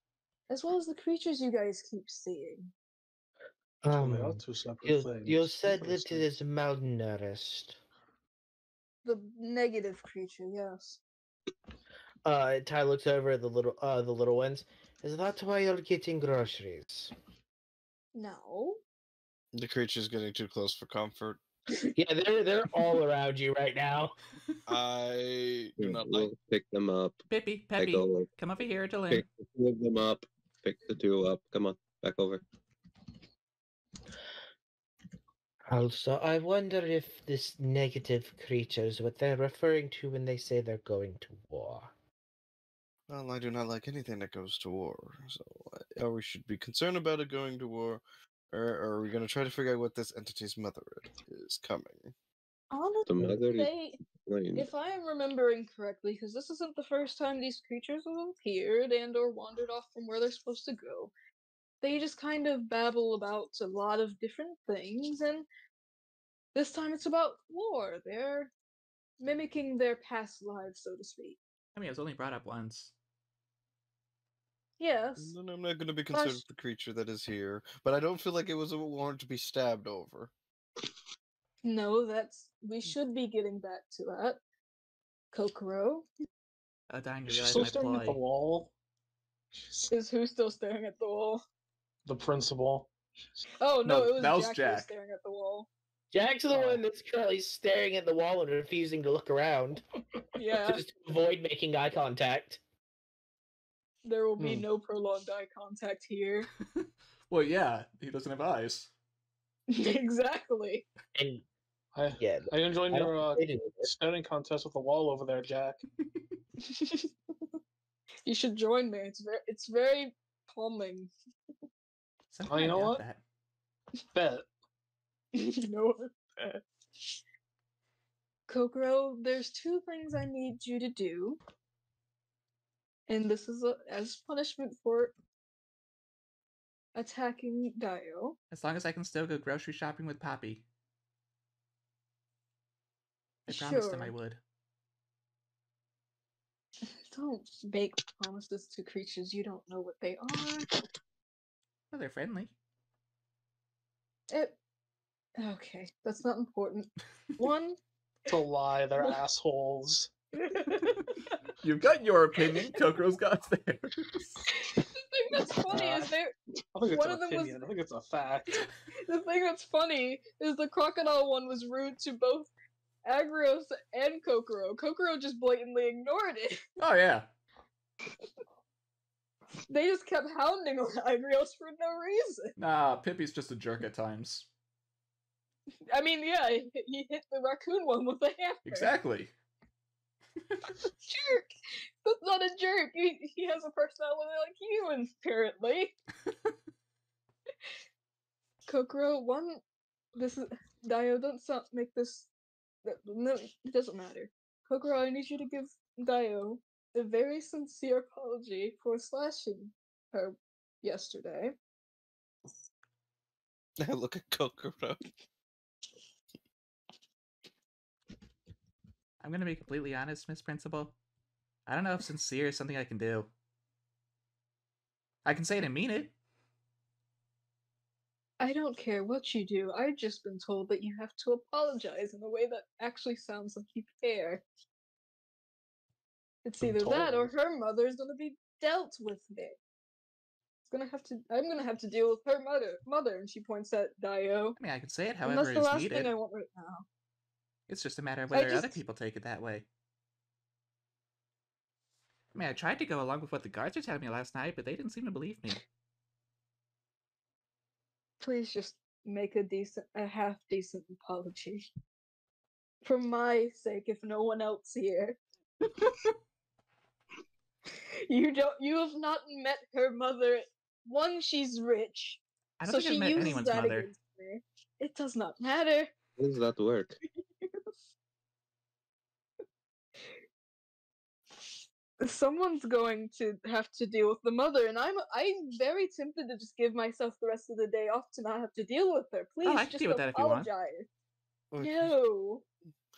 as well as the creatures you guys keep seeing. So they are two separate things. You said that it Interesting. is malnourished. The negative creature, yes. Ty looks over at the little ones. Is that why you're getting groceries? No. The creature's getting too close for comfort. Yeah, they're all around you right now. I do not We'll like. pick them up. Peppy, Back Peppy, over. come over here to Lynn. Pick the two of them up. Pick the two up. Come on, back over. Also, I wonder if this negative creature is what they're referring to when they say they're going to war. Well, I do not like anything that goes to war. So, or we should be concerned about it going to war, or are we going to try to figure out what this entity's mother is coming? The mother is Honestly, plain. if I am remembering correctly, because this isn't the first time these creatures have appeared and or wandered off from where they're supposed to go, they just kind of babble about a lot of different things, and this time it's about war. They're mimicking their past lives, so to speak. I mean, it was only brought up once. Yes. Then I'm not going to be concerned with the creature that is here, but I don't feel like it was a warrant to be stabbed over. No, we should be getting back to that. Kokoro Oh, darn, you She's realize still my staring at the ploy. wall. is who still staring at the wall? The principal. Oh no, No, it was that was Jack, who was Jack. staring at the wall. Jack's the one that's currently staring at the wall and refusing to look around. Yeah, Just to avoid making eye contact. there will be no prolonged eye contact here. Well, yeah, he doesn't have eyes. Exactly. And I enjoyed I your don't hate it. staring contest with the wall over there, Jack. You should join me. It's very calming. Somehow you I know doubt what? that. Bet. You know what? Kokoro, there's two things I need you to do. And this is as punishment for attacking Dio. As long as I can still go grocery shopping with Poppy. I promised him I Sure. would. Don't make promises to creatures you don't know what they are. Well, they're friendly. Okay, that's not important. One. It's a lie. They're assholes. You've got your opinion. Kokoro's got theirs. The thing that's funny is I think it's one an of them was- opinion. I think it's a fact. the thing that's funny is the crocodile one was rude to both Agrios and Kokoro. Kokoro just blatantly ignored it. Oh, yeah. They just kept hounding Agrios for no reason. Nah, Pippi's just a jerk at times. I mean, yeah, he hit the raccoon one with a hammer. Exactly. Jerk! That's not a jerk. He has a personality like you, apparently. Kokoro, this is Dio. Don't make this. No, it doesn't matter. Kokoro, I need you to give Dio a very sincere apology for slashing her yesterday. I look at Kokoro. I'm gonna be completely honest, Miss Principal. I don't know if sincere is something I can do. I can say it and mean it. I don't care what you do. I've just been told that you have to apologize in a way that actually sounds like you care. It's either that or her mother's gonna be dealt with it. I'm gonna have to deal with her mother, and she points at Dio. I mean, I can say it And however that's the is last needed. thing I want right now. It's just a matter of I whether other just- people take it that way. I mean, I tried to go along with what the guards were telling me last night, but they didn't seem to believe me. Please just make a half-decent apology. For my sake, if no one else here. You have not met her mother. One, she's rich. I don't So think she I've met uses anyone's that mother. against me. It does not matter. How does that work? someone's going to have to deal with the mother, and I'm very tempted to just give myself the rest of the day off to not have to deal with her. Please, I can just deal with that if you want. apologize. Okay. No,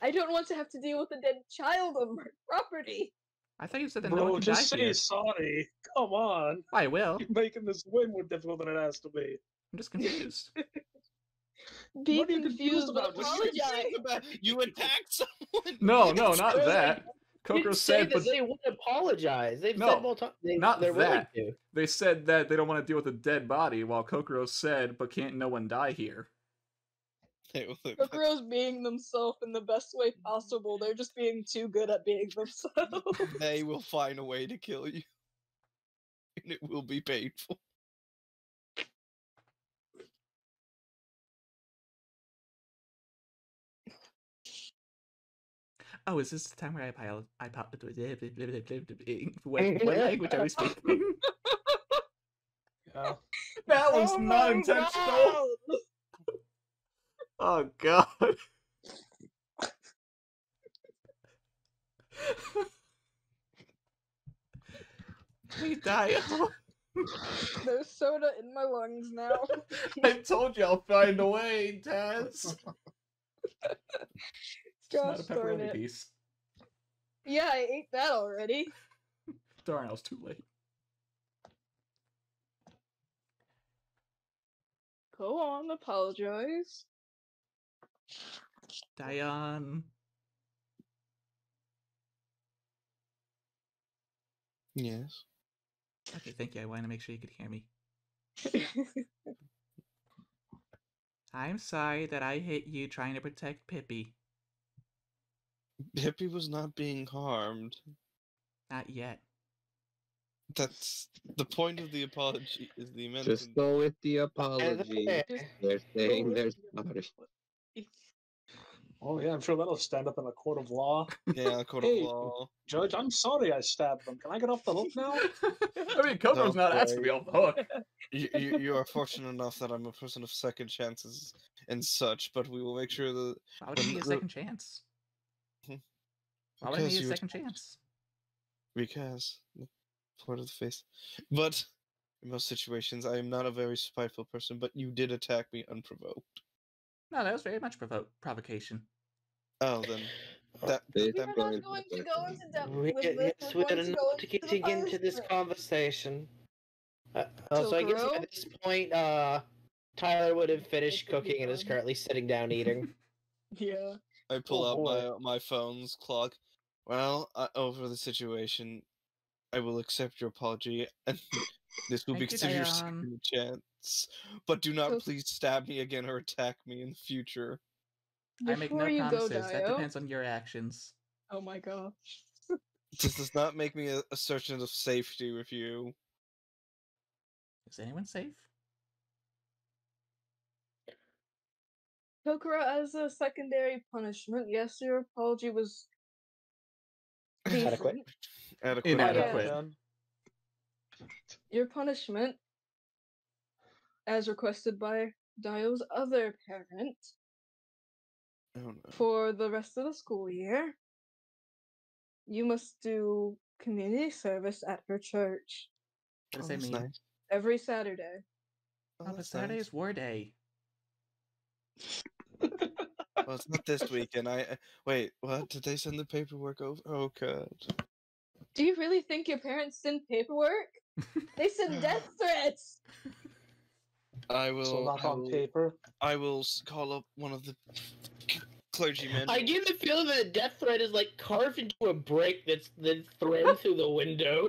I don't want to have to deal with a dead child on my property. I thought you said that no one Bro, can just die say here. sorry. Come on. I will. You're making this way more difficult than it has to be. I'm just confused. Be What are you confused, confused but about? What are you apologize. You attacked someone. No, not Really? that. You Kokoro didn't say said, that but they would apologize. They've No, said multiple times not they're willing that. to. They said that they don't want to deal with a dead body, while Kokoro said, but can't no one die here. Kokoro's being themselves in the best way possible. They're just being too good at being themselves. They will find a way to kill you. And it will be painful. Oh, is this the time where what language are we speaking? Yeah. That was Oh not my intentional. God! Oh god. Please die. There's soda in my lungs now. I told you I'll find a way, Taz. It's not Gosh a darn pepperoni it. piece. Yeah, I ate that already. Darn, I was too late. Go on, apologize. Diane. Yes. Okay, thank you. I wanted to make sure you could hear me. I'm sorry that I hit you trying to protect Pippi. Hippie was not being harmed. Not yet. That's the point of the apology. Is the amendment. Just go with the apology. Just They're saying go they're with sorry. Oh yeah, I'm sure that'll stand up in a court of law. Yeah, court Hey, of law. Judge, I'm sorry I stabbed them. Can I get off the hook now? I mean, Kokoro's not asking to be off the hook. You are fortunate enough that I'm a person of second chances and such, but we will make sure that. Why would I need a second chance? Why would I Because need a you second chance? Because part of the face. But in most situations, I am not a very spiteful person. But you did attack me unprovoked. No, that was very much provocation. Oh, then We are not going to go into depth with this. Yes, We're we're going to go not into the getting into this punishment. conversation. So I guess Kokoro? at this point, Tyler would have finished cooking and is currently sitting down eating. Yeah. I pull Oh, out boy. my phone's clock. Well, over the situation, I will accept your apology, and this will be Thank you, considered your Diane. second chance. But do not So- please stab me again or attack me in the future. I make Before no you go, promises. That Dio. depends on your actions. Oh my gosh. This does not make me a sergeant of safety with you. Is anyone safe? Kokoro, as a secondary punishment, yes, your apology was Adequate. decent. Adequate. Inadequate. Yeah. Your punishment, as requested by Dio's other parent, Oh no. for the rest of the school year, you must do community service at her church What does Oh, that that's mean? nice. every Saturday. Oh, Oh, but that's Saturday nice. is War Day. Well, it's not this weekend. Wait. What? Did they send the paperwork over? Oh god. Do you really think your parents send paperwork? They send death threats! I So will. not on paper. I will call up one of the clergymen. I get the feeling that a death threat is like carved into a brick that's then thrown through the window.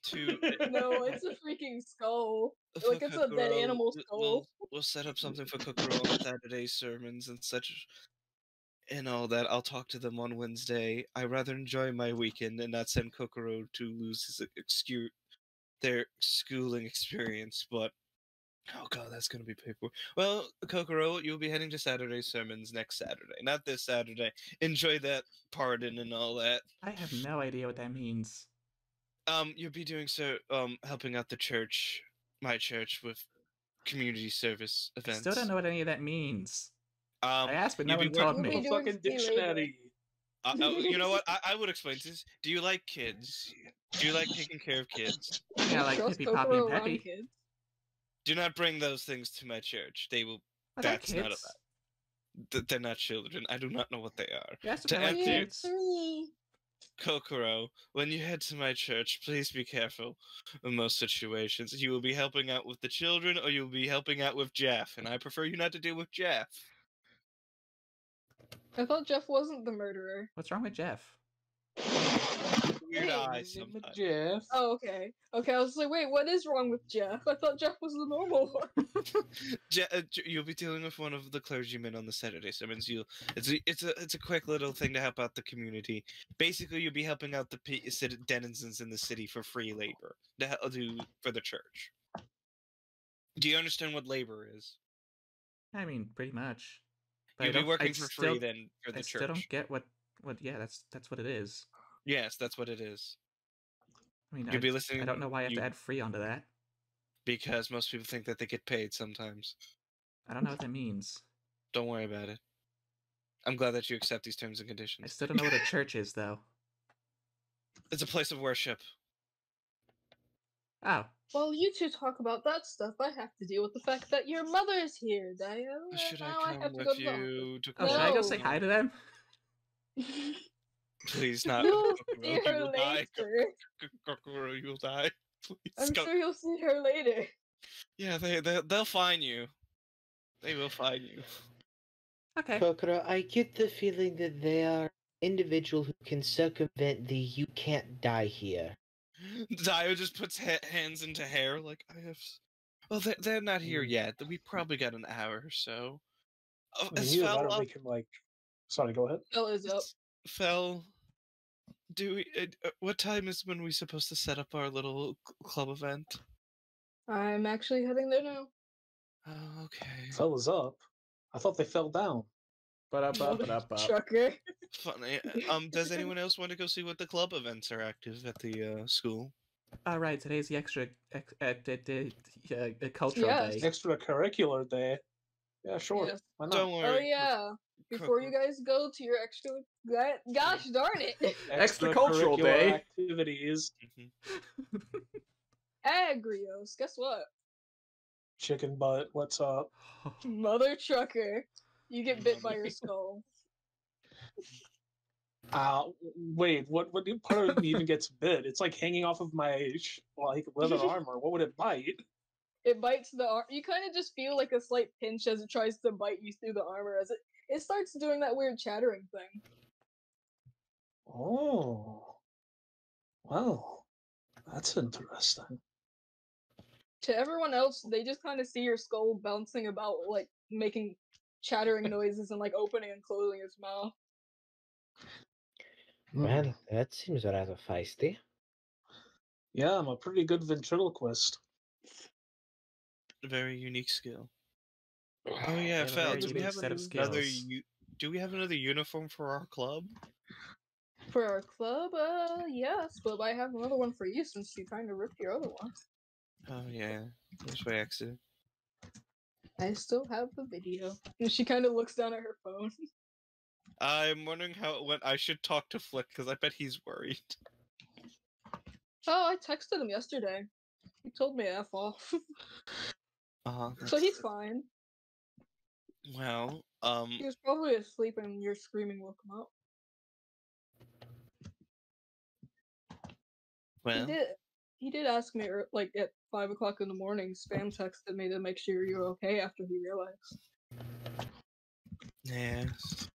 To No, it's a freaking skull. for Like, it's a dead Kokoro, animal skull. We'll set up something for Kokoro on Saturday sermons and such, and all that. I'll talk to them on Wednesday. I rather enjoy my weekend and not send Kokoro to lose his their schooling experience. But oh god, that's gonna be paperwork. Well, Kokoro, you'll be heading to Saturday sermons next Saturday, not this Saturday. Enjoy that pardon and all that. I have no idea what that means. You'll be doing helping out the church, my church, with community service I events. still don't know what any of that means. I I asked, but no you'll be one taught You'll be me. doing Fucking free labor. dictionary. You know what? I would explain this. Do you like kids? Do you like taking care of kids? Yeah, like Trust Pippy, Poppy, and Kokoro around Peppy. kids. Do not bring those things to my church. They will. Are they That's not kids? they're not children. I do not know what they are. Yes, To they're like answer kids. 3. Kokoro, when you head to my church, please be careful in most situations. You will be helping out with the children, or you will be helping out with Jeff, and I prefer you not to deal with Jeff. I thought Jeff wasn't the murderer. What's wrong with Jeff? Weird Hey, eyes Name it sometimes. Jeff. Oh, okay. Okay, I was like, wait, what is wrong with Jeff? I thought Jeff was the normal one. You'll be dealing with one of the clergymen on the Saturday sermons. It's a quick little thing to help out the community. Basically, you'll be helping out the denizens in the city for free labor for the church. Do you understand what labor is? I mean, pretty much. But You'll be working for free then for the I church. still don't get what. Yeah, that's what it is. Yes, that's what it is. I mean, You'll be listening. I don't know why I have to add free onto that. Because most people think that they get paid sometimes. I don't know what that means. Don't worry about it. I'm glad that you accept these terms and I conditions. still don't know what a church is, though. It's a place of worship. Oh. While you two talk about that stuff, I have to deal with the fact that your mother is here, Dio. Should Now I have come to with go to the you to Oh, should I go No. say hi to them? Please not. You'll Kokoro, see you her will die. later. Kokoro, you'll die. Please I'm go. sure you'll see her later. Yeah, they'll find you. They will find you. Okay. Kokoro, I get the feeling that they are individual who can circumvent the "you can't die here." Dio just puts hands into hair like I have. Well, they're not here yet. We probably got an hour or so. Oh, I mean, is either Fel that or up? we can like. Sorry, go ahead. Phil is up. Fel, do we? What time is when we supposed to set up our little club event? I'm actually heading there now. Oh, okay. Fell is up. I thought they fell down. Ba-da-ba-ba-da-ba. Trucker. Funny. Does anyone else want to go see what the club events are active at the school? All right, today's the cultural Yes. day. Extracurricular day. Yeah, sure. Yes. Why not? Don't Oh worry. yeah. Before you guys go to your extra, gosh darn it, Extra-cultural day. Activities. Agrios. Guess what? Chicken butt. What's up? Mother trucker. You get bit by your skull. Wait. What part of me even gets bit? It's like hanging off of my leather armor. What would it bite? It bites the arm. You kind of just feel like a slight pinch as it tries to bite you through the armor as it starts doing that weird chattering thing. Oh. Well, that's interesting. To everyone else, they just kind of see your skull bouncing about, like making chattering noises and like opening and closing its mouth. Well, that seems rather feisty. Yeah, I'm a pretty good ventriloquist. Very unique skill. Oh They yeah, have a Fel, very do we unique have set of another? skills. Do we have another uniform for our club? For our club, yes, but I have another one for you since you kind of ripped your other one. Oh yeah, just by accident. I still have the video. And she kind of looks down at her phone. I'm wondering how it went. I should talk to Flick because I bet he's worried. Oh, I texted him yesterday. He told me F off. So he's fine. Well, He was probably asleep and your screaming woke him up. well, He did ask me like at 5 o'clock in the morning. Spam texted me to make sure you're okay after he realized. yes.